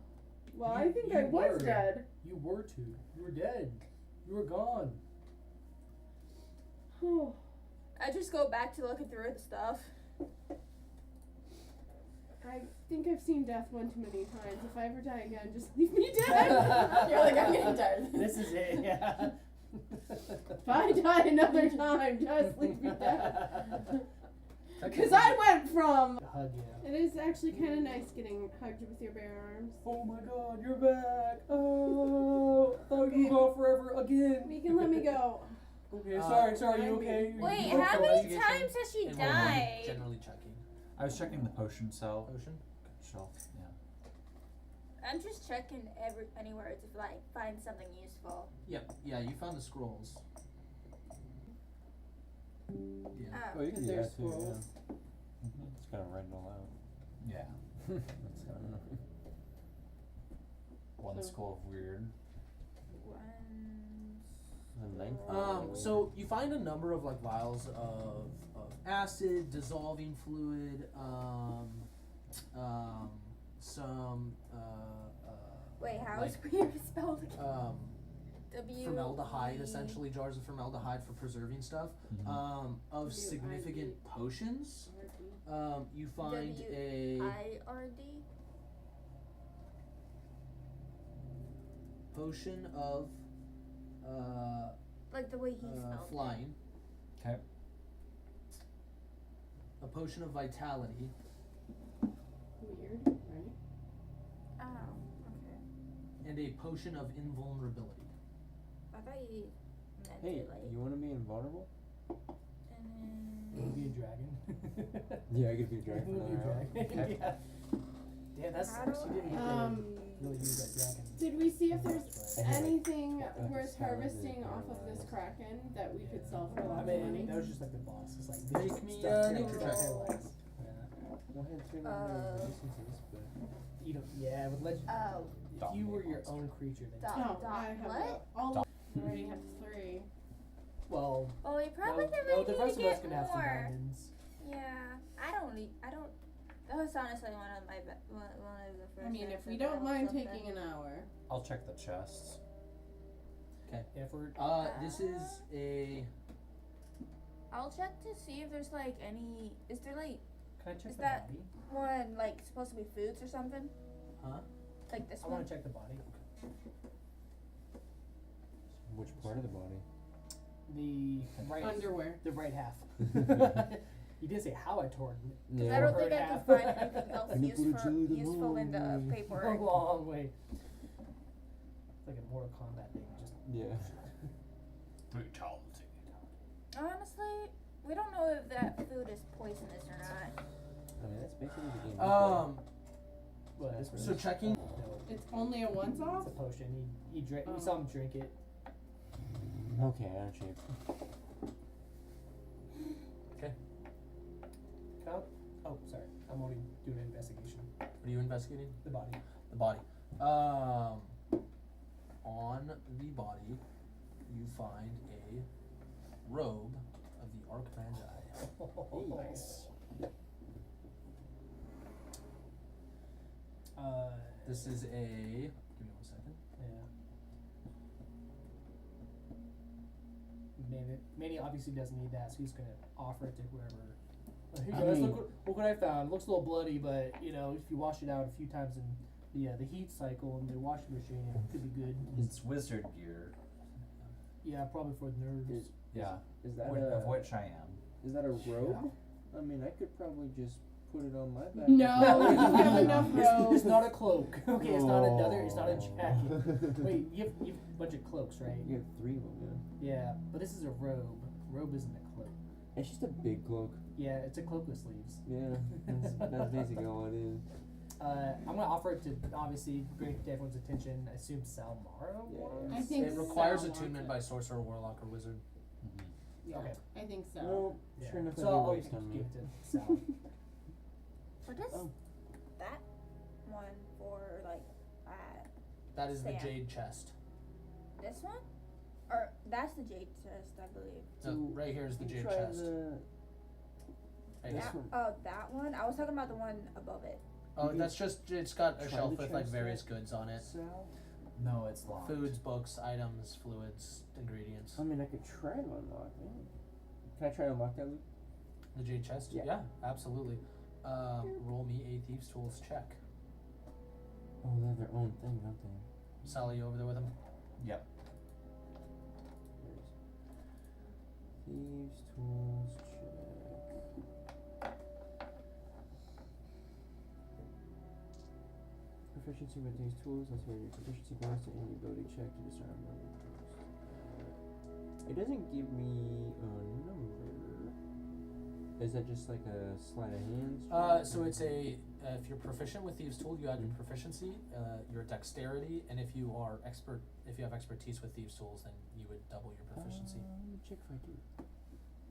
Speaker 6: Well,
Speaker 1: You-
Speaker 6: I think
Speaker 1: you
Speaker 6: I was
Speaker 1: were.
Speaker 6: dead.
Speaker 1: You were two. You were dead. You were gone.
Speaker 6: Oh.
Speaker 2: I just go back to looking through the stuff.
Speaker 6: I think I've seen death one too many times. If I ever die again, just leave me dead.
Speaker 7: You're like, I'm getting tired.
Speaker 1: This is it. Yeah.
Speaker 6: If I die another time, just leave me dead. Because I went from.
Speaker 1: Hug you.
Speaker 6: It is actually kind of nice getting hugged with your bare arms.
Speaker 1: Oh my God, you're back. Oh, I thought you were gone forever again.
Speaker 6: You can let me go.
Speaker 1: Okay, sorry. You okay?
Speaker 2: Wait,
Speaker 1: You
Speaker 2: how
Speaker 1: okay?
Speaker 2: many times has she
Speaker 4: And we're
Speaker 2: died?
Speaker 4: generally checking.
Speaker 5: I was checking the potion cell
Speaker 4: Ocean.
Speaker 5: shelf. Yeah.
Speaker 2: I'm just checking anywhere to like find something useful.
Speaker 4: Yep. Yeah, you found the scrolls. Yeah.
Speaker 2: Oh.
Speaker 3: Oh, you can do
Speaker 6: There's
Speaker 3: that too.
Speaker 6: scrolls.
Speaker 3: Yeah. It's kind of write it all out.
Speaker 5: Yeah.
Speaker 3: That's kind of annoying.
Speaker 5: One
Speaker 6: So-
Speaker 5: skull of weird.
Speaker 3: The length.
Speaker 4: So you find a number of like vials of acid, dissolving fluid, some
Speaker 2: Wait, how
Speaker 4: like,
Speaker 2: is weird spelled again?
Speaker 4: formaldehyde,
Speaker 2: W-E.
Speaker 4: essentially jars of formaldehyde for preserving stuff.
Speaker 5: Mhm.
Speaker 4: Of significant potions. You find a
Speaker 2: W-I-R-D?
Speaker 4: potion of
Speaker 2: Like the way he spelled it.
Speaker 4: flying,
Speaker 5: Okay.
Speaker 4: a potion of vitality,
Speaker 6: Weird, right?
Speaker 2: Oh, okay.
Speaker 4: and a potion of invulnerability.
Speaker 2: I thought he meant
Speaker 3: Hey,
Speaker 2: it like.
Speaker 3: you want to be invulnerable?
Speaker 2: And
Speaker 1: You be a dragon.
Speaker 3: Yeah, I could be a dragon
Speaker 1: You
Speaker 3: for
Speaker 1: be a
Speaker 3: another hour.
Speaker 1: dragon. Yeah. Damn, that
Speaker 2: How
Speaker 1: sucks.
Speaker 2: do
Speaker 1: You didn't get
Speaker 2: I-
Speaker 1: to really use that dragon.
Speaker 6: Did we see if there's
Speaker 3: I had, like,
Speaker 6: anything
Speaker 3: a
Speaker 6: worth
Speaker 3: salad
Speaker 6: harvesting
Speaker 3: and
Speaker 6: off of this
Speaker 3: paralyzed.
Speaker 6: kraken that we could sell for
Speaker 1: I
Speaker 6: lots of
Speaker 1: mean,
Speaker 6: money?
Speaker 1: that was just like the boss. It's like
Speaker 4: Make me,
Speaker 1: stuff to
Speaker 4: nature check.
Speaker 1: paralyze. Yeah.
Speaker 3: Go ahead, turn on
Speaker 2: Uh,
Speaker 3: your resistances, but
Speaker 1: You don't. Yeah, with legend.
Speaker 2: Oh,
Speaker 1: If you were your
Speaker 5: Dominate
Speaker 1: own creature, then
Speaker 2: Dom-
Speaker 6: Oh, I have
Speaker 2: what?
Speaker 6: all.
Speaker 5: Dom-
Speaker 6: I already have 3.
Speaker 1: well,
Speaker 2: Oh, you probably
Speaker 1: no,
Speaker 2: can
Speaker 1: no,
Speaker 2: make
Speaker 1: the
Speaker 2: me
Speaker 1: rest
Speaker 2: to
Speaker 1: of us
Speaker 2: get
Speaker 1: can have some
Speaker 2: more.
Speaker 1: diamonds.
Speaker 2: Yeah, I don't. That was honestly one of one of the first.
Speaker 6: I mean, if
Speaker 2: things
Speaker 6: we
Speaker 2: that
Speaker 6: don't
Speaker 2: I
Speaker 6: mind
Speaker 2: looked at.
Speaker 6: taking an hour.
Speaker 5: I'll check the chests.
Speaker 1: If we're
Speaker 4: This is a.
Speaker 2: I'll check to see if there's like any. Is there like
Speaker 1: can I check
Speaker 2: Is
Speaker 1: the
Speaker 2: that-
Speaker 1: body?
Speaker 2: one like supposed to be foods or something?
Speaker 4: Huh?
Speaker 2: Like this
Speaker 1: I
Speaker 2: one?
Speaker 1: want to check the body.
Speaker 3: which part of the body?
Speaker 1: The right.
Speaker 6: Underwear.
Speaker 1: The right half. You didn't say how I tore it.
Speaker 2: Because
Speaker 3: Yeah.
Speaker 2: I don't
Speaker 1: Or
Speaker 2: think I
Speaker 1: half.
Speaker 2: can find anything else
Speaker 3: Can you put it to the
Speaker 2: useful in the
Speaker 3: moon?
Speaker 1: A
Speaker 2: paperwork.
Speaker 1: long way. It's like a Mortal Kombat thing. Just
Speaker 3: Yeah.
Speaker 5: Brutality.
Speaker 2: Honestly, We don't know if that food is poisonous or not.
Speaker 3: I mean, that's basically the game.
Speaker 1: What? This
Speaker 4: So checking.
Speaker 1: No,
Speaker 6: It's only a once
Speaker 1: it's
Speaker 6: off?
Speaker 1: a potion. He drank.
Speaker 6: Oh.
Speaker 1: We saw him drink it.
Speaker 3: Okay, out of shape.
Speaker 1: Count. Oh, sorry. I'm only doing an investigation.
Speaker 4: What are you investigating?
Speaker 1: The body.
Speaker 4: The body. On the body, you find a robe of the Archmagi.
Speaker 1: Nice.
Speaker 4: This is a. Give me 1 second.
Speaker 1: Yeah. Manny obviously doesn't need that, so he's gonna offer it to whoever. Hey
Speaker 3: I
Speaker 1: guys,
Speaker 3: mean-
Speaker 1: look what I found. Looks a little bloody, but you know, if you wash it out a few times in the heat cycle in the washing machine, it could be good.
Speaker 5: It's wizard gear.
Speaker 1: Yeah, probably for the nerds.
Speaker 5: Yeah.
Speaker 3: Is that
Speaker 5: Of which I am.
Speaker 3: is that a robe? I mean, I could probably just put it on my back.
Speaker 6: No, you have enough
Speaker 1: It's
Speaker 6: robes.
Speaker 1: not a cloak. Okay, it's not another. It's not a jacket.
Speaker 3: Oh.
Speaker 1: Wait, you have a bunch of cloaks, right?
Speaker 3: You have 3 of them,
Speaker 1: Yeah, but this is a robe. Robe isn't a cloak.
Speaker 3: yeah. It's just a big cloak.
Speaker 1: Yeah, it's a cloak with sleeves.
Speaker 3: Yeah, that's basically all it is.
Speaker 1: I'm gonna offer it to obviously bring it to everyone's attention. I assume Salmara
Speaker 3: Yeah.
Speaker 1: wants.
Speaker 6: I think
Speaker 4: It requires
Speaker 6: Sal wants
Speaker 4: attunement
Speaker 6: it.
Speaker 4: by sorcerer, warlock, or wizard.
Speaker 6: Yeah,
Speaker 1: Okay.
Speaker 6: I think so.
Speaker 3: No,
Speaker 1: Yeah.
Speaker 3: sure enough,
Speaker 1: So
Speaker 3: that'd be
Speaker 1: I'll
Speaker 3: a waste on me.
Speaker 1: give it to Sal.
Speaker 2: What is
Speaker 3: Oh.
Speaker 2: that one for, like,
Speaker 4: That is the
Speaker 2: Stand.
Speaker 4: jade chest.
Speaker 2: this one? Or that's the jade chest, I believe.
Speaker 4: No,
Speaker 3: So,
Speaker 4: right here is the
Speaker 3: You
Speaker 4: jade
Speaker 3: try
Speaker 4: chest. Right
Speaker 3: this
Speaker 4: here.
Speaker 3: one.
Speaker 2: Oh, that one? I was talking about the one above it.
Speaker 4: Oh,
Speaker 3: You
Speaker 4: that's just, it's got a
Speaker 3: try
Speaker 4: shelf
Speaker 3: the
Speaker 4: with like
Speaker 3: chest
Speaker 4: various
Speaker 3: out?
Speaker 4: goods on it.
Speaker 3: Sal?
Speaker 5: No, it's locked.
Speaker 4: Foods, books, items, fluids, ingredients.
Speaker 3: I mean, I could try to unlock it. Can I try to unlock that, Luke?
Speaker 4: The jade chest?
Speaker 3: Yeah.
Speaker 4: Absolutely. Roll me a thieves tools check.
Speaker 3: Oh, they have their own thing, don't they?
Speaker 4: Sally, you over there with him?
Speaker 5: Yep.
Speaker 3: There's thieves tools check. Proficiency with these tools. Let's hear your proficiency bonus to any ability check to disarm melee foes. It doesn't give me a number. Is that just like a sleight of hands? check?
Speaker 4: So it's a, if you're proficient with thieves tool, you add your proficiency, your dexterity, and if you are if you have expertise with thieves tools, then you would double your proficiency.
Speaker 3: Let me check if I do.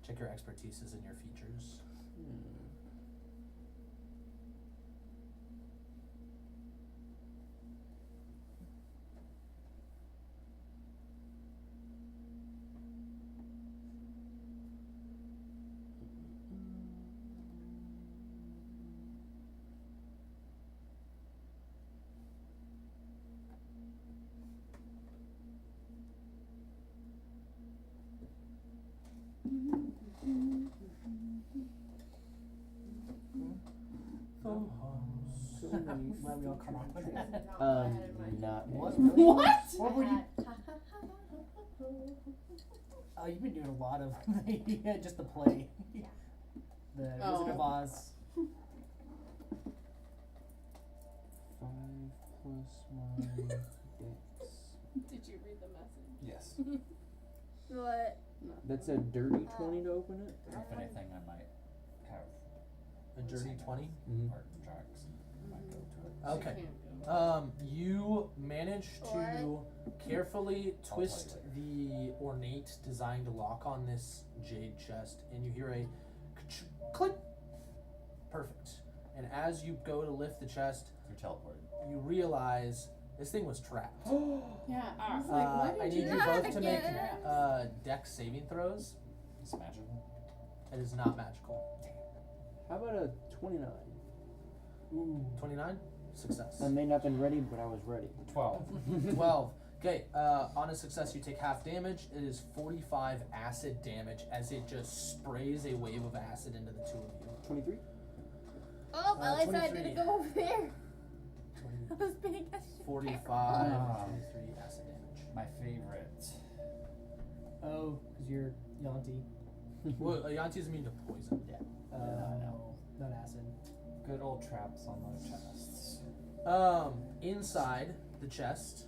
Speaker 4: Check your expertises and your features.
Speaker 1: Why we all come up with that?
Speaker 3: Not
Speaker 1: What?
Speaker 3: really.
Speaker 1: Really?
Speaker 6: What?
Speaker 1: What were you? You've been doing a lot of just the play. The Wizard of
Speaker 6: Oh.
Speaker 1: Oz.
Speaker 3: 5 plus my dex.
Speaker 6: Did you read the message?
Speaker 5: Yes.
Speaker 2: What?
Speaker 3: That's a dirty 20 to open it?
Speaker 5: If anything, I might have
Speaker 4: A dirty 20?
Speaker 3: Mm-hmm.
Speaker 5: art and tracks. Might go to it.
Speaker 4: Okay.
Speaker 6: She can't go.
Speaker 4: You manage to carefully
Speaker 5: I'll
Speaker 4: twist
Speaker 5: tell
Speaker 4: the ornate designed lock on this jade chest, and you hear a click. Perfect. And as you go to lift the chest,
Speaker 5: You're teleported.
Speaker 4: you realize this thing was trapped.
Speaker 6: Yeah, I was like, why
Speaker 4: I
Speaker 6: did
Speaker 4: need
Speaker 6: you
Speaker 4: you
Speaker 2: Not
Speaker 4: both to make
Speaker 2: again.
Speaker 4: dex saving throws.
Speaker 5: It's magical.
Speaker 4: It is not magical.
Speaker 3: How about a 29?
Speaker 1: Ooh.
Speaker 4: 29? Success.
Speaker 3: I may not have been ready, but I was ready.
Speaker 5: 12.
Speaker 4: 12. Okay, on a success, you take half damage. It is 45 acid damage as it just sprays a wave of acid into the two of you.
Speaker 3: 23?
Speaker 2: Oh, my lights I
Speaker 4: 23.
Speaker 2: didn't go over there. I was being a
Speaker 4: 45,
Speaker 5: Ah.
Speaker 4: 23 acid damage.
Speaker 5: My favorite.
Speaker 1: Oh, because you're Yanti.
Speaker 4: Well, Yanti is immune to poison.
Speaker 1: Yeah.
Speaker 5: No.
Speaker 1: Not acid.
Speaker 5: Good old traps on those chests.
Speaker 4: Inside the chest,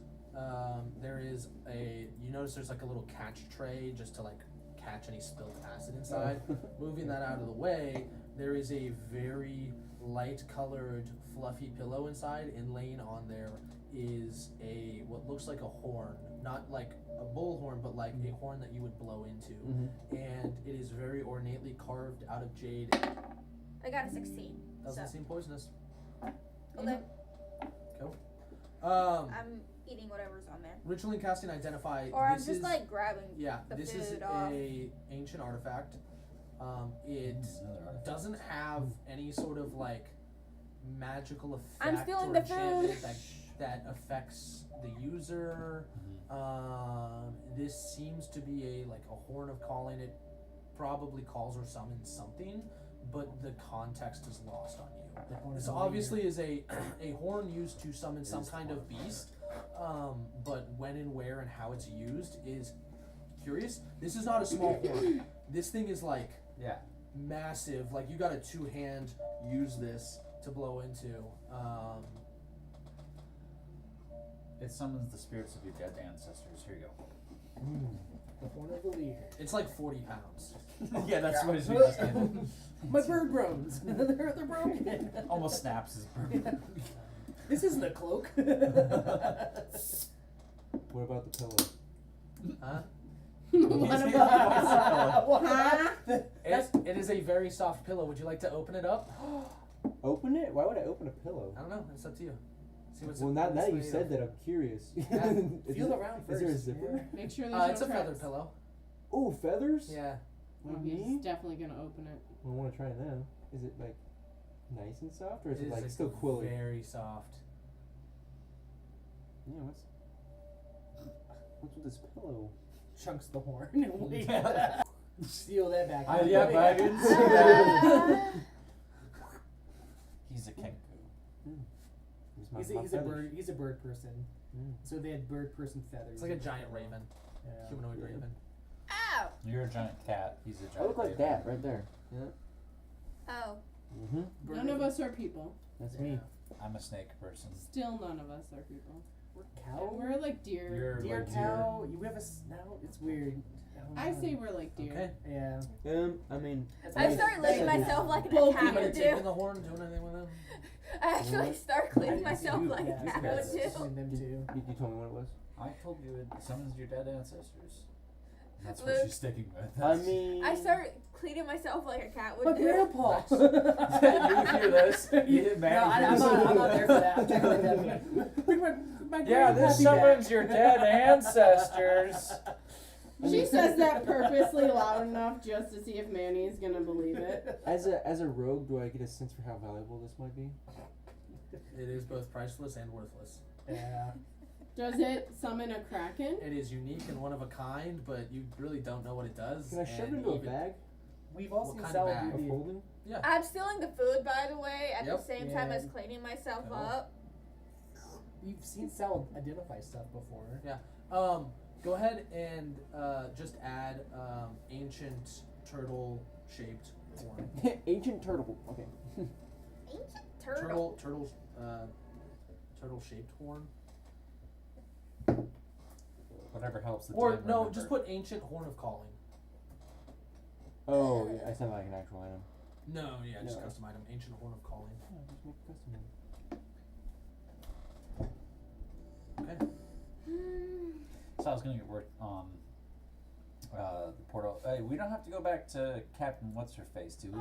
Speaker 4: there is you notice there's like a little catch tray just to like catch any spilled acid inside. Moving that out of the way, there is a very light-colored, fluffy pillow inside, and laying on there is what looks like a horn, not like a bullhorn, but like a horn that you would blow into, and it is very ornately carved out of jade.
Speaker 2: I got a 16.
Speaker 4: Doesn't
Speaker 2: so.
Speaker 4: seem poisonous.
Speaker 2: Okay.
Speaker 4: Cool.
Speaker 2: I'm eating whatever's on there.
Speaker 4: Ritual and casting identify.
Speaker 2: Or I'm
Speaker 4: this
Speaker 2: just
Speaker 4: is,
Speaker 2: like grabbing the
Speaker 4: this
Speaker 2: food
Speaker 4: is
Speaker 2: off.
Speaker 4: a ancient artifact. It
Speaker 5: Another artifact.
Speaker 4: doesn't have any sort of like magical effect
Speaker 2: I'm stealing
Speaker 4: or
Speaker 2: the food.
Speaker 4: enchantment that affects the user. This seems to be a horn of calling. It probably calls or summons something, but the context is lost on you. This obviously is a horn used to summon some kind of beast, but when and where and how it's used is curious. This is not a small horn. This thing is like
Speaker 5: Yeah.
Speaker 4: massive. Like you got a 2-hand use this to blow into.
Speaker 5: It summons the spirits of your dead ancestors. Here you go.
Speaker 1: The horn of the leer.
Speaker 4: It's like 40 pounds.
Speaker 5: Yeah, that's what it's just
Speaker 1: My bird bones. they're broken.
Speaker 5: almost snaps his bird.
Speaker 1: This isn't a cloak.
Speaker 3: What about the pillow?
Speaker 4: Huh?
Speaker 6: What about? Huh?
Speaker 4: It is a very soft pillow. Would you like to open it up?
Speaker 3: Open it? Why would I open a pillow?
Speaker 4: I don't know. It's up to you. See what's
Speaker 3: Well,
Speaker 4: in,
Speaker 3: now
Speaker 4: what
Speaker 3: that
Speaker 4: it's
Speaker 3: you
Speaker 4: made
Speaker 3: said
Speaker 4: of.
Speaker 3: that, I'm curious.
Speaker 1: Feel around
Speaker 3: Is there a
Speaker 1: first.
Speaker 3: zipper?
Speaker 6: Make sure there's
Speaker 4: It's
Speaker 6: no
Speaker 4: a feather
Speaker 6: traps.
Speaker 4: pillow.
Speaker 3: Oh, feathers?
Speaker 4: Yeah.
Speaker 6: Oh,
Speaker 3: Me?
Speaker 6: he's definitely gonna open it.
Speaker 3: I want to try them. Is it like nice and soft, or is it,
Speaker 4: is
Speaker 3: like still quilly?
Speaker 4: very soft.
Speaker 3: Yeah, what's with this pillow?
Speaker 1: Chunks the horn. Wait. Steal that back.
Speaker 5: Yeah, but I didn't see that. He's a kenku.
Speaker 1: He's a bird. He's a bird person. So they had bird person feathers.
Speaker 4: It's like a giant raven.
Speaker 1: Yeah.
Speaker 4: Humanoid
Speaker 3: Yeah.
Speaker 4: raven.
Speaker 2: Ow!
Speaker 5: You're a giant cat. He's a giant.
Speaker 3: I look like
Speaker 5: raven.
Speaker 3: that right there. Yeah.
Speaker 2: Oh.
Speaker 3: Mm-hmm.
Speaker 6: None of us are people.
Speaker 3: That's me.
Speaker 5: I'm a snake person.
Speaker 6: Still none of us are people.
Speaker 1: We're
Speaker 6: And
Speaker 1: cow.
Speaker 6: we're like deer.
Speaker 5: You're
Speaker 1: Deer
Speaker 5: like
Speaker 1: cow. You have a snout. It's weird.
Speaker 6: I say we're like deer.
Speaker 4: Okay.
Speaker 1: Yeah.
Speaker 3: I mean,
Speaker 2: I started licking myself like a
Speaker 6: Bulky.
Speaker 2: cat
Speaker 4: Anybody
Speaker 2: would
Speaker 4: taking
Speaker 2: do.
Speaker 4: the horn, doing anything with it?
Speaker 2: I actually start cleaning myself
Speaker 1: do
Speaker 2: like a
Speaker 1: that.
Speaker 2: cat
Speaker 3: Yeah.
Speaker 2: would do.
Speaker 1: Between them two.
Speaker 3: you told me what it was.
Speaker 5: I told you it summons your dead ancestors. And that's what
Speaker 2: Luke.
Speaker 5: she's sticking with.
Speaker 3: I mean,
Speaker 2: I started cleaning myself like a cat would
Speaker 1: My
Speaker 2: do.
Speaker 1: grandpa.
Speaker 5: You hear this? You
Speaker 1: No, I'm not there for that. I'm technically dead. Bring my
Speaker 5: Yeah, this
Speaker 1: grandpappy back.
Speaker 5: summons your dead ancestors.
Speaker 6: She says that purposely loud enough just to see if Manny's gonna believe it.
Speaker 3: as a rogue, do I get a sense for how valuable this might be?
Speaker 4: It is both priceless and worthless.
Speaker 1: Yeah.
Speaker 6: Does it summon a kraken?
Speaker 4: It is unique and one of a kind, but you really don't know what it does.
Speaker 3: Can I shove it
Speaker 4: and
Speaker 3: into a
Speaker 4: even-
Speaker 3: bag
Speaker 1: We've all
Speaker 4: What
Speaker 1: seen
Speaker 4: kind
Speaker 1: Sal
Speaker 4: of bag?
Speaker 1: do
Speaker 3: of
Speaker 1: the
Speaker 3: holding?
Speaker 2: I'm stealing the food, by the way, at
Speaker 4: Yep.
Speaker 2: the same time
Speaker 1: Yeah.
Speaker 2: as cleaning myself
Speaker 4: Cool.
Speaker 2: up.
Speaker 1: We've seen Sal identify stuff before.
Speaker 4: Go ahead and just add ancient turtle-shaped horn.
Speaker 3: Ancient turtle. Okay.
Speaker 2: Ancient turtle.
Speaker 4: Turtle-shaped horn.
Speaker 5: Whatever helps the
Speaker 4: Or
Speaker 5: DM
Speaker 4: no,
Speaker 5: remember.
Speaker 4: just put ancient horn of calling.
Speaker 3: Oh, yeah, I sound like an actual item.
Speaker 4: No, yeah, just
Speaker 3: No.
Speaker 4: custom item. Ancient horn of calling.
Speaker 3: Yeah, just make a custom one.
Speaker 4: Okay.
Speaker 5: So I was gonna get work on the portal. Hey, we don't have to go back to Captain What's Her Face, do we?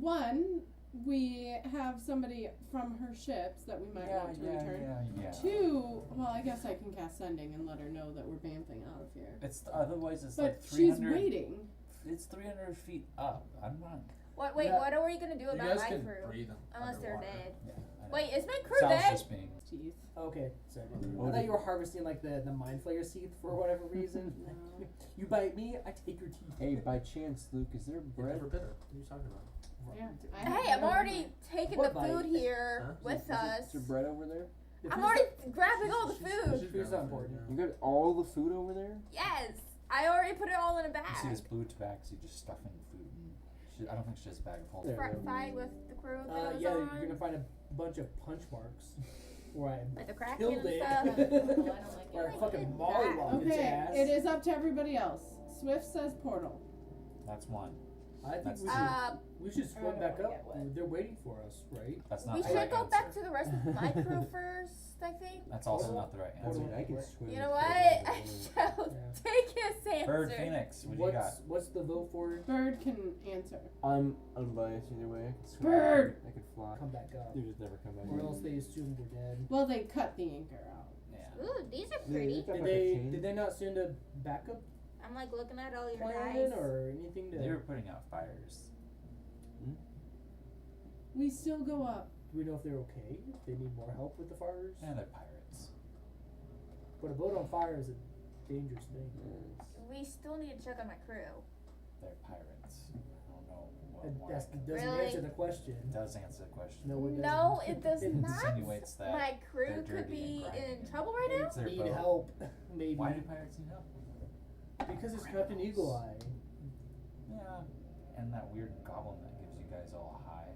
Speaker 6: One, we have somebody from her ships that we might want to return.
Speaker 5: yeah.
Speaker 6: Two, well, I guess I can cast sending and let her know that we're bamfing out of here.
Speaker 5: It's otherwise it's
Speaker 6: But
Speaker 5: like
Speaker 6: she's
Speaker 5: 300.
Speaker 6: waiting.
Speaker 5: It's 300 feet up. I'm not.
Speaker 2: Wait,
Speaker 1: Yeah.
Speaker 2: what are we gonna do
Speaker 4: You
Speaker 2: about
Speaker 4: guys
Speaker 2: my
Speaker 4: can
Speaker 2: crew?
Speaker 4: breathe
Speaker 2: Unless they're
Speaker 4: underwater.
Speaker 2: dead.
Speaker 5: Yeah. I know.
Speaker 2: Wait, is my crew
Speaker 5: Sal's
Speaker 2: dead?
Speaker 5: just being.
Speaker 6: Teeth.
Speaker 1: Okay, sorry.
Speaker 3: Oh,
Speaker 1: I thought you were harvesting like the mind flayer seed for whatever reason.
Speaker 6: No.
Speaker 1: You bite me, I take your teeth.
Speaker 3: Hey, by chance, Luke, is there
Speaker 4: You're
Speaker 3: bread?
Speaker 4: never bitter. What are you talking about?
Speaker 6: Yeah.
Speaker 2: Hey, I'm already taking
Speaker 1: What
Speaker 2: the
Speaker 1: bite?
Speaker 2: food here
Speaker 4: Huh?
Speaker 2: with
Speaker 3: Is
Speaker 2: us.
Speaker 3: there bread over there?
Speaker 1: The
Speaker 2: I'm
Speaker 1: food's
Speaker 2: already grabbing all the
Speaker 1: She's-
Speaker 2: food.
Speaker 1: Food's not important.
Speaker 3: You got all the food over there?
Speaker 2: Yes, I already put it all in a
Speaker 5: You see this
Speaker 2: bag.
Speaker 5: blue tabaxi just stuffing food. I don't think she has a bag of holding.
Speaker 3: There.
Speaker 2: Fight with the crew that I was
Speaker 1: Yeah,
Speaker 2: on.
Speaker 1: you're gonna find a bunch of punch marks where I
Speaker 2: Like the Kraken
Speaker 1: killed
Speaker 2: and
Speaker 1: it.
Speaker 2: stuff.
Speaker 7: Oh, I don't like
Speaker 1: Where I
Speaker 7: it.
Speaker 1: fucking mollywop its
Speaker 6: Okay,
Speaker 1: ass.
Speaker 6: it is up to everybody else. Swift says portal.
Speaker 5: That's one.
Speaker 1: I think
Speaker 5: That's
Speaker 1: we should swim
Speaker 6: I
Speaker 1: back
Speaker 6: don't
Speaker 1: up.
Speaker 6: wanna get wet.
Speaker 1: They're waiting for us, right?
Speaker 5: That's not
Speaker 2: We
Speaker 5: the
Speaker 2: should
Speaker 5: right
Speaker 2: go
Speaker 5: answer.
Speaker 2: back to the rest of my crew first, I think.
Speaker 5: That's also
Speaker 1: Portal?
Speaker 5: not the right
Speaker 1: Portal.
Speaker 5: answer.
Speaker 3: I can swim.
Speaker 2: You know
Speaker 3: as
Speaker 2: what?
Speaker 3: far as
Speaker 2: I shall
Speaker 1: Yeah.
Speaker 2: take his answer.
Speaker 5: Bird Phoenix, what do you got?
Speaker 1: What's the vote for?
Speaker 6: Bird can answer.
Speaker 3: I'm unbiased either way. I can swim.
Speaker 6: Bird!
Speaker 3: I could fly.
Speaker 1: Come back up.
Speaker 3: You just never come back.
Speaker 1: Or else they assume we're dead.
Speaker 6: Well, they cut the anchor out.
Speaker 5: Yeah.
Speaker 2: Ooh, these are
Speaker 3: Yeah,
Speaker 2: pretty.
Speaker 3: it's got
Speaker 1: Did
Speaker 3: like a
Speaker 1: they
Speaker 3: chain.
Speaker 1: not send a backup
Speaker 2: I'm like looking at all your
Speaker 1: plan
Speaker 2: dice.
Speaker 1: or anything to?
Speaker 5: They were putting out fires.
Speaker 6: We still go up.
Speaker 1: Do we know if they're okay? If they need more help with the fires?
Speaker 5: And they're pirates.
Speaker 1: But a boat on fire is a dangerous thing.
Speaker 2: We still need to check on my crew.
Speaker 5: They're pirates. I don't know what
Speaker 1: That
Speaker 5: more I
Speaker 1: doesn't
Speaker 5: can-
Speaker 1: answer
Speaker 2: Really?
Speaker 1: the question.
Speaker 5: It does answer the question.
Speaker 1: No, it doesn't.
Speaker 2: No, it does
Speaker 1: It
Speaker 2: not.
Speaker 5: insinuates that
Speaker 2: My crew
Speaker 5: they're
Speaker 2: could
Speaker 5: dirty
Speaker 2: be
Speaker 5: and grimy
Speaker 2: in
Speaker 5: and-
Speaker 2: trouble right now.
Speaker 5: It's their
Speaker 1: Need
Speaker 5: boat.
Speaker 1: help, maybe.
Speaker 5: Why do pirates need help?
Speaker 1: Because it's Captain Eagle Eye.
Speaker 5: Yeah. And that weird goblin that gives you guys all a high.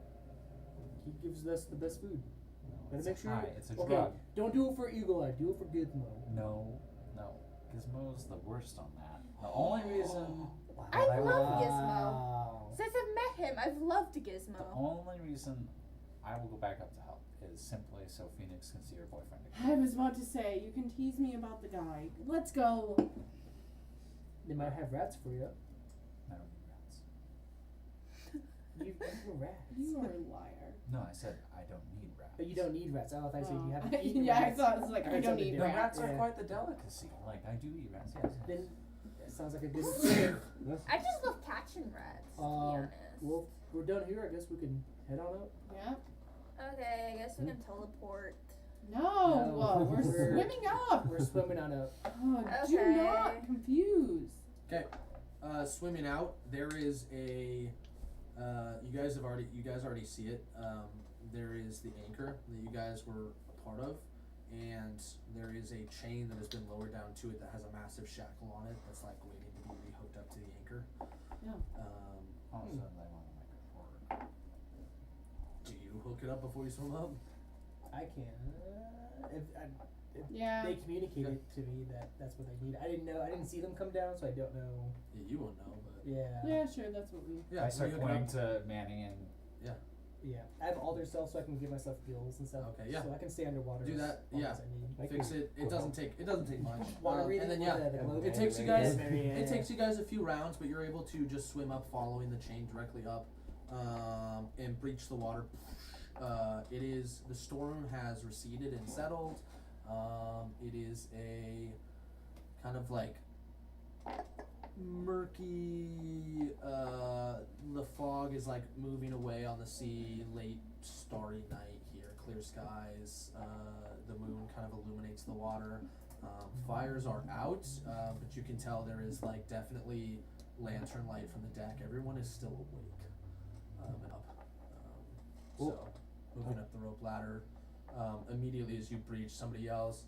Speaker 1: He gives us the best food.
Speaker 5: No,
Speaker 1: Gotta
Speaker 5: it's
Speaker 1: make
Speaker 5: a
Speaker 1: sure.
Speaker 5: high. It's a
Speaker 1: Okay,
Speaker 5: drug.
Speaker 1: don't do it for Eagle Eye. Do it for Gizmo.
Speaker 5: No. Gizmo's the worst on that. The only reason
Speaker 2: I
Speaker 5: that
Speaker 2: love
Speaker 5: will,
Speaker 2: Gizmo. Since I've met him, I've loved Gizmo.
Speaker 5: the only reason I will go back up to help is simply so Phoenix can see her boyfriend
Speaker 6: I
Speaker 5: again.
Speaker 6: was about to say, you can tease me about the guy. Let's go.
Speaker 1: They might have rats for you.
Speaker 5: I don't need rats.
Speaker 1: You're rats.
Speaker 6: You are a liar.
Speaker 5: No, I said I don't need rats.
Speaker 1: But you don't need rats. Oh, I thought you said you have
Speaker 6: Oh.
Speaker 1: to eat
Speaker 6: Yeah,
Speaker 1: rats.
Speaker 6: I thought it was like, I
Speaker 1: heard
Speaker 6: don't
Speaker 1: something
Speaker 6: need
Speaker 5: No,
Speaker 1: different.
Speaker 5: rats are
Speaker 1: Yeah.
Speaker 5: quite the delicacy. Like I do eat rats. Yes.
Speaker 1: Then it sounds like a good decision.
Speaker 2: I just love catching rats, to be honest.
Speaker 1: Well, we're done here. I guess we can head on up.
Speaker 6: Yeah.
Speaker 2: Okay, I guess we can teleport.
Speaker 6: No,
Speaker 1: No,
Speaker 6: we're
Speaker 1: we're-
Speaker 6: swimming up.
Speaker 1: We're swimming on up.
Speaker 6: Oh, do
Speaker 2: Okay.
Speaker 6: not confuse.
Speaker 4: Okay, swimming out. There is a. You guys already see it. There is the anchor that you guys were a part of, and there is a chain that has been lowered down to it that has a massive shackle on it that's like waiting to be rehooked up to the anchor.
Speaker 6: Yeah.
Speaker 5: All of a sudden they want to make it work.
Speaker 4: Do you hook it up before you swim up?
Speaker 1: I can. If
Speaker 6: Yeah.
Speaker 1: they communicated to me that that's what they need. I didn't know. I didn't see them come down, so I don't know.
Speaker 4: Yeah, you won't know, but
Speaker 1: Yeah.
Speaker 6: Yeah, sure, that's what we.
Speaker 4: yeah.
Speaker 5: I start
Speaker 4: you hook it
Speaker 5: pointing
Speaker 4: up.
Speaker 5: to Manny and
Speaker 1: Yeah. I have alder self, so I can give myself gills and stuff.
Speaker 4: Okay, yeah.
Speaker 1: So I can stay underwater.
Speaker 4: Do
Speaker 1: as
Speaker 4: that,
Speaker 1: long
Speaker 4: yeah.
Speaker 1: as I need.
Speaker 3: I
Speaker 4: Fix
Speaker 3: can
Speaker 4: it.
Speaker 3: go
Speaker 4: It doesn't
Speaker 3: help.
Speaker 4: take much.
Speaker 1: Water breathing.
Speaker 4: and then
Speaker 1: with
Speaker 4: yeah,
Speaker 1: the glow
Speaker 4: it takes you
Speaker 1: gun.
Speaker 4: guys.
Speaker 1: Yeah.
Speaker 4: It takes you guys a few rounds, but you're able to just swim up, following the chain directly up, and breach the water. The storm has receded and settled. It is a kind of like murky. The fog is like moving away on the sea. Late starry night here. Clear skies. The moon kind of illuminates the water. Fires are out, but you can tell there is like definitely lantern light from the deck. Everyone is still awake and up. So moving up the rope ladder. Immediately as you breach, somebody yells.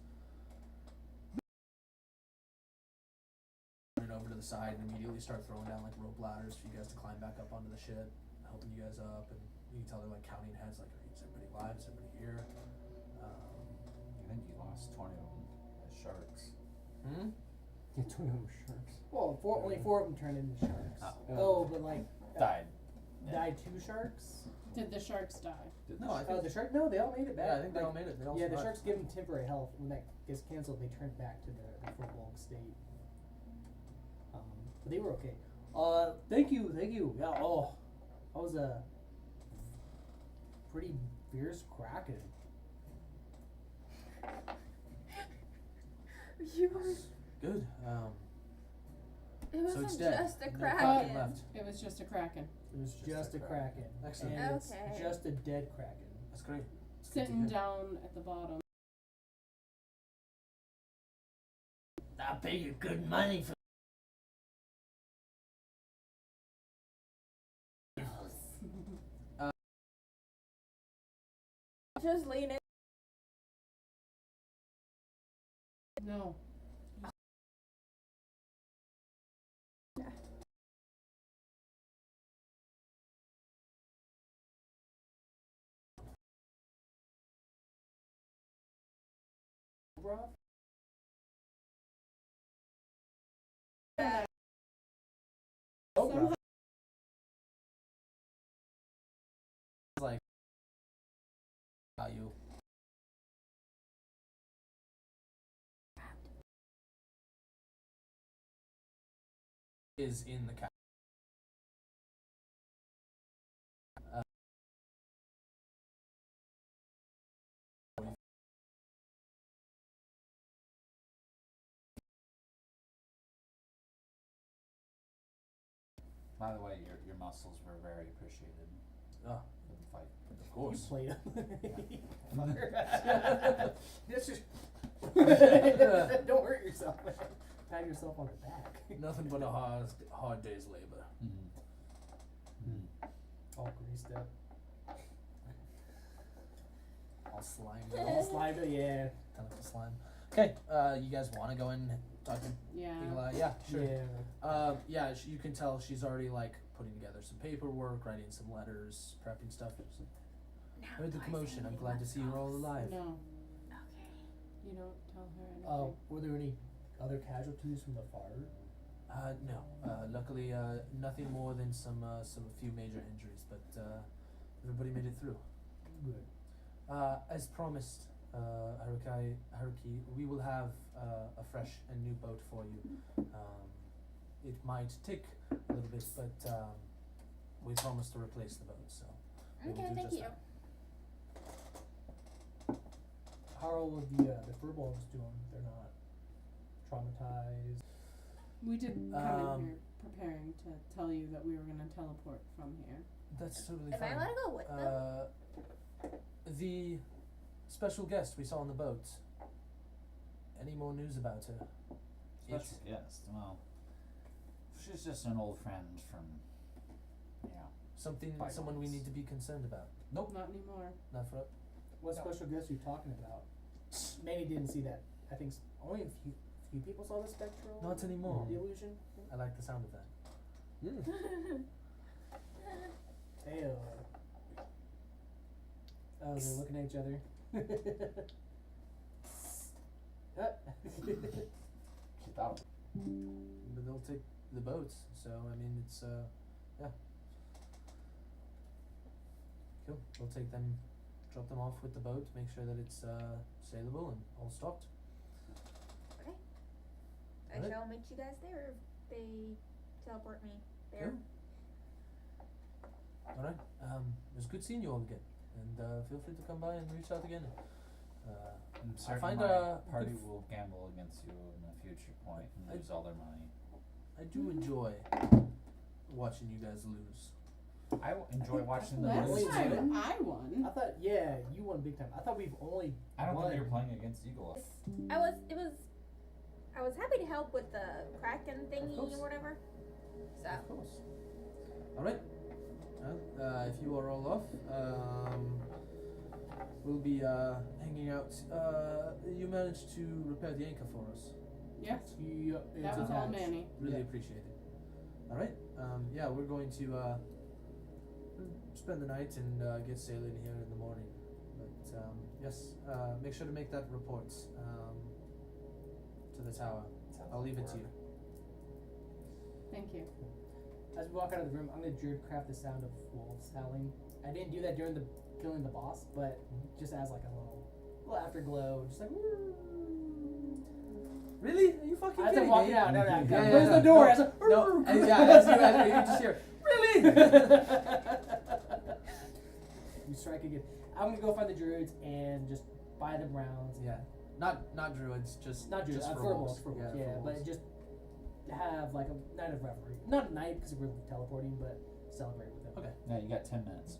Speaker 4: Turn over to the side and immediately start throwing down like rope ladders for you guys to climb back up onto the ship, helping you guys up, and you can tell they're like counting heads, like is everybody alive? Is everybody here?
Speaker 5: I think you lost 20 of them as sharks.
Speaker 3: Yeah, 20 of them sharks.
Speaker 1: Well, only 4 of them turned into sharks.
Speaker 3: Oh.
Speaker 1: But like
Speaker 5: Died.
Speaker 1: died 2 sharks.
Speaker 6: Did the sharks die?
Speaker 4: No, I
Speaker 1: Oh,
Speaker 4: think
Speaker 1: the shark? No, they all made it back.
Speaker 4: yeah, I think they
Speaker 1: Like,
Speaker 4: all made it. They all
Speaker 1: Yeah, the
Speaker 4: survived.
Speaker 1: sharks give them temporary health. When that gets canceled, they turn back to the full bulk state. But they were okay. Thank you. Yeah. Oh, that was a pretty fierce kraken.
Speaker 2: You were.
Speaker 4: Good.
Speaker 2: It wasn't
Speaker 4: it's dead.
Speaker 2: just a
Speaker 4: No
Speaker 2: kraken.
Speaker 4: kraken left.
Speaker 6: It was just a kraken.
Speaker 1: It was
Speaker 4: Just
Speaker 1: just
Speaker 4: a
Speaker 1: a kraken.
Speaker 4: Excellent.
Speaker 1: And it's
Speaker 2: Okay.
Speaker 1: just a dead kraken.
Speaker 4: That's great. It's good to
Speaker 6: Sitting
Speaker 4: hear.
Speaker 6: down at the bottom.
Speaker 1: I pay you good money for.
Speaker 2: Just lean in.
Speaker 6: No.
Speaker 1: Bro?
Speaker 4: like value. Is in the cap.
Speaker 5: By the way, your muscles were very appreciated
Speaker 4: Oh,
Speaker 5: in the fight.
Speaker 4: of
Speaker 1: You
Speaker 4: course.
Speaker 1: played him. This is. Don't hurt yourself. Pat yourself on the back.
Speaker 4: Nothing but a hard day's labor.
Speaker 1: All greased up.
Speaker 4: All slimy.
Speaker 1: All slimed up, yeah.
Speaker 4: Tentacle slime. Okay, you guys want to go in and talk to
Speaker 6: Yeah.
Speaker 4: Eagle Eye? Yeah, sure.
Speaker 1: Yeah.
Speaker 4: Yeah, you can tell she's already like putting together some paperwork, writing some letters, prepping stuff. Heard the commotion. I'm glad to see you're all alive.
Speaker 6: No,
Speaker 2: Okay.
Speaker 6: you don't tell her anything.
Speaker 1: Oh, were there any other casualties from the fire?
Speaker 4: No. Luckily, nothing more than some few major injuries, but everybody made it through.
Speaker 1: Good.
Speaker 4: As promised, Haruki, we will have a fresh and new boat for you. It might take a little bit, but we promise to replace the boat, so we will
Speaker 2: Okay,
Speaker 4: do
Speaker 2: thank
Speaker 4: just
Speaker 2: you.
Speaker 4: that.
Speaker 1: How are all of the furbolgs doing? They're not traumatized.
Speaker 6: We did come
Speaker 4: Um,
Speaker 6: in here preparing to tell you that we were going to teleport from here.
Speaker 4: That's totally
Speaker 2: Am I
Speaker 4: fine.
Speaker 2: allowed to go with them?
Speaker 4: The special guest we saw on the boat. Any more news about her?
Speaker 5: Special guest. Well, she's just an old friend from,
Speaker 4: Someone we need to be concerned about.
Speaker 5: Nope.
Speaker 6: Not anymore.
Speaker 4: Not for.
Speaker 1: What
Speaker 4: No.
Speaker 1: special guest are you talking about? Manny didn't see that. I think only a few people saw the spectral.
Speaker 4: Not anymore.
Speaker 1: The illusion.
Speaker 4: I like the sound of that.
Speaker 1: Hey. Oh, they're looking at each other.
Speaker 5: Keep out.
Speaker 4: But they'll take the boats, so I mean it's yeah. Cool. We'll take them, drop them off with the boat, make sure that it's sailable and all stocked.
Speaker 2: Okay. I
Speaker 4: Alright.
Speaker 2: shall meet you guys there if they teleport me there.
Speaker 4: Cool. Alright. It was good seeing you all again. And feel free to come by and reach out again.
Speaker 5: I'm
Speaker 4: I
Speaker 5: certain
Speaker 4: find
Speaker 5: my
Speaker 4: good
Speaker 5: party
Speaker 4: f-
Speaker 5: will gamble against you in a future point and lose all their money.
Speaker 4: I do enjoy watching you guys lose.
Speaker 5: I enjoy watching them
Speaker 1: Last
Speaker 5: lose
Speaker 1: time
Speaker 5: too.
Speaker 6: I won.
Speaker 1: I thought, yeah, you won big time. I thought we've only
Speaker 5: I don't
Speaker 1: won.
Speaker 5: think you're playing against Eagle.
Speaker 2: I was happy to help with the Kraken thingy
Speaker 4: course.
Speaker 2: or whatever. So
Speaker 4: Of course. Alright. Well, if you are all off, we'll be hanging out. You managed to repair the anchor for us.
Speaker 6: Yes.
Speaker 1: Yeah,
Speaker 6: That was all Manny.
Speaker 4: Really
Speaker 1: Yeah.
Speaker 4: appreciate it. Alright. Yeah, we're going to spend the night and get sailing here in the morning. But yes, make sure to make that report to the tower. I'll leave it to you.
Speaker 6: Thank you.
Speaker 1: As we walk out of the room, I'm gonna druid craft the sound of wolves howling. I didn't do that during the killing the boss, but just as like a little afterglow, just like.
Speaker 4: Really? Are you fucking
Speaker 1: As I'm
Speaker 4: kidding
Speaker 1: walking
Speaker 4: me?
Speaker 1: out, no,
Speaker 4: Yeah,
Speaker 1: close the door. As a,
Speaker 4: No, as you just hear, really?
Speaker 1: You strike again. I'm gonna go find the druids and just buy them rounds.
Speaker 4: Yeah, not druids, just
Speaker 1: Not druids,
Speaker 4: just
Speaker 1: furbolgs,
Speaker 4: furbolgs.
Speaker 1: yeah,
Speaker 4: furbolgs.
Speaker 1: but just have like a night of revelry. Not a night because we're teleporting, but celebrate with them.
Speaker 4: Okay.
Speaker 5: Yeah, you got 10 minutes.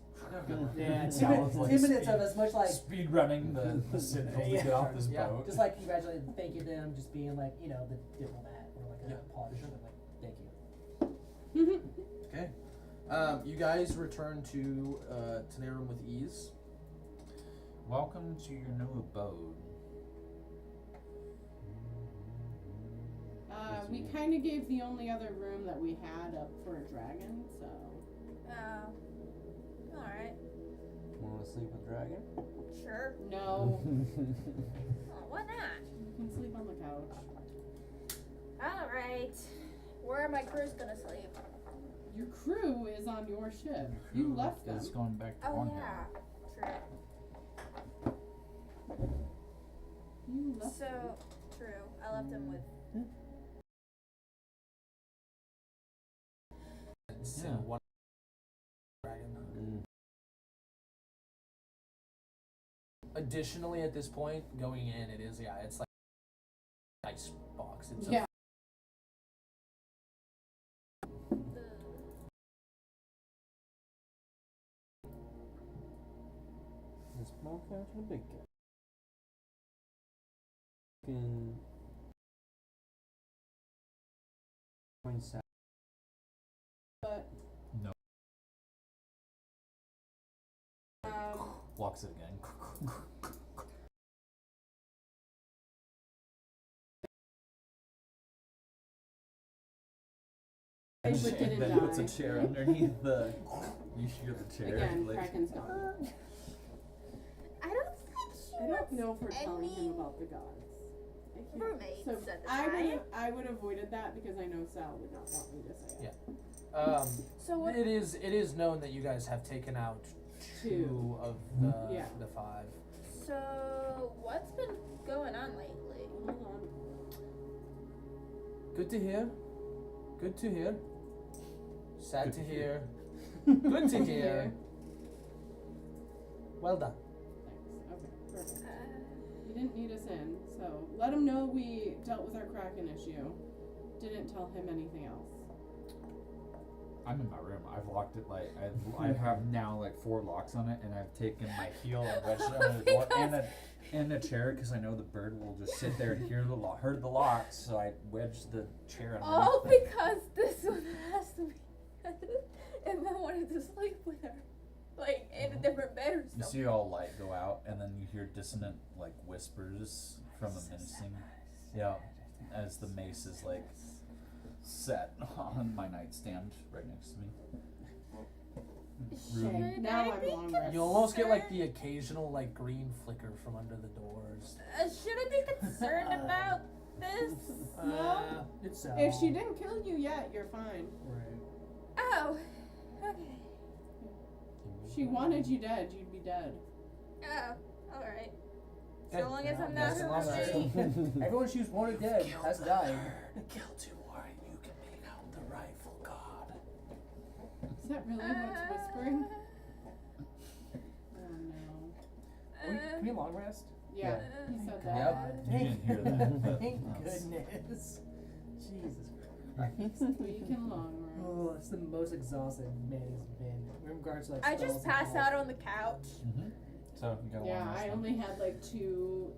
Speaker 1: Yeah,
Speaker 5: Sounds like
Speaker 1: 2 minutes of as much like
Speaker 5: speed running the citadel to get off this
Speaker 4: Yeah.
Speaker 5: boat.
Speaker 1: just like congratulating, thank you them, just being like the diplomat or like a
Speaker 4: Yeah,
Speaker 1: politician,
Speaker 4: for sure.
Speaker 1: like thank you.
Speaker 4: Okay. You guys return to Tenerum with ease.
Speaker 5: Welcome to your new abode.
Speaker 6: We kind of gave the only other room that we had up for a dragon, so.
Speaker 2: alright.
Speaker 3: Wanna sleep with dragon?
Speaker 2: Sure.
Speaker 6: No.
Speaker 2: Oh, why not?
Speaker 6: You can sleep on the couch.
Speaker 2: Alright. Where are my crews gonna sleep?
Speaker 6: your crew is on your ship. You left them.
Speaker 5: It's going back to
Speaker 2: Oh
Speaker 5: Cornhill.
Speaker 2: yeah, true.
Speaker 6: You left them.
Speaker 2: So true. I left them with.
Speaker 4: So
Speaker 5: Yeah.
Speaker 4: one dragon. Additionally, at this point, going in, it's like ice box. It's
Speaker 6: Yeah.
Speaker 3: A small couch and a big couch. Can going south.
Speaker 6: But
Speaker 5: No. Locks it again.
Speaker 6: But didn't
Speaker 5: then puts a
Speaker 6: die.
Speaker 5: chair underneath the. You hear the chair.
Speaker 6: Again,
Speaker 5: like,
Speaker 6: Kraken's gone.
Speaker 2: I don't think she
Speaker 6: I don't
Speaker 2: wants
Speaker 6: know if we're telling
Speaker 2: any
Speaker 6: him about the gods. I can't-
Speaker 2: roommates
Speaker 6: So
Speaker 2: at the
Speaker 6: I
Speaker 2: time.
Speaker 6: would have avoided that because I know Sal would not want me to say it.
Speaker 2: So what?
Speaker 4: It is known that you guys have taken out two
Speaker 6: Two.
Speaker 4: of
Speaker 6: Yeah.
Speaker 4: the five.
Speaker 2: So what's been going on lately?
Speaker 6: Hold on.
Speaker 4: Good to hear. Good to hear. Sad
Speaker 5: Good
Speaker 4: to
Speaker 5: to
Speaker 4: hear. Good to
Speaker 6: Good to
Speaker 4: hear.
Speaker 6: hear.
Speaker 4: Well done.
Speaker 6: Thanks. Okay, perfect. You didn't need us in, so let him know we dealt with our Kraken issue. Didn't tell him anything else.
Speaker 5: I'm in my room. I've locked it like I have now like 4 locks on it, and I've taken my heel and wedged it under the door and a chair because I know the bird will just sit there and heard the locks. So I wedged the chair underneath.
Speaker 2: All
Speaker 5: it.
Speaker 2: because this one has to be. If I wanted to sleep with her, like in a different bed or
Speaker 5: You
Speaker 2: something.
Speaker 5: see all light go out, and then you hear dissonant like whispers from a menacing. Yeah, as the mace is like set on my nightstand right next to me.
Speaker 6: Okay, now I'm long rest.
Speaker 4: You almost get like the occasional like green flicker from under the doors.
Speaker 2: Should I be concerned about this?
Speaker 6: No.
Speaker 1: It's
Speaker 6: If she didn't kill you yet, you're fine.
Speaker 1: Right.
Speaker 2: Oh, okay.
Speaker 6: She wanted you dead, you'd be dead.
Speaker 2: Oh, alright.
Speaker 4: Okay.
Speaker 2: So long as I'm not
Speaker 4: That's
Speaker 2: her
Speaker 4: the long rest.
Speaker 2: roommate.
Speaker 1: Everyone she's wanted dead has died.
Speaker 4: Kill 2 more and you can make out the rightful god.
Speaker 6: Is that really what it's whispering? Oh no.
Speaker 1: Can we long rest?
Speaker 6: Yeah,
Speaker 2: Yeah.
Speaker 6: he said
Speaker 4: Yep.
Speaker 6: that.
Speaker 5: You didn't hear that. But
Speaker 1: Thank
Speaker 5: that's-
Speaker 1: goodness. Jesus
Speaker 6: We can long rest.
Speaker 1: Oh, it's the most exhausted Manny's been in regards to like
Speaker 2: I
Speaker 1: spells
Speaker 2: just
Speaker 1: and
Speaker 2: passed
Speaker 1: health.
Speaker 2: out on the couch.
Speaker 5: So you got a
Speaker 6: Yeah,
Speaker 5: long rest
Speaker 6: I
Speaker 5: then.
Speaker 6: only had like 2.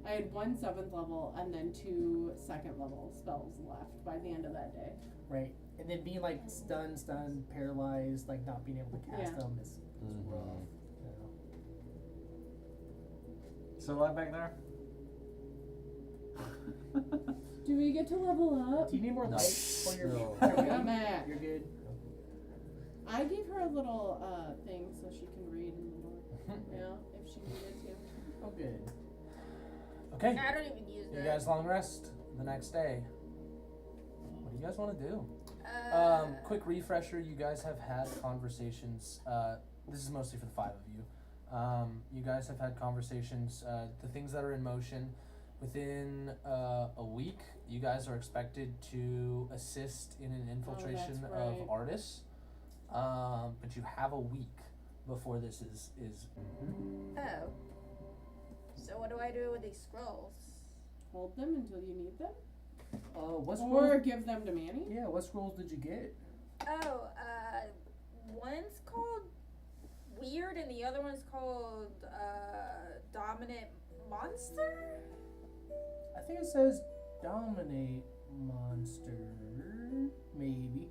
Speaker 6: I had 1 7th level and then 2 2nd level spells left by the end of that day.
Speaker 1: Right. And then being like stunned, paralyzed, like not being able to cast
Speaker 6: Yeah.
Speaker 1: them is
Speaker 3: Mhm.
Speaker 1: rough. You know?
Speaker 5: Still alive back there?
Speaker 6: Do we get to level up?
Speaker 1: Do you need more
Speaker 4: No.
Speaker 1: light for your
Speaker 3: No.
Speaker 6: I'm at.
Speaker 1: You're good.
Speaker 6: I gave her a little thing so she can read in the morning. Yeah, if she needed to.
Speaker 1: Oh, good.
Speaker 4: Okay.
Speaker 2: I don't even use
Speaker 4: You
Speaker 2: that.
Speaker 4: guys long rest the next day. What do you guys want to do? Quick refresher, you guys have had conversations, this is mostly for the 5 of you. You guys have had conversations, the things that are in motion. Within a week, you guys are expected to assist in an infiltration
Speaker 6: that's
Speaker 4: of
Speaker 6: right.
Speaker 4: Artis. But you have a week before this is
Speaker 2: Oh. So what do I do with these scrolls?
Speaker 6: Hold them until you need them?
Speaker 1: What
Speaker 6: Or
Speaker 1: scrolls?
Speaker 6: give them to Manny?
Speaker 1: Yeah, what scrolls did you get?
Speaker 2: Oh, one's called Weird and the other one's called Dominant Monster?
Speaker 1: I think it says Dominate Monster. Maybe.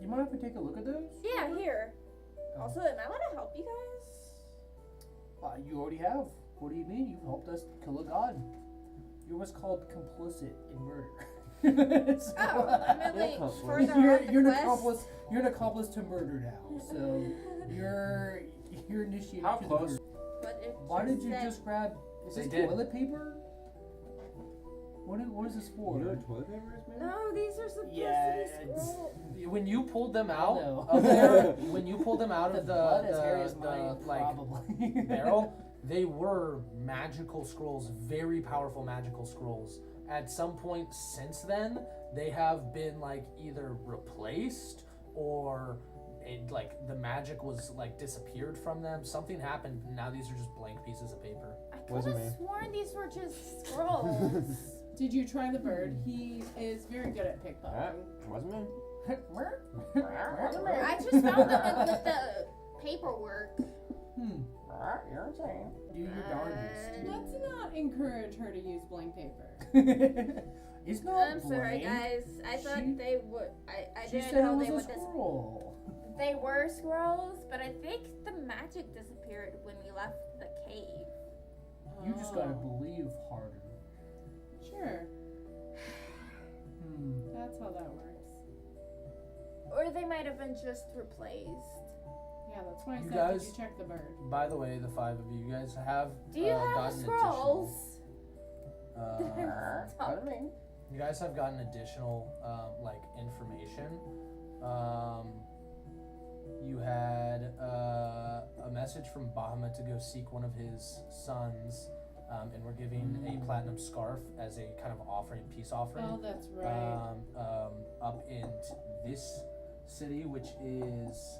Speaker 1: You mind if we take a look at those?
Speaker 2: Yeah, here.
Speaker 1: Oh.
Speaker 2: Also, am I allowed to help you guys?
Speaker 1: You already have. What do you mean? You've helped us kill a god. You're what's called complicit in murder. So,
Speaker 2: Oh, I'm really
Speaker 3: Accomplice.
Speaker 2: further
Speaker 1: you're,
Speaker 2: on the
Speaker 1: you're an
Speaker 2: quest.
Speaker 1: accomplice. You're an accomplice to murder now. So you're initiated.
Speaker 5: How
Speaker 1: to
Speaker 5: close?
Speaker 1: The murder.
Speaker 2: But if
Speaker 1: Why did you
Speaker 2: said-
Speaker 1: just grab? Is
Speaker 4: They
Speaker 1: this
Speaker 4: did.
Speaker 1: toilet paper? What is this for?
Speaker 3: You know what toilet paper is, man?
Speaker 2: No, these are supposed
Speaker 1: Yeah,
Speaker 2: to be
Speaker 1: it's-
Speaker 2: scrolls.
Speaker 4: When you pulled them out
Speaker 1: No.
Speaker 4: of there, when you pulled them out
Speaker 1: The
Speaker 4: of
Speaker 1: blood as hairy as
Speaker 4: the
Speaker 1: mine,
Speaker 4: like
Speaker 1: probably.
Speaker 4: barrel, they were magical scrolls, very powerful magical scrolls. At some point since then, they have been like either replaced or it like the magic was like disappeared from them. Something happened. And now these are just blank pieces of paper.
Speaker 2: I could
Speaker 3: Wasn't
Speaker 2: have
Speaker 3: me.
Speaker 2: sworn these were just scrolls.
Speaker 6: Did you try the bird? He is very good at pickpocketing.
Speaker 3: Wasn't me.
Speaker 2: I just found them with the paperwork.
Speaker 3: You're insane.
Speaker 1: Do your darndest.
Speaker 6: Let's not encourage her to use blank paper.
Speaker 1: It's not
Speaker 2: I'm sorry,
Speaker 1: blank.
Speaker 2: guys. I thought
Speaker 1: She-
Speaker 2: they would. I
Speaker 1: She
Speaker 2: didn't
Speaker 1: said
Speaker 2: know
Speaker 1: it
Speaker 2: they
Speaker 1: was
Speaker 2: would.
Speaker 1: a scroll.
Speaker 2: They were scrolls, but I think the magic disappeared when we left the cave.
Speaker 1: You just gotta
Speaker 6: Oh.
Speaker 1: believe harder.
Speaker 6: Sure, that's how that works.
Speaker 2: Or they might have been just replaced.
Speaker 6: Yeah, that's why I
Speaker 4: You
Speaker 6: said,
Speaker 4: guys-
Speaker 6: did you check the bird?
Speaker 4: By the way, the five of you guys have
Speaker 2: Do you have
Speaker 4: gotten
Speaker 2: scrolls?
Speaker 4: additional. You guys have gotten additional like information. You had a message from Bahamut to go seek one of his sons, and we're giving a platinum scarf as a kind of offering, peace offering.
Speaker 6: Oh, that's right.
Speaker 4: Up in this city, which is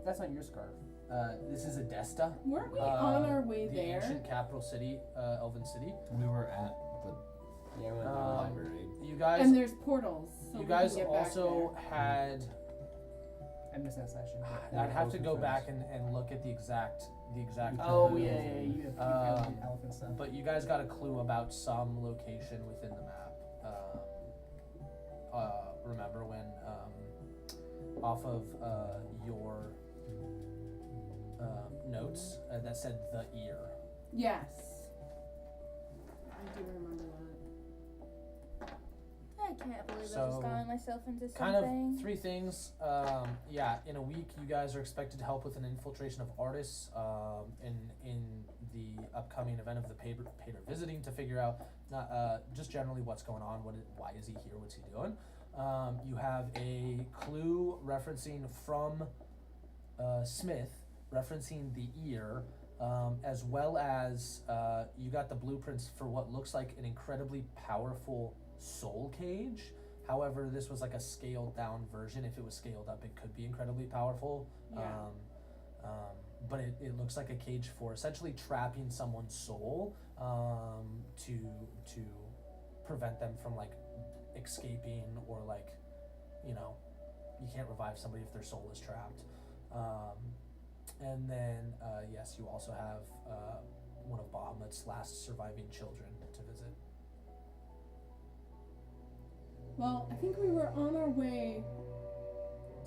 Speaker 1: That's not your scarf.
Speaker 4: this is Adesta,
Speaker 6: Weren't we on our way
Speaker 4: the
Speaker 6: there?
Speaker 4: ancient capital city, Elven city.
Speaker 5: We were at
Speaker 3: Yeah, we went
Speaker 5: the
Speaker 3: down.
Speaker 5: library.
Speaker 4: You guys,
Speaker 6: And there's portals. So
Speaker 4: you
Speaker 6: we
Speaker 4: guys
Speaker 6: can get back
Speaker 4: also had.
Speaker 1: I missed that session.
Speaker 4: I'd have to go
Speaker 3: Elephant
Speaker 4: back
Speaker 3: friends.
Speaker 4: and look at the exact.
Speaker 1: Oh
Speaker 4: clue.
Speaker 1: yeah, you have the elephant stuff.
Speaker 4: But you guys got a clue about some location within the map. Remember when off of your notes that said the ear.
Speaker 6: Yes. I do remember that.
Speaker 2: I can't believe I
Speaker 4: So,
Speaker 2: just got myself into something.
Speaker 4: Kind of three things. Yeah, in a week you guys are expected to help with an infiltration of artists in the upcoming event of the Pater visiting to figure out just generally what's going on, why is he here, what's he doing. You have a clue referencing from Smith, referencing the ear, as well as you got the blueprints for what looks like an incredibly powerful soul cage. However, this was like a scaled down version. If it was scaled up, it could be incredibly powerful.
Speaker 6: Yeah.
Speaker 4: But it looks like a cage for essentially trapping someone's soul to prevent them from like escaping, or like, you can't revive somebody if their soul is trapped. And then yes, you also have one of Bahamut's last surviving children to visit.
Speaker 6: Well, I think we were on our way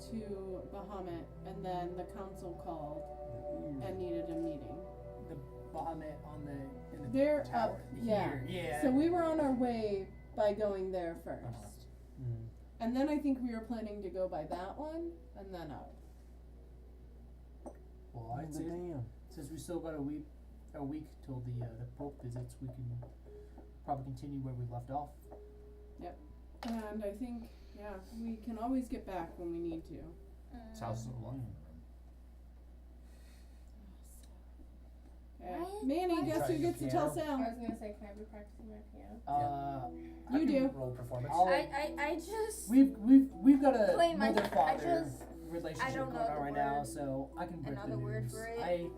Speaker 6: to Bahamut, and then the council called and needed a meeting.
Speaker 1: The Bahamut in the
Speaker 6: They're
Speaker 1: tower.
Speaker 6: up, yeah.
Speaker 1: Yeah.
Speaker 6: So we were on our way by going there first.
Speaker 3: Mm.
Speaker 6: And then I think we were planning to go by that one, and then up.
Speaker 1: Well, I'd say
Speaker 3: Damn.
Speaker 1: since we still got a week till the Pope visits, we can probably continue where we left off.
Speaker 6: And I think, yeah, we can always get back when we need to.
Speaker 5: It's House of the Lion.
Speaker 6: Okay.
Speaker 2: Why-
Speaker 6: Manny,
Speaker 2: why-
Speaker 6: guess
Speaker 4: Try
Speaker 6: who
Speaker 4: your
Speaker 6: gets to tell
Speaker 4: piano.
Speaker 6: Sam?
Speaker 7: I was gonna say, can I be practicing my piano?
Speaker 1: I
Speaker 6: You
Speaker 1: can
Speaker 6: do.
Speaker 4: Roll performance.
Speaker 1: I'll-
Speaker 2: I just.
Speaker 1: We've got a
Speaker 2: Plain my-
Speaker 1: mother-father
Speaker 2: I
Speaker 1: relationship
Speaker 2: don't know
Speaker 1: going on
Speaker 2: the
Speaker 1: right now,
Speaker 2: word.
Speaker 1: so I can break
Speaker 2: Another
Speaker 1: the
Speaker 2: word
Speaker 1: news.
Speaker 2: for it.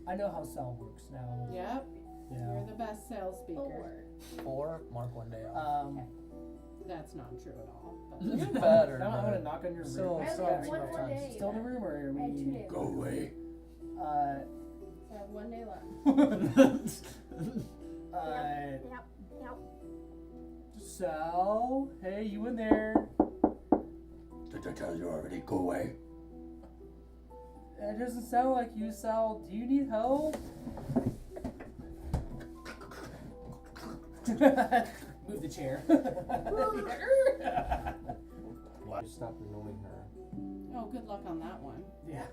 Speaker 1: I know how Sal works now.
Speaker 6: Yep,
Speaker 1: You
Speaker 6: you're
Speaker 1: know.
Speaker 6: the best sales speaker.
Speaker 4: 4, mark 1 day off.
Speaker 6: That's not true at all.
Speaker 4: Even
Speaker 6: But
Speaker 4: better.
Speaker 1: I'm gonna
Speaker 4: but
Speaker 1: knock on your room.
Speaker 4: still-
Speaker 7: I
Speaker 4: still
Speaker 7: only
Speaker 4: have
Speaker 7: have one
Speaker 4: rough
Speaker 7: more
Speaker 4: times.
Speaker 7: day.
Speaker 1: Still in the room, or are
Speaker 7: I have 2
Speaker 1: we?
Speaker 7: days.
Speaker 5: away.
Speaker 7: So I have 1 day left.
Speaker 2: Yep.
Speaker 1: Sal, hey, you in there?
Speaker 5: Did I tell you already? Go away.
Speaker 1: That doesn't sound like you, Sal. Do you need help? Move the chair.
Speaker 3: Just stop annoying her.
Speaker 6: oh, good luck on that one.
Speaker 1: Yeah.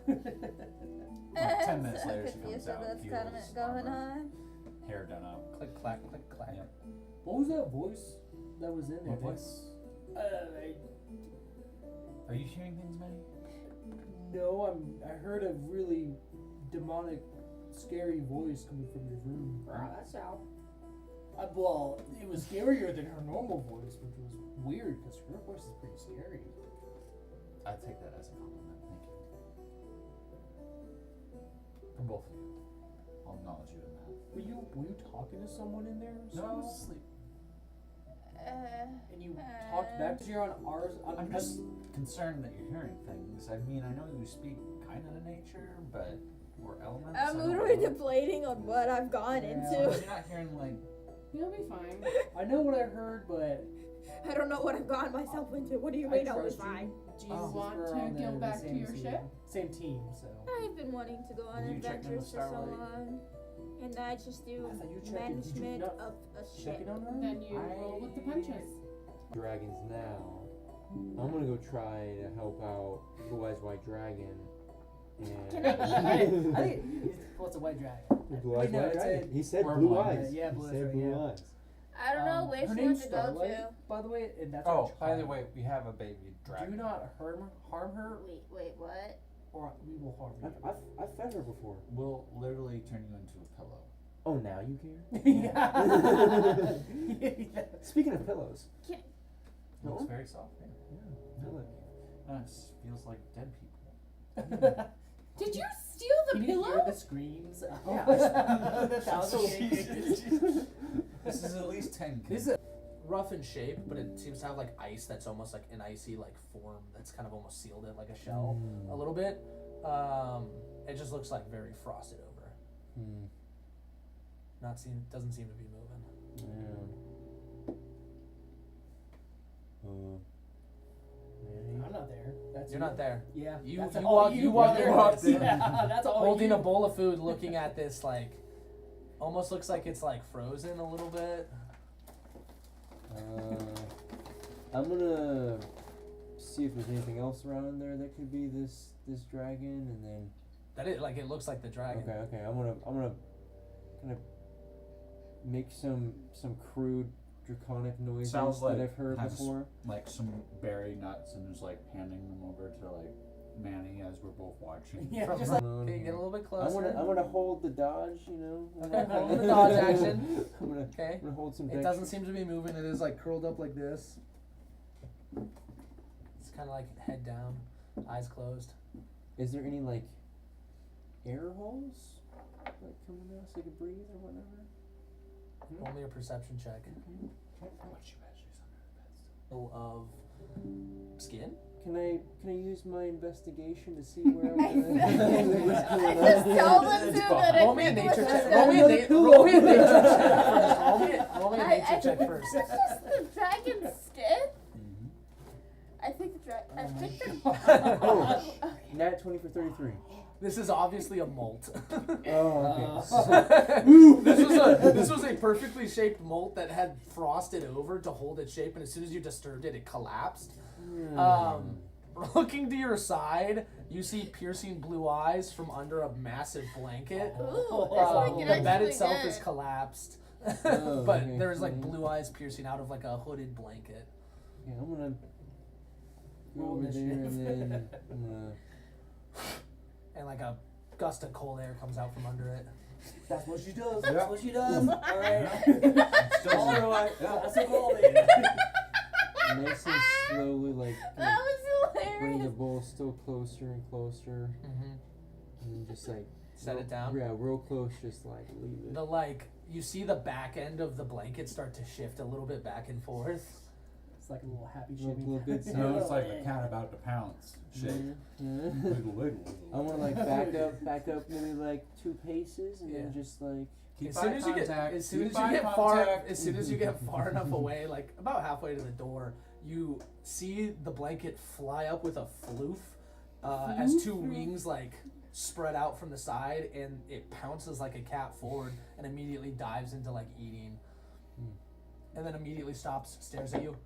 Speaker 5: Like 10 minutes
Speaker 2: So
Speaker 5: later, she
Speaker 2: confused
Speaker 5: comes out,
Speaker 2: what's
Speaker 5: heels,
Speaker 2: going
Speaker 5: armor.
Speaker 2: on.
Speaker 5: Hair fire done up.
Speaker 4: Click clack, click clack.
Speaker 5: Yep.
Speaker 1: What was that voice that was in there?
Speaker 5: What voice? Are you hearing things, Manny?
Speaker 1: No, I heard a really demonic, scary voice coming from your room.
Speaker 2: Wow, that's how.
Speaker 1: Well, it was scarier than her normal voice, which was weird because her voice is pretty scary.
Speaker 5: I take that as a compliment. Thank you. From both of you. I'll acknowledge you in that.
Speaker 1: Were you talking to someone in there?
Speaker 5: No, I was asleep.
Speaker 1: And you talked back to her on ours.
Speaker 5: I'm just concerned that you're hearing things. I mean, I know you speak kind of nature, but or elements.
Speaker 2: I'm
Speaker 5: I don't
Speaker 2: literally
Speaker 5: know.
Speaker 2: deflating on what I've gone
Speaker 5: So
Speaker 2: into.
Speaker 5: you're not hearing like.
Speaker 6: You'll be fine.
Speaker 1: I know what I heard, but
Speaker 2: I don't know what I've gotten myself into. What do you mean I'll be fine?
Speaker 1: Jesus,
Speaker 6: Oh. Want
Speaker 1: we're
Speaker 6: to
Speaker 1: on
Speaker 6: go
Speaker 1: the
Speaker 6: back to
Speaker 1: same
Speaker 6: your
Speaker 1: team.
Speaker 6: ship?
Speaker 1: Same team, so.
Speaker 2: I've been wanting to go on
Speaker 5: Did you check in
Speaker 2: adventures
Speaker 5: with
Speaker 2: for so
Speaker 5: Starlight?
Speaker 2: long. And I just do
Speaker 1: I thought you checked it. Did you
Speaker 2: management
Speaker 1: not
Speaker 2: of a
Speaker 1: check
Speaker 2: ship.
Speaker 1: it on her?
Speaker 6: Then you roll with the punches.
Speaker 3: Dragons now. I'm gonna go try to help out Blue Eyes White Dragon. And
Speaker 2: Can I eat
Speaker 1: I think what's a white dragon?
Speaker 3: Blue Eyes
Speaker 1: No,
Speaker 3: White
Speaker 1: it's
Speaker 3: Dragon.
Speaker 1: a-
Speaker 3: He said
Speaker 5: We're
Speaker 3: blue
Speaker 5: blind.
Speaker 3: eyes.
Speaker 1: Yeah,
Speaker 3: he
Speaker 1: blue eyes,
Speaker 3: said
Speaker 1: right,
Speaker 3: blue
Speaker 1: yeah.
Speaker 3: eyes.
Speaker 2: I don't know which
Speaker 1: her
Speaker 2: one
Speaker 1: name's
Speaker 2: to go
Speaker 1: Starlight,
Speaker 2: to.
Speaker 1: by the way, and that's
Speaker 5: Oh,
Speaker 1: our
Speaker 5: by the
Speaker 1: child.
Speaker 5: way, we have a baby dragon.
Speaker 1: Do not harm her,
Speaker 2: Wait, what?
Speaker 1: or we will harm you.
Speaker 3: I've fed her before.
Speaker 5: We'll literally turn you into a pillow.
Speaker 3: Oh, now you care?
Speaker 1: Yeah.
Speaker 3: Speaking of pillows.
Speaker 2: Can,
Speaker 5: It looks
Speaker 3: No?
Speaker 5: very soft. Yeah.
Speaker 3: Feel it.
Speaker 5: It feels like dead people.
Speaker 6: Did you steal the
Speaker 1: Can you
Speaker 6: pillow?
Speaker 1: hear the screams?
Speaker 5: Yeah.
Speaker 1: The thousand screams.
Speaker 5: This is at least 10
Speaker 4: This is rough in shape, but it seems to have like ice that's almost like an icy like form that's kind of almost sealed it like a shell a little bit. It just looks like very frosted over.
Speaker 3: Hmm.
Speaker 4: Doesn't seem to be moving.
Speaker 3: Yeah.
Speaker 1: I'm not there. That's
Speaker 4: You're
Speaker 1: you.
Speaker 4: not there.
Speaker 1: Yeah.
Speaker 4: You
Speaker 1: that's
Speaker 4: you
Speaker 1: all
Speaker 4: walk you walk
Speaker 1: brother.
Speaker 4: in
Speaker 5: walked in.
Speaker 1: Yeah, that's all
Speaker 4: holding
Speaker 1: you.
Speaker 4: a bowl of food, looking at this like almost looks like it's like frozen a little bit.
Speaker 3: I'm gonna see if there's anything else around there that could be this dragon, and then
Speaker 4: That it like it looks like the dragon.
Speaker 3: okay. I'm gonna kind of make some crude draconic noises
Speaker 5: Sounds like
Speaker 3: that I've heard
Speaker 5: has
Speaker 3: before.
Speaker 5: like some berry nuts and is like handing them over to like Manny as we're both watching.
Speaker 1: Yeah,
Speaker 4: From
Speaker 1: just
Speaker 4: like,
Speaker 3: like-
Speaker 4: okay, get a little bit
Speaker 3: I
Speaker 4: closer.
Speaker 3: wanna hold the dodge, you know.
Speaker 4: Okay, hold the dodge action.
Speaker 3: I'm gonna
Speaker 4: Okay.
Speaker 3: hold some.
Speaker 4: It doesn't seem to be moving. It is like curled up like this. It's kind of like head down, eyes closed.
Speaker 3: Is there any like air holes like coming out so you can breathe or whatever?
Speaker 4: Roll me a perception check.
Speaker 5: What you measures under the bed?
Speaker 4: Of skin.
Speaker 3: Can I use my investigation to see where I'm gonna?
Speaker 2: I just tell them to that
Speaker 4: Roll me a
Speaker 2: I think
Speaker 4: nature
Speaker 2: it was
Speaker 4: check.
Speaker 2: a-
Speaker 4: Roll me a nature check first. Roll me a
Speaker 2: I
Speaker 4: nature check
Speaker 2: think
Speaker 4: first.
Speaker 2: It's just the dragon's skin.
Speaker 5: Mm-hmm.
Speaker 2: I think the
Speaker 1: Oh my
Speaker 2: dragon.
Speaker 3: Oh, nat 20 for 33.
Speaker 4: This is obviously a molt.
Speaker 3: Oh,
Speaker 4: This was a perfectly shaped molt that had frosted over to hold its shape, and as soon as you disturbed it, it collapsed. Looking to your side, you see piercing blue eyes from under a massive blanket.
Speaker 2: Ooh, that's like it
Speaker 4: The bed
Speaker 2: actually
Speaker 4: itself
Speaker 2: did.
Speaker 4: is collapsed,
Speaker 3: Oh,
Speaker 4: but
Speaker 3: okay,
Speaker 4: there's like
Speaker 3: okay.
Speaker 4: blue eyes piercing out of like a hooded blanket.
Speaker 3: Yeah, I'm gonna go
Speaker 1: Roll
Speaker 3: over there
Speaker 1: initiative.
Speaker 3: and then I'm gonna.
Speaker 4: And like a gust of cold air comes out from under it.
Speaker 1: That's what she does.
Speaker 5: Yeah.
Speaker 1: That's what she does. All right.
Speaker 5: Still
Speaker 1: All
Speaker 5: zero.
Speaker 1: right.
Speaker 5: Yeah.
Speaker 1: That's a goal.
Speaker 3: Nice and slowly, like
Speaker 2: That was
Speaker 3: bring the
Speaker 2: hilarious.
Speaker 3: bowl still closer and closer,
Speaker 4: Mm-hmm.
Speaker 3: and then just like
Speaker 4: Set it down.
Speaker 3: Yeah, real close. Just like leave it.
Speaker 4: The like you see the back end of the blanket start to shift a little bit back and forth.
Speaker 1: It's like a little happy
Speaker 3: Little-
Speaker 1: shimmy.
Speaker 3: little good
Speaker 5: So
Speaker 3: sound.
Speaker 5: it's like a cat about to pounce. Shake.
Speaker 3: Yeah.
Speaker 5: Wiggle, wiggle.
Speaker 3: I want to like back up maybe like 2 paces, and then
Speaker 4: Yeah.
Speaker 3: just like.
Speaker 5: Keep
Speaker 4: As
Speaker 5: eye
Speaker 4: soon as you get,
Speaker 5: contact.
Speaker 4: as soon
Speaker 5: Keep
Speaker 4: as you
Speaker 5: eye
Speaker 4: get
Speaker 5: contact.
Speaker 4: as soon as you get far enough away, like about halfway to the door, you see the blanket fly up with a floof, as 2 wings like spread out from the side, and it pounces like a cat forward and immediately dives into like eating, and then immediately stops, stares at you.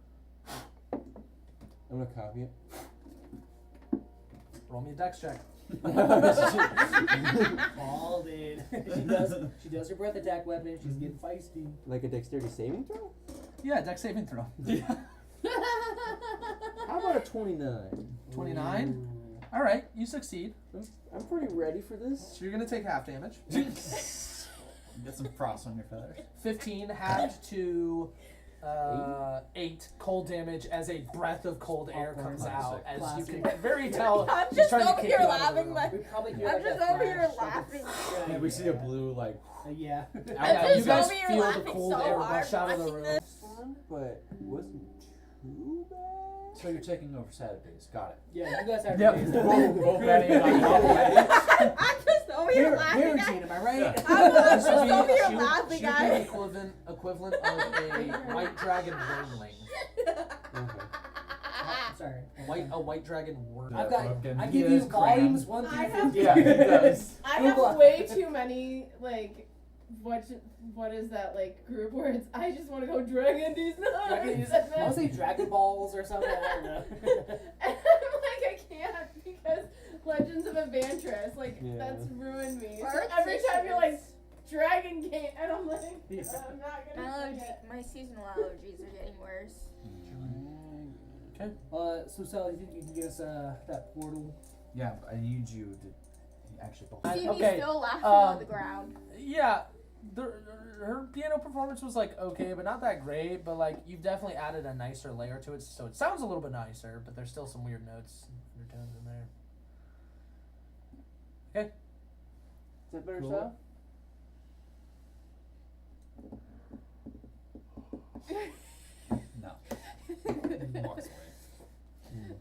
Speaker 3: I'm gonna copy it.
Speaker 4: Roll me a dex check.
Speaker 1: All in. She does her breath attack weapon. She's getting feisty.
Speaker 3: Like a dexterity saving throw?
Speaker 4: Yeah, dex saving throw.
Speaker 3: How about a 29?
Speaker 4: 29? All right, you succeed.
Speaker 3: I'm pretty ready for this.
Speaker 4: So you're going to take half damage.
Speaker 5: Get some frost on your feathers.
Speaker 4: 15 halved to 8 cold damage as a breath of cold air comes out. As you can very tell,
Speaker 2: I'm
Speaker 4: she's
Speaker 2: just
Speaker 4: trying to
Speaker 2: over
Speaker 4: kick
Speaker 2: here
Speaker 4: you out of the
Speaker 2: laughing.
Speaker 4: room.
Speaker 2: Like,
Speaker 1: We probably hear
Speaker 2: I'm
Speaker 1: like
Speaker 2: just
Speaker 1: a
Speaker 2: over here
Speaker 1: flash, like a-
Speaker 2: laughing.
Speaker 5: Yeah, we see a blue like.
Speaker 1: Yeah.
Speaker 4: Yeah,
Speaker 2: just
Speaker 4: you guys
Speaker 2: over here
Speaker 4: feel the
Speaker 2: laughing
Speaker 4: cold
Speaker 2: so
Speaker 4: air
Speaker 2: hard
Speaker 4: rush out of the
Speaker 2: watching
Speaker 4: room.
Speaker 2: this.
Speaker 3: Fun, but wasn't too bad.
Speaker 5: So you're taking over Saturdays. Got it.
Speaker 1: Yeah, you guys have
Speaker 4: Yep.
Speaker 1: days.
Speaker 5: Both Maddie and
Speaker 2: I'm just over here
Speaker 1: Here,
Speaker 2: laughing.
Speaker 1: here,
Speaker 2: guys.
Speaker 1: Gene, am I right?
Speaker 2: I'm
Speaker 4: This
Speaker 2: just
Speaker 4: would
Speaker 2: over
Speaker 4: be,
Speaker 2: here
Speaker 4: she would,
Speaker 2: laughing,
Speaker 4: she would be
Speaker 2: guys.
Speaker 4: the equivalent of a white dragon wingling.
Speaker 1: Sorry.
Speaker 4: A white dragon word.
Speaker 1: I've got.
Speaker 5: Fucking
Speaker 1: I
Speaker 5: he
Speaker 1: give you
Speaker 5: is
Speaker 1: volumes
Speaker 5: crammed.
Speaker 1: 1 through
Speaker 8: I
Speaker 1: 50.
Speaker 8: have-
Speaker 5: Yeah, he does.
Speaker 8: I
Speaker 1: Google
Speaker 8: have
Speaker 1: it.
Speaker 8: way too many what is that group where it's I just want to go dragon these nuts.
Speaker 1: Dragon-
Speaker 8: And
Speaker 1: I want to say Dragon Balls or something. I don't know.
Speaker 8: I'm like I can't because Legends of Adventurous that's ruined me. So
Speaker 2: Earth
Speaker 8: every time you're like
Speaker 2: fishes.
Speaker 8: Dragon Game and I'm like
Speaker 1: Yeah.
Speaker 8: I'm not
Speaker 2: My
Speaker 8: gonna say
Speaker 2: allergy,
Speaker 8: it.
Speaker 2: my seasonal allergies are getting worse.
Speaker 4: Okay.
Speaker 1: So Sally, you think you can get us that portal?
Speaker 5: Yeah, but I need you to actually both.
Speaker 2: See
Speaker 4: okay,
Speaker 2: me still laughing on the ground.
Speaker 4: Yeah, her piano performance was like okay, but not that great. But like you've definitely added a nicer layer to it, so it sounds a little bit nicer. But there's still some weird notes, undertones in there. Okay.
Speaker 3: Is that better,
Speaker 5: Cool.
Speaker 3: Sal?
Speaker 5: No. Walks away.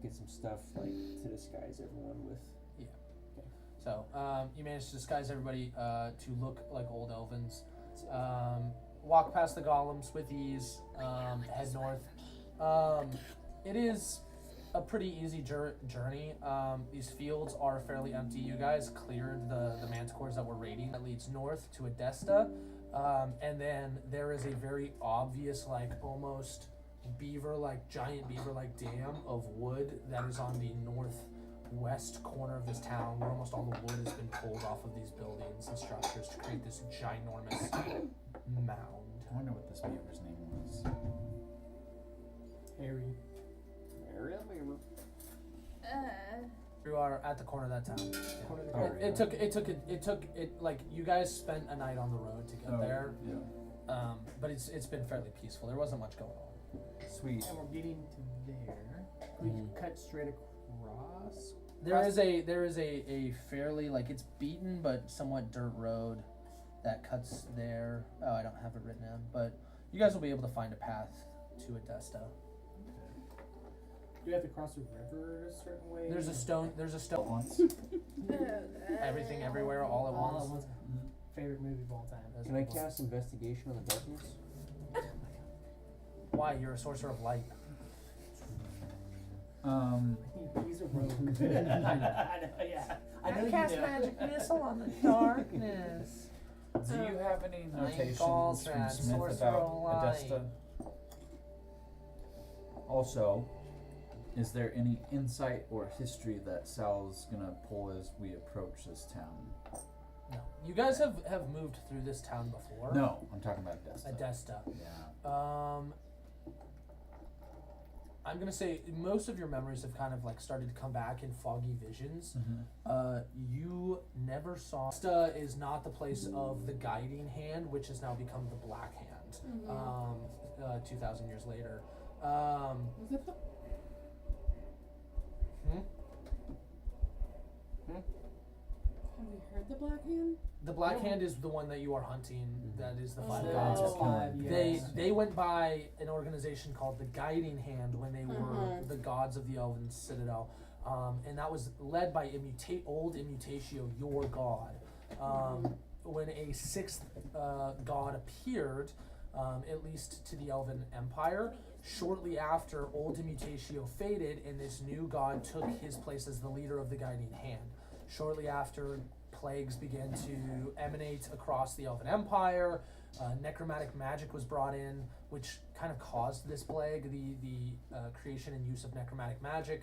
Speaker 3: Get some stuff like to disguise everyone with.
Speaker 4: So you managed to disguise everybody to look like old elvens. Walk past the golems with ease. Head north. It is a pretty easy journey. These fields are fairly empty. You guys cleared the manticores that were raiding. That leads north to Adesta. And then there is a very obvious, like almost giant beaver-like dam of wood that is on the northwest corner of this town, where almost all the wood has been pulled off of these buildings and structures to create this ginormous mound.
Speaker 5: I wonder what this beaver's name was.
Speaker 1: Harry.
Speaker 4: You are at the corner of that town.
Speaker 1: Corner of the
Speaker 5: Oh,
Speaker 1: town.
Speaker 4: It took like you guys spent a night on the road to get there.
Speaker 5: Yeah.
Speaker 4: But it's been fairly peaceful. There wasn't much going on.
Speaker 5: Sweet.
Speaker 1: And we're getting to there. We can cut straight across.
Speaker 4: There is a fairly it's beaten but somewhat dirt road that cuts there. Oh, I don't have it written down, but you guys will be able to find a path to Adesta.
Speaker 1: Do we have to cross the river a certain way?
Speaker 4: There's a stone.
Speaker 5: Once.
Speaker 4: Everything everywhere all at
Speaker 1: All
Speaker 4: once.
Speaker 1: at once. Favorite movie of all time.
Speaker 3: Can I cast investigation on the darkness?
Speaker 4: Why? You're a sorcerer of light.
Speaker 1: He's a rogue. I know, yeah. I know you do.
Speaker 4: magic missile on the darkness.
Speaker 5: Do you have any notations
Speaker 4: calls
Speaker 5: from
Speaker 4: that
Speaker 5: Smith
Speaker 4: sorcerer
Speaker 5: about
Speaker 4: light.
Speaker 5: Adesta? Also, is there any insight or history that Sal's gonna pull as we approach this town?
Speaker 4: No. You guys have moved through this town before.
Speaker 5: No, I'm talking about Adesta.
Speaker 4: Adesta.
Speaker 5: Yeah.
Speaker 4: I'm gonna say most of your memories have kind of started to come back in foggy visions. You never saw. Adesta is not the place of the guiding hand, which has now become the Black Hand. 2,000 years later.
Speaker 6: Was it the? Have we heard the Black Hand?
Speaker 4: The Black Hand is the one that you are hunting. That is the five
Speaker 6: Oh.
Speaker 4: gods.
Speaker 6: Oh.
Speaker 1: Five, yes.
Speaker 4: They went by an organization called the Guiding Hand when they were
Speaker 6: Mhm.
Speaker 4: the gods of the Elven Citadel, and that was led by old Immutatio, your god. When a sixth god appeared, at least to the Elven Empire, shortly after old Immutatio faded, and this new god took his place as the leader of the Guiding Hand. Shortly after, plagues began to emanate across the Elven Empire. Necromantic magic was brought in, which kind of caused this plague, the creation and use of necromantic magic,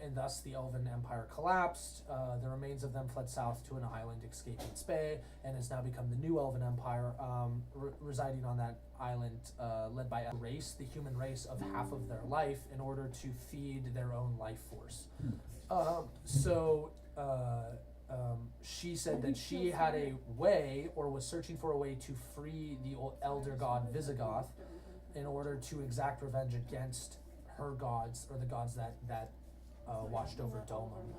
Speaker 4: and thus the Elven Empire collapsed. The remains of them fled south to an island escaping Spey, and has now become the new Elven Empire, residing on that island, led by a race, the human race, of half of their life in order to feed their own life force. She said that she had a way, or was searching for a way, to free the elder god Visigoth in order to exact revenge against her gods, or the gods that watched over Domum.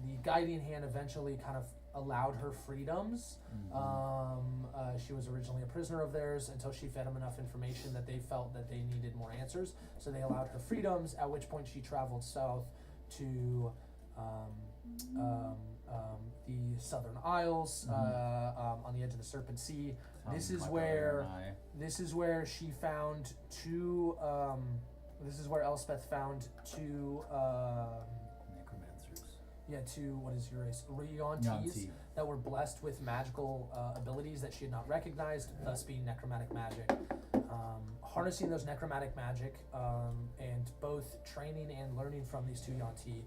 Speaker 4: The guiding hand eventually kind of allowed her freedoms. She was originally a prisoner of theirs until she fed them enough information that they felt that they needed more answers. So they allowed her freedoms, at which point she traveled south to the Southern Isles, on the edge of the Serpent Sea. This is where she found two. This is where Elspeth found two.
Speaker 5: Necromancers.
Speaker 4: Yeah, two. What is your race? Yuan-Tis
Speaker 5: Yuan-Ti.
Speaker 4: that were blessed with magical abilities that she had not recognized, thus being necromantic magic. Harnessing those necromantic magic, and both training and learning from these two Yuan-Ti,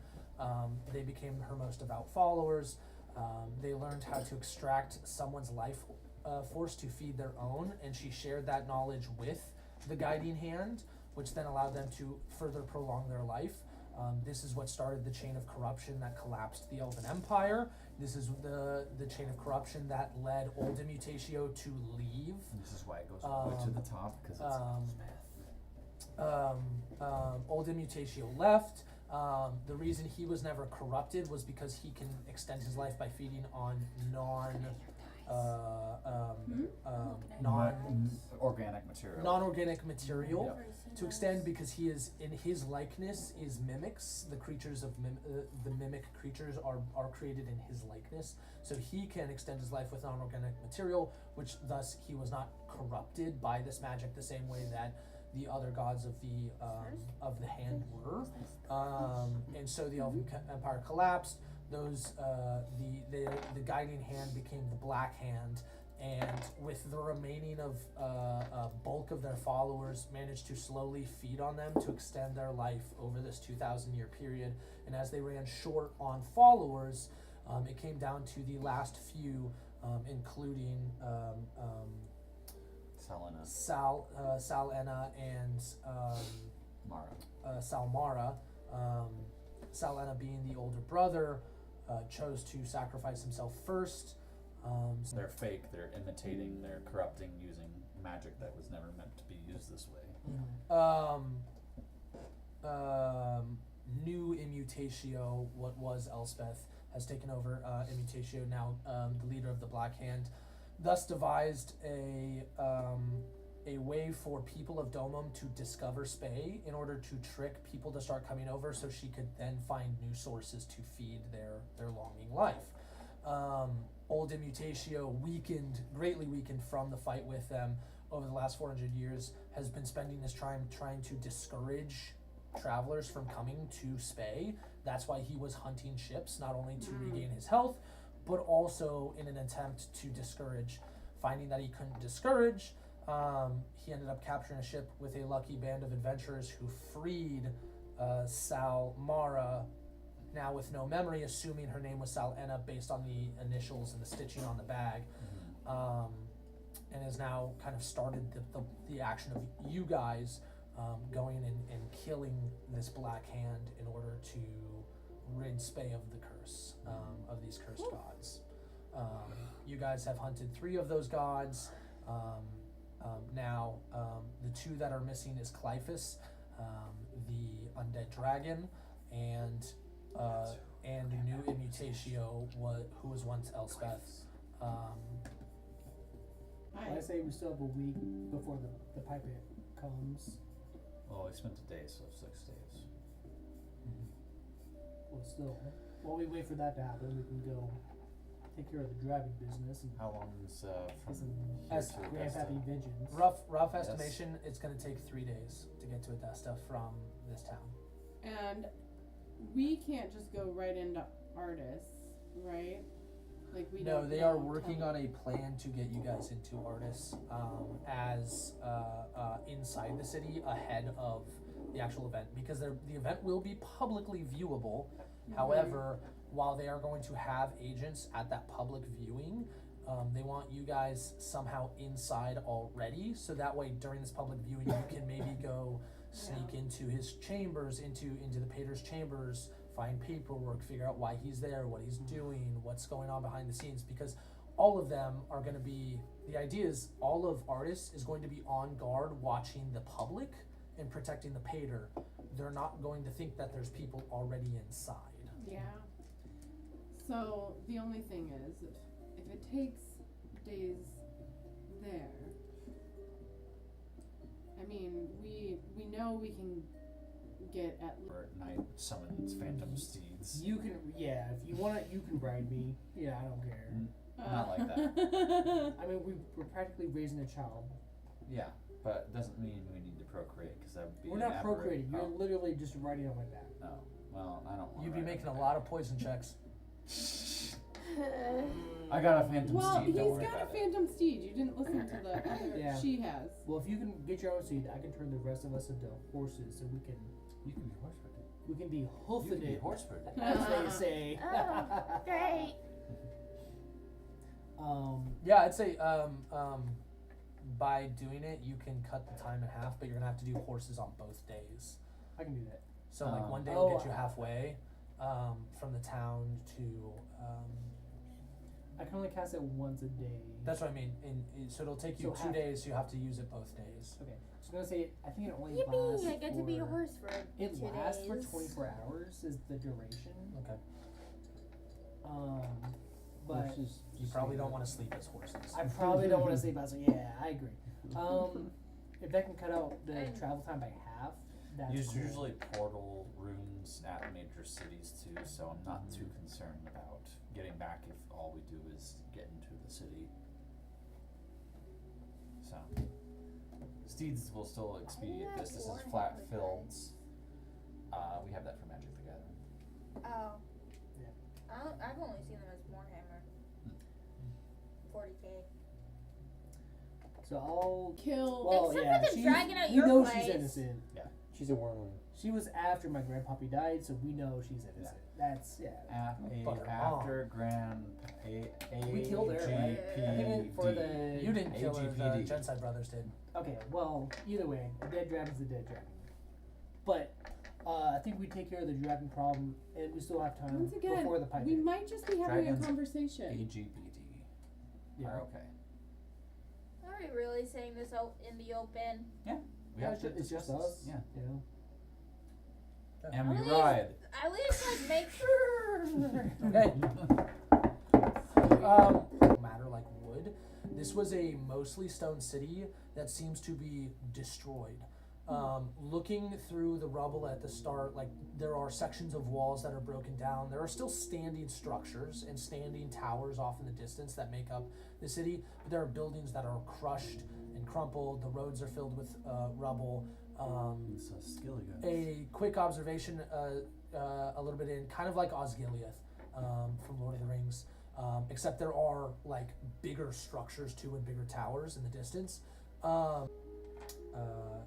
Speaker 4: they became her most devout followers. They learned how to extract someone's life force to feed their own, and she shared that knowledge with the guiding hand, which then allowed them to further prolong their life. This is what started the chain of corruption that collapsed the Elven Empire. This is the chain of corruption that led Old Immutatio to leave.
Speaker 5: This is why it goes all the way to the top, because it's
Speaker 4: Old Immutatio left. The reason he was never corrupted was because he can extend his life by feeding on
Speaker 5: organic material.
Speaker 4: non-organic material to extend, because he is, in his likeness is mimics. The creatures of the mimic creatures are created in his likeness, so he can extend his life with non-organic material, which thus he was not corrupted by this magic the same way that the other gods of the hand were. And so the Elven Empire collapsed. Those the guiding hand became the Black Hand, and with the remaining of bulk of their followers, managed to slowly feed on them to extend their life over this 2,000-year period. And as they ran short on followers, it came down to the last few, including Salena and Salmara. Salena, being the older brother, chose to sacrifice himself first.
Speaker 5: They're fake, they're imitating, they're corrupting using magic that was never meant to be used this way.
Speaker 4: New Immutatio, what was Elspeth, has taken over Immutatio, now the leader of the Black Hand, thus devised a way for people of Domum to discover Spey in order to trick people to start coming over, so she could then find new sources to feed their longing life. Old Immutatio, greatly weakened from the fight with them over the last 400 years, has been spending his time trying to discourage travelers from coming to Spey. That's why he was hunting ships, not only to regain his health, but also in an attempt to discourage. Finding that he couldn't discourage, he ended up capturing a ship with a lucky band of adventurers who freed Salmara, now with no memory, assuming her name was Salena based on the initials and the stitching on the bag, and has now kind of started the action of you guys going and killing this Black Hand in order to rid Spey of the curse, of these cursed gods. You guys have hunted 3 of those gods. Now, the 2 that are missing is Clyphus, the undead dragon, and New Immutatio, who was once Elspeth.
Speaker 1: I say we still have a week before the piper comes.
Speaker 5: Well, we spent a day, so 6 days.
Speaker 1: Well, still, while we wait for that to happen, we can go take care of the dragon business and
Speaker 5: How long is from
Speaker 1: some
Speaker 5: here
Speaker 1: as
Speaker 5: to
Speaker 1: Grandpappy
Speaker 5: Augusta?
Speaker 1: vengeance.
Speaker 4: Rough estimation, it's going to take 3 days to get to Augusta from this town.
Speaker 6: And we can't just go right into Artis, right? Like we
Speaker 4: No,
Speaker 6: don't
Speaker 4: they
Speaker 6: know
Speaker 4: are working
Speaker 6: tell-
Speaker 4: on a plan to get you guys into Artis as inside the city ahead of the actual event, because the event will be publicly viewable. However, while they are going to have agents at that public viewing, they want you guys somehow inside already, so that way during this public viewing you can maybe go sneak into his chambers, into the Pater's chambers, find paperwork, figure out why he's there, what he's doing, what's going on behind the scenes, because all of them are going to be, the idea is all of Artis is going to be on guard watching the public and protecting the Pater. They're not going to think that there's people already inside.
Speaker 6: Yeah. So the only thing is, if it takes days there, I mean, we know we can get at
Speaker 5: Or at night summons phantom steeds.
Speaker 1: You can, yeah, if you want it, you can ride me. Yeah, I don't care.
Speaker 5: Not like that.
Speaker 1: I mean, we're practically raising a child.
Speaker 5: Yeah, but it doesn't mean we need to procreate, because that would be
Speaker 1: We're
Speaker 5: an
Speaker 1: not procreating. You're
Speaker 5: Oh,
Speaker 1: literally just riding on my back.
Speaker 5: oh, well, I don't want
Speaker 4: You'd be making a lot of poison checks.
Speaker 5: I got a phantom
Speaker 6: Well,
Speaker 5: steed,
Speaker 6: he's
Speaker 5: don't worry
Speaker 6: got a
Speaker 5: about it.
Speaker 6: phantom steed. You didn't listen to the other
Speaker 1: Yeah.
Speaker 6: she has.
Speaker 1: Well, if you can get your own seed, I can turn the rest of us into horses, so we can
Speaker 5: You can be horse-ridden.
Speaker 1: be
Speaker 5: You
Speaker 1: hoofing
Speaker 5: can be
Speaker 1: it,
Speaker 5: horse-ridden.
Speaker 1: as they say.
Speaker 2: Oh, great.
Speaker 4: Yeah, I'd say by doing it you can cut the time in half, but you're gonna have to do horses on both days.
Speaker 1: I can do that.
Speaker 4: So like one day
Speaker 1: Oh,
Speaker 4: will get you halfway from the town to
Speaker 1: I can only cast it once a day.
Speaker 4: that's what I mean. So it'll take you
Speaker 1: So
Speaker 4: 2
Speaker 1: half.
Speaker 4: days, so you have to use it both days.
Speaker 1: Okay, so I'm gonna say I think it only lasts
Speaker 2: Yippee! I
Speaker 1: for,
Speaker 2: get to be a horse for
Speaker 1: It
Speaker 2: 2
Speaker 1: lasts for
Speaker 2: days.
Speaker 1: 24 hours is the duration.
Speaker 4: Okay.
Speaker 1: But
Speaker 3: Horses
Speaker 4: You probably don't want to sleep as horses.
Speaker 1: I probably don't want to sleep out. So yeah, I agree. If that can cut out the travel time by half, that's
Speaker 5: There's
Speaker 1: cool.
Speaker 5: usually portal rooms at major cities too, so I'm not too concerned about getting back if all we do is get into the city. So, steeds will still expedite this. This is flat fields. We have that for Magic the Gathering.
Speaker 2: Oh.
Speaker 1: Yeah.
Speaker 2: I've only seen them as Warhammer. 40k.
Speaker 1: So I'll
Speaker 6: Kill.
Speaker 1: well,
Speaker 2: Except
Speaker 1: yeah,
Speaker 2: for the
Speaker 1: she's,
Speaker 2: dragon at
Speaker 1: we
Speaker 2: your
Speaker 1: know
Speaker 2: place.
Speaker 1: she's innocent.
Speaker 3: She's a wormling.
Speaker 1: She was after my grandpappy died, so we know she's innocent. That's yeah.
Speaker 4: But her mom.
Speaker 5: After Grand
Speaker 1: We killed her, right? I think for the
Speaker 4: You didn't kill her, the
Speaker 5: AGPD.
Speaker 4: Genocide Brothers did.
Speaker 1: Okay, well, either way, a dead dragon's a dead dragon. But I think we take care of the dragon problem, and we still have time
Speaker 6: Once again,
Speaker 1: before the pipe.
Speaker 6: we might just be having
Speaker 5: Dragons.
Speaker 6: a conversation.
Speaker 5: AGPD
Speaker 1: Yeah.
Speaker 5: are okay.
Speaker 2: Are we really saying this out in the open?
Speaker 5: We
Speaker 1: Yeah,
Speaker 5: have to
Speaker 1: it's just
Speaker 5: discuss
Speaker 1: us.
Speaker 5: this. Yeah.
Speaker 1: You know.
Speaker 5: And we
Speaker 2: At least-
Speaker 5: ride.
Speaker 2: At least like make sure.
Speaker 4: Okay. Matter like wood. This was a mostly stone city that seems to be destroyed. Looking through the rubble at the start, like there are sections of walls that are broken down. There are still standing structures and standing towers off in the distance that make up the city, but there are buildings that are crushed and crumpled. The roads are filled with rubble.
Speaker 5: So skilly guys.
Speaker 4: A quick observation, a little bit in, kind of like Osgiliath from Lord of the Rings, except there are like bigger structures too and bigger towers in the distance.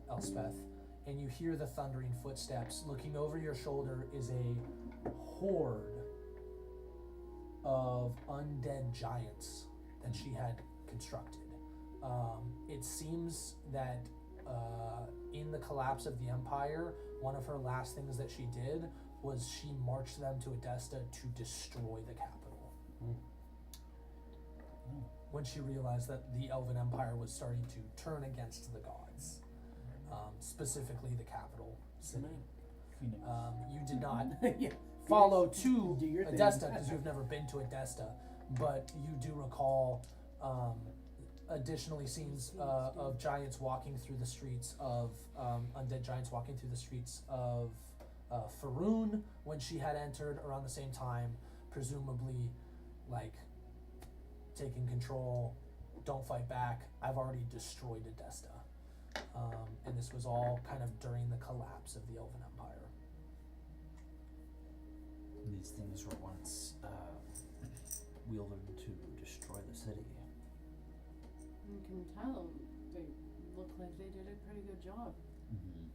Speaker 4: Elspeth, and you hear the thundering footsteps. Looking over your shoulder is a horde of undead giants that she had constructed. It seems that in the collapse of the Empire, one of her last things that she did was she marched them to Edesta to destroy the capital. When she realized that the Elven Empire was starting to turn against the gods, specifically the capital city.
Speaker 5: Phoenix.
Speaker 4: You did not
Speaker 1: Yeah.
Speaker 4: follow to
Speaker 1: Do your thing.
Speaker 4: Edesta because you've never been to Edesta, but you do recall additionally scenes of giants walking through the streets of undead giants walking through the streets of Faroon when she had entered around the same time, presumably like taking control. Don't fight back. I've already destroyed Edesta. And this was all kind of during the collapse of the Elven Empire.
Speaker 5: These things were once wielded to destroy the city.
Speaker 6: You can tell they look like they did a pretty good job.
Speaker 5: Mm-hmm.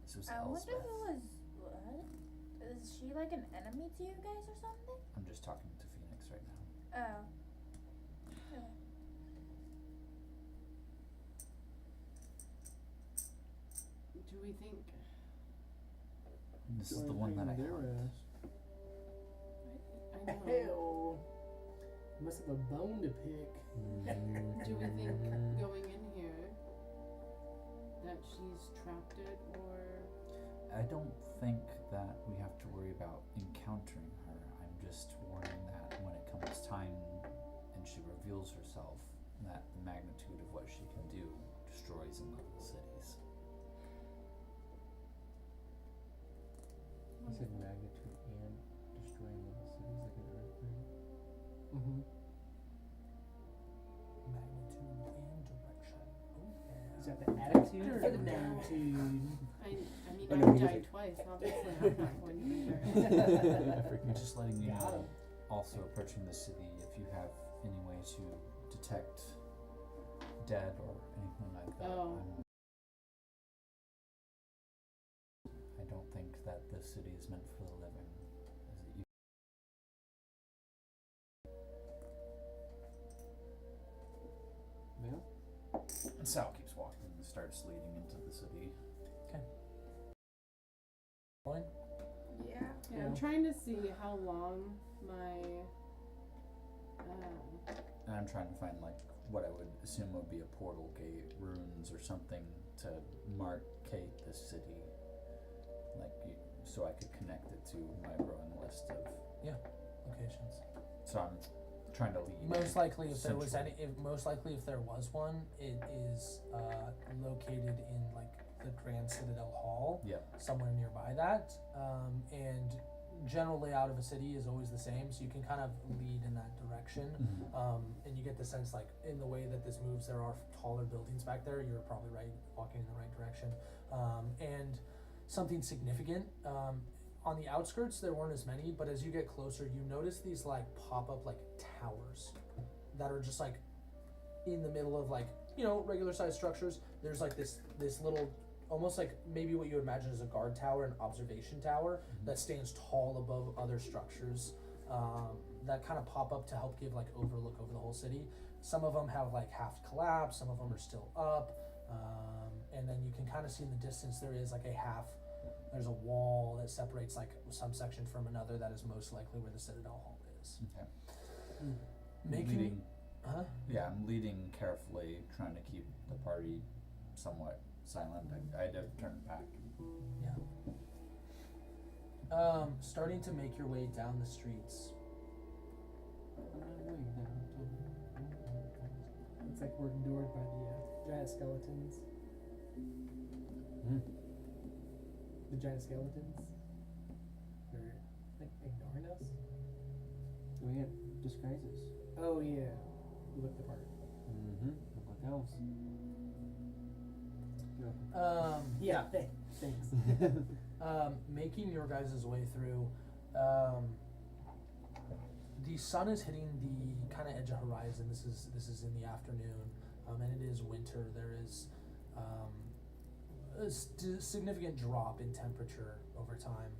Speaker 5: This was
Speaker 2: I wonder
Speaker 5: Elspeth.
Speaker 2: who was what? Is she like an enemy to you guys or something?
Speaker 5: I'm just talking to Phoenix right now.
Speaker 2: Oh. Okay.
Speaker 6: Do we think?
Speaker 5: This is the one that I
Speaker 3: Their
Speaker 5: hunt.
Speaker 3: ass.
Speaker 6: I know.
Speaker 1: Hell. Must have a bone to pick.
Speaker 6: Do we think going in here that she's trapped it, or
Speaker 5: I don't think that we have to worry about encountering her. I'm just warning that when it comes time and she reveals herself, that the magnitude of what she can do destroys and levels cities.
Speaker 3: You said magnitude and destroying little cities like an earthquake.
Speaker 1: Mm-hmm.
Speaker 4: Magnitude and direction. Oh yeah.
Speaker 1: Is that the attitude or the magnitude?
Speaker 6: I mean,
Speaker 3: Oh, no,
Speaker 6: I've
Speaker 3: he was
Speaker 6: died twice. Obviously, I'm not going to be there.
Speaker 5: I'm just letting you
Speaker 1: Got
Speaker 5: know,
Speaker 1: him.
Speaker 5: also approaching the city, if you have any way to detect dead or anything like that,
Speaker 6: Oh.
Speaker 5: I don't think that this city is meant for the living. Is it you?
Speaker 3: Well,
Speaker 5: And Sal keeps walking and starts leading into the city.
Speaker 4: Colin?
Speaker 2: Yeah.
Speaker 6: Yeah, I'm trying to see how long my
Speaker 5: And I'm trying to find like what I would assume would be a portal gate, runes or something to markate the city, like so I could connect it to my growing list of.
Speaker 4: Locations.
Speaker 5: So I'm trying to lead.
Speaker 4: Most likely, if there was
Speaker 5: centrally.
Speaker 4: if there was one, it is located in like the Grand Citadel Hall,
Speaker 5: Yep.
Speaker 4: somewhere nearby that. And general layout of a city is always the same, so you can kind of lead in that direction. And you get the sense, like in the way that this moves, there are taller buildings back there. You're probably right, walking in the right direction. And something significant. On the outskirts, there weren't as many, but as you get closer, you notice these like pop-up like towers that are just like in the middle of like, you know, regular sized structures. There's like this little, almost like maybe what you would imagine as a guard tower, an observation tower that stands tall above other structures that kind of pop up to help give like overlook over the whole city. Some of them have like half collapsed, some of them are still up, and then you can kind of see in the distance there is like there's a wall that separates like some section from another. That is most likely where the Citadel Hall is.
Speaker 5: Okay.
Speaker 4: Making, huh?
Speaker 5: Yeah, I'm leading carefully, trying to keep the party somewhat silent. I had to turn back.
Speaker 4: Starting to make your way down the streets.
Speaker 1: It's like we're endured by the giant skeletons. The giant skeletons. They're like ignoring us.
Speaker 3: we had disguises.
Speaker 1: Oh yeah, we look the part.
Speaker 3: Look like elves.
Speaker 1: Yeah, thanks.
Speaker 4: Making your guys' way through, the sun is hitting the kind of edge of horizon. This is in the afternoon, and it is winter. There is a significant drop in temperature over time.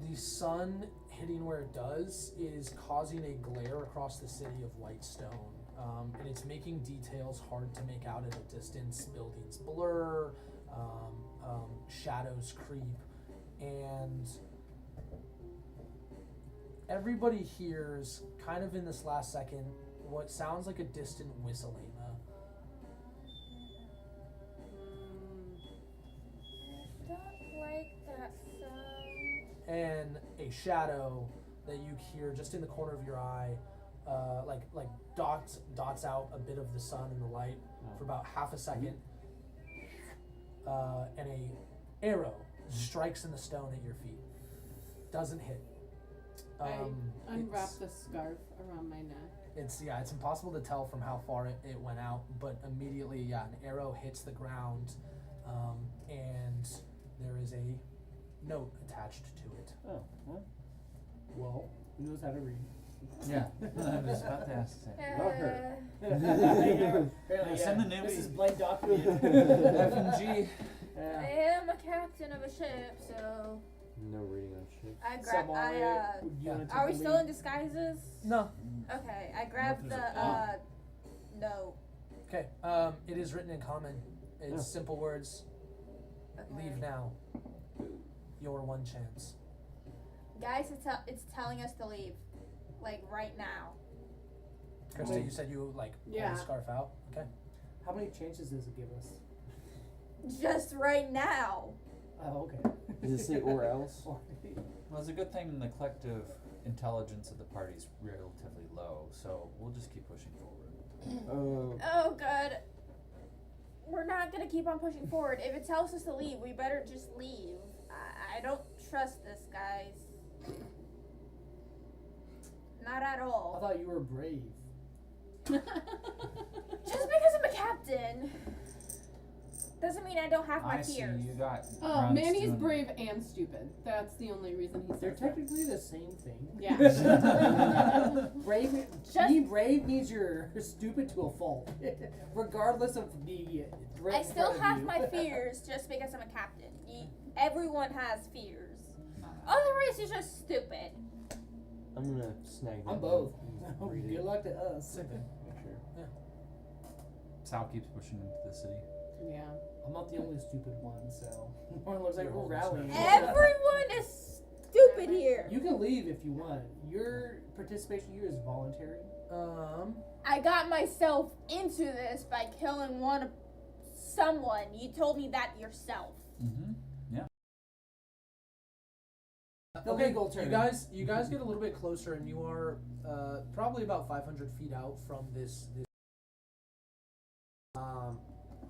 Speaker 4: The sun hitting where it does is causing a glare across the city of white stone, and it's making details hard to make out at a distance. Buildings blur, shadows creep, and everybody hears, kind of in this last second, what sounds like a distant whistling.
Speaker 2: I don't like that sound.
Speaker 4: And a shadow that you hear just in the corner of your eye, like dots out a bit of the sun and the light for about half a second, and a arrow strikes in the stone at your feet. Doesn't hit.
Speaker 6: I unwrap
Speaker 4: it's-
Speaker 6: the scarf around my neck.
Speaker 4: It's impossible to tell from how far it went out, but immediately, an arrow hits the ground, and there is a
Speaker 9: note attached to it.
Speaker 3: Oh, well.
Speaker 1: Well, who knows how to read?
Speaker 5: Yeah. I was about to ask that.
Speaker 3: Not her.
Speaker 1: Apparently,
Speaker 5: Send the
Speaker 1: This
Speaker 5: newbie.
Speaker 1: is blank document.
Speaker 5: F and G.
Speaker 2: I am a captain of a ship, so
Speaker 3: No reading on shit.
Speaker 2: I
Speaker 1: So,
Speaker 2: grab.
Speaker 1: Mario, would you wanna
Speaker 2: Are we
Speaker 1: take the
Speaker 2: still in
Speaker 1: lead?
Speaker 2: disguises?
Speaker 9: No.
Speaker 2: Okay, I grabbed the no.
Speaker 9: Okay. It is written in common. It's
Speaker 3: Oh.
Speaker 9: simple words.
Speaker 2: Okay.
Speaker 9: Leave now. Your one chance.
Speaker 2: Guys, it's telling us to leave, like right now.
Speaker 9: Krista, you said you like pull
Speaker 6: Yeah.
Speaker 9: the scarf out. Okay.
Speaker 1: How many chances does it give us?
Speaker 2: Just right now.
Speaker 1: Oh, okay.
Speaker 3: Does it say or else?
Speaker 5: Well, it's a good thing the collective intelligence of the party is relatively low, so we'll just keep pushing forward.
Speaker 2: Oh god. We're not gonna keep on pushing forward. If it tells us to leave, we better just leave. I don't trust this, guys. Not at
Speaker 1: I
Speaker 2: all.
Speaker 1: thought you were brave.
Speaker 2: Just because I'm a captain doesn't mean I don't have my
Speaker 5: I see
Speaker 2: fears.
Speaker 5: you got.
Speaker 6: Oh,
Speaker 5: grunts
Speaker 6: man, he's
Speaker 5: doing-
Speaker 6: brave and stupid. That's the only reason he's
Speaker 1: They're
Speaker 6: so brave.
Speaker 1: technically the same thing.
Speaker 6: Yeah.
Speaker 1: Brave. Being brave means you're stupid to a fault, regardless of the threat.
Speaker 2: I
Speaker 1: in
Speaker 2: still
Speaker 1: front of
Speaker 2: have
Speaker 1: you.
Speaker 2: my fears just because I'm a captain. Everyone has fears.
Speaker 5: Nah.
Speaker 2: Otherwise, you're just stupid.
Speaker 3: I'm gonna snag that.
Speaker 1: I'm both.
Speaker 3: and read it.
Speaker 1: Good luck to us.
Speaker 9: Same thing.
Speaker 3: Sure.
Speaker 5: Sal keeps pushing into the city.
Speaker 6: Yeah.
Speaker 1: I'm not the only stupid one, so it looks like
Speaker 9: You're
Speaker 1: we're
Speaker 9: almost
Speaker 1: rallying.
Speaker 2: Everyone is stupid here.
Speaker 1: You can leave if you want. Your participation here is voluntary.
Speaker 2: I got myself into this by killing someone. You told me that yourself.
Speaker 5: Mm-hmm. Yeah.
Speaker 1: The
Speaker 9: Okay,
Speaker 1: legal term.
Speaker 9: you guys get a little bit closer, and you are probably about 500 feet out from this.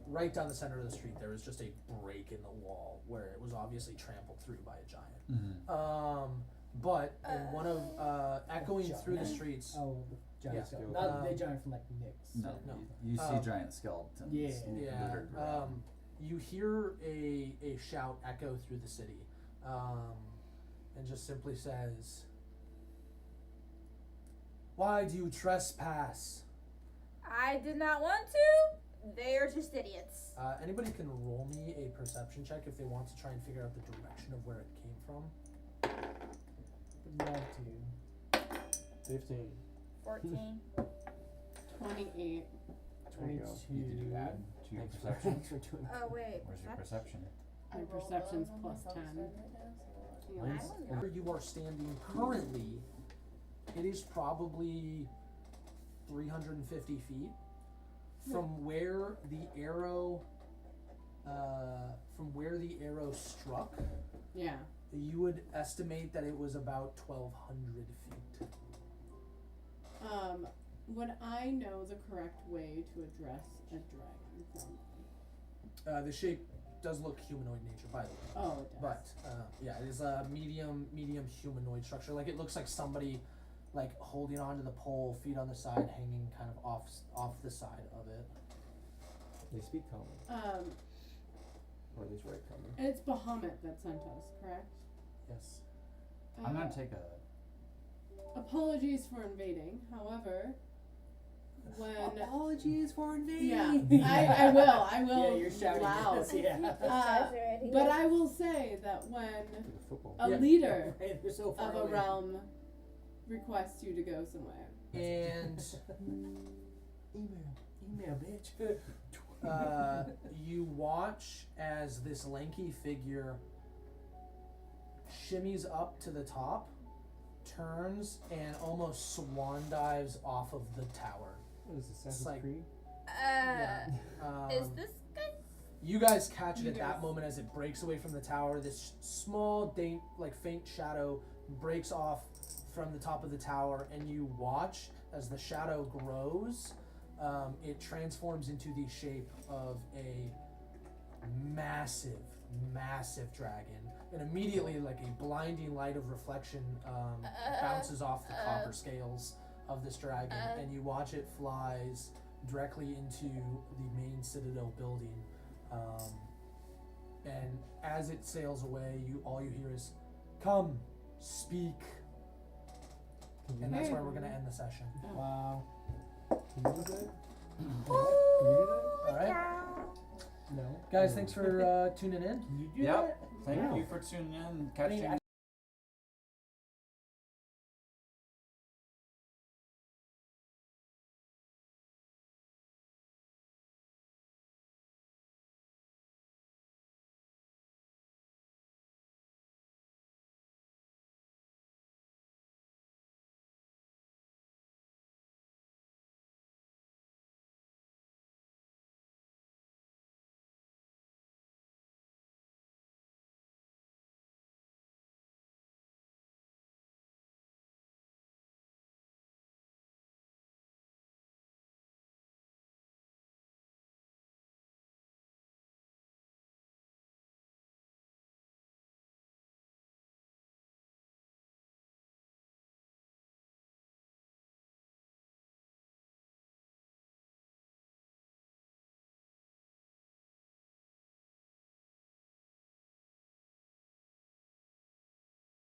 Speaker 9: Right down the center of the street, there was just a break in the wall where it was obviously trampled through by a giant.
Speaker 5: Mm-hmm.
Speaker 9: But in one of echoing through the
Speaker 1: Giant?
Speaker 9: streets.
Speaker 1: Oh, giant
Speaker 9: Yeah.
Speaker 1: skeleton. Not
Speaker 9: Um,
Speaker 1: the giant from like Nyx.
Speaker 5: No,
Speaker 9: No.
Speaker 5: You see
Speaker 9: Um,
Speaker 5: giant skeletons.
Speaker 1: yeah.
Speaker 9: Yeah.
Speaker 5: littered around.
Speaker 9: You hear a shout echo through the city, and just simply says, "Why do you trespass?"
Speaker 2: I did not want to. They're just idiots.
Speaker 9: Anybody can roll me a perception check if they want to try and figure out the direction of where it came from.
Speaker 1: Would love to.
Speaker 3: 15.
Speaker 2: 14.
Speaker 6: 28.
Speaker 3: There you go.
Speaker 1: 22.
Speaker 5: Did you add to your
Speaker 3: Thanks for,
Speaker 5: perception?
Speaker 3: thanks for doing
Speaker 2: Oh wait.
Speaker 5: Where's your
Speaker 2: that's-
Speaker 5: perception?
Speaker 6: My perception's plus 10.
Speaker 2: I
Speaker 3: Mine's-
Speaker 2: don't know.
Speaker 9: Where you are standing currently, it is probably 350 feet from where the arrow, struck.
Speaker 6: Yeah.
Speaker 9: You would estimate that it was about 1,200 feet.
Speaker 6: Would I know the correct way to address a dragon formally?
Speaker 9: The shape does look humanoid in nature, by the way.
Speaker 6: Oh, it does.
Speaker 9: But yeah, it is a medium humanoid structure. Like it looks like somebody like holding onto the pole, feet on the side, hanging kind of off the side of it.
Speaker 3: They speak common, or at least write common.
Speaker 6: It's Bahamut that sent us, correct?
Speaker 9: Yes.
Speaker 5: I'm gonna take a.
Speaker 6: Apologies for invading. However, when
Speaker 1: Apologies for invading.
Speaker 6: yeah, I will.
Speaker 1: Yeah, you're shouting
Speaker 6: loud.
Speaker 1: this, yeah.
Speaker 6: But I will say that when
Speaker 3: Like a football.
Speaker 6: a
Speaker 9: Yeah.
Speaker 6: leader
Speaker 1: Right, they're so far
Speaker 6: of a
Speaker 1: away.
Speaker 6: realm requests you to go somewhere,
Speaker 9: And
Speaker 1: Email, bitch.
Speaker 9: you watch as this lanky figure shimmies up to the top, turns, and almost swan dives off of the tower.
Speaker 3: What is this, Assassin's
Speaker 9: like-
Speaker 3: Creed?
Speaker 2: Is this guy?
Speaker 9: You guys catch it
Speaker 6: You
Speaker 9: at that
Speaker 6: guys.
Speaker 9: moment as it breaks away from the tower. This small, faint shadow breaks off from the top of the tower, and you watch as the shadow grows. It transforms into the shape of a massive dragon, and immediately, like a blinding light of reflection, bounces off the copper scales of this dragon, and you watch it flies directly into the main citadel building. and as it sails away, all you hear is, "Come, speak," and that's where we're gonna end the session.
Speaker 1: Wow.
Speaker 3: Can you do that?
Speaker 9: All right,
Speaker 1: No.
Speaker 9: guys, thanks for tuning in.
Speaker 1: Can you do
Speaker 5: Yep.
Speaker 1: that?
Speaker 5: Thank
Speaker 3: Yeah.
Speaker 5: you for tuning in,
Speaker 1: I mean,
Speaker 5: catching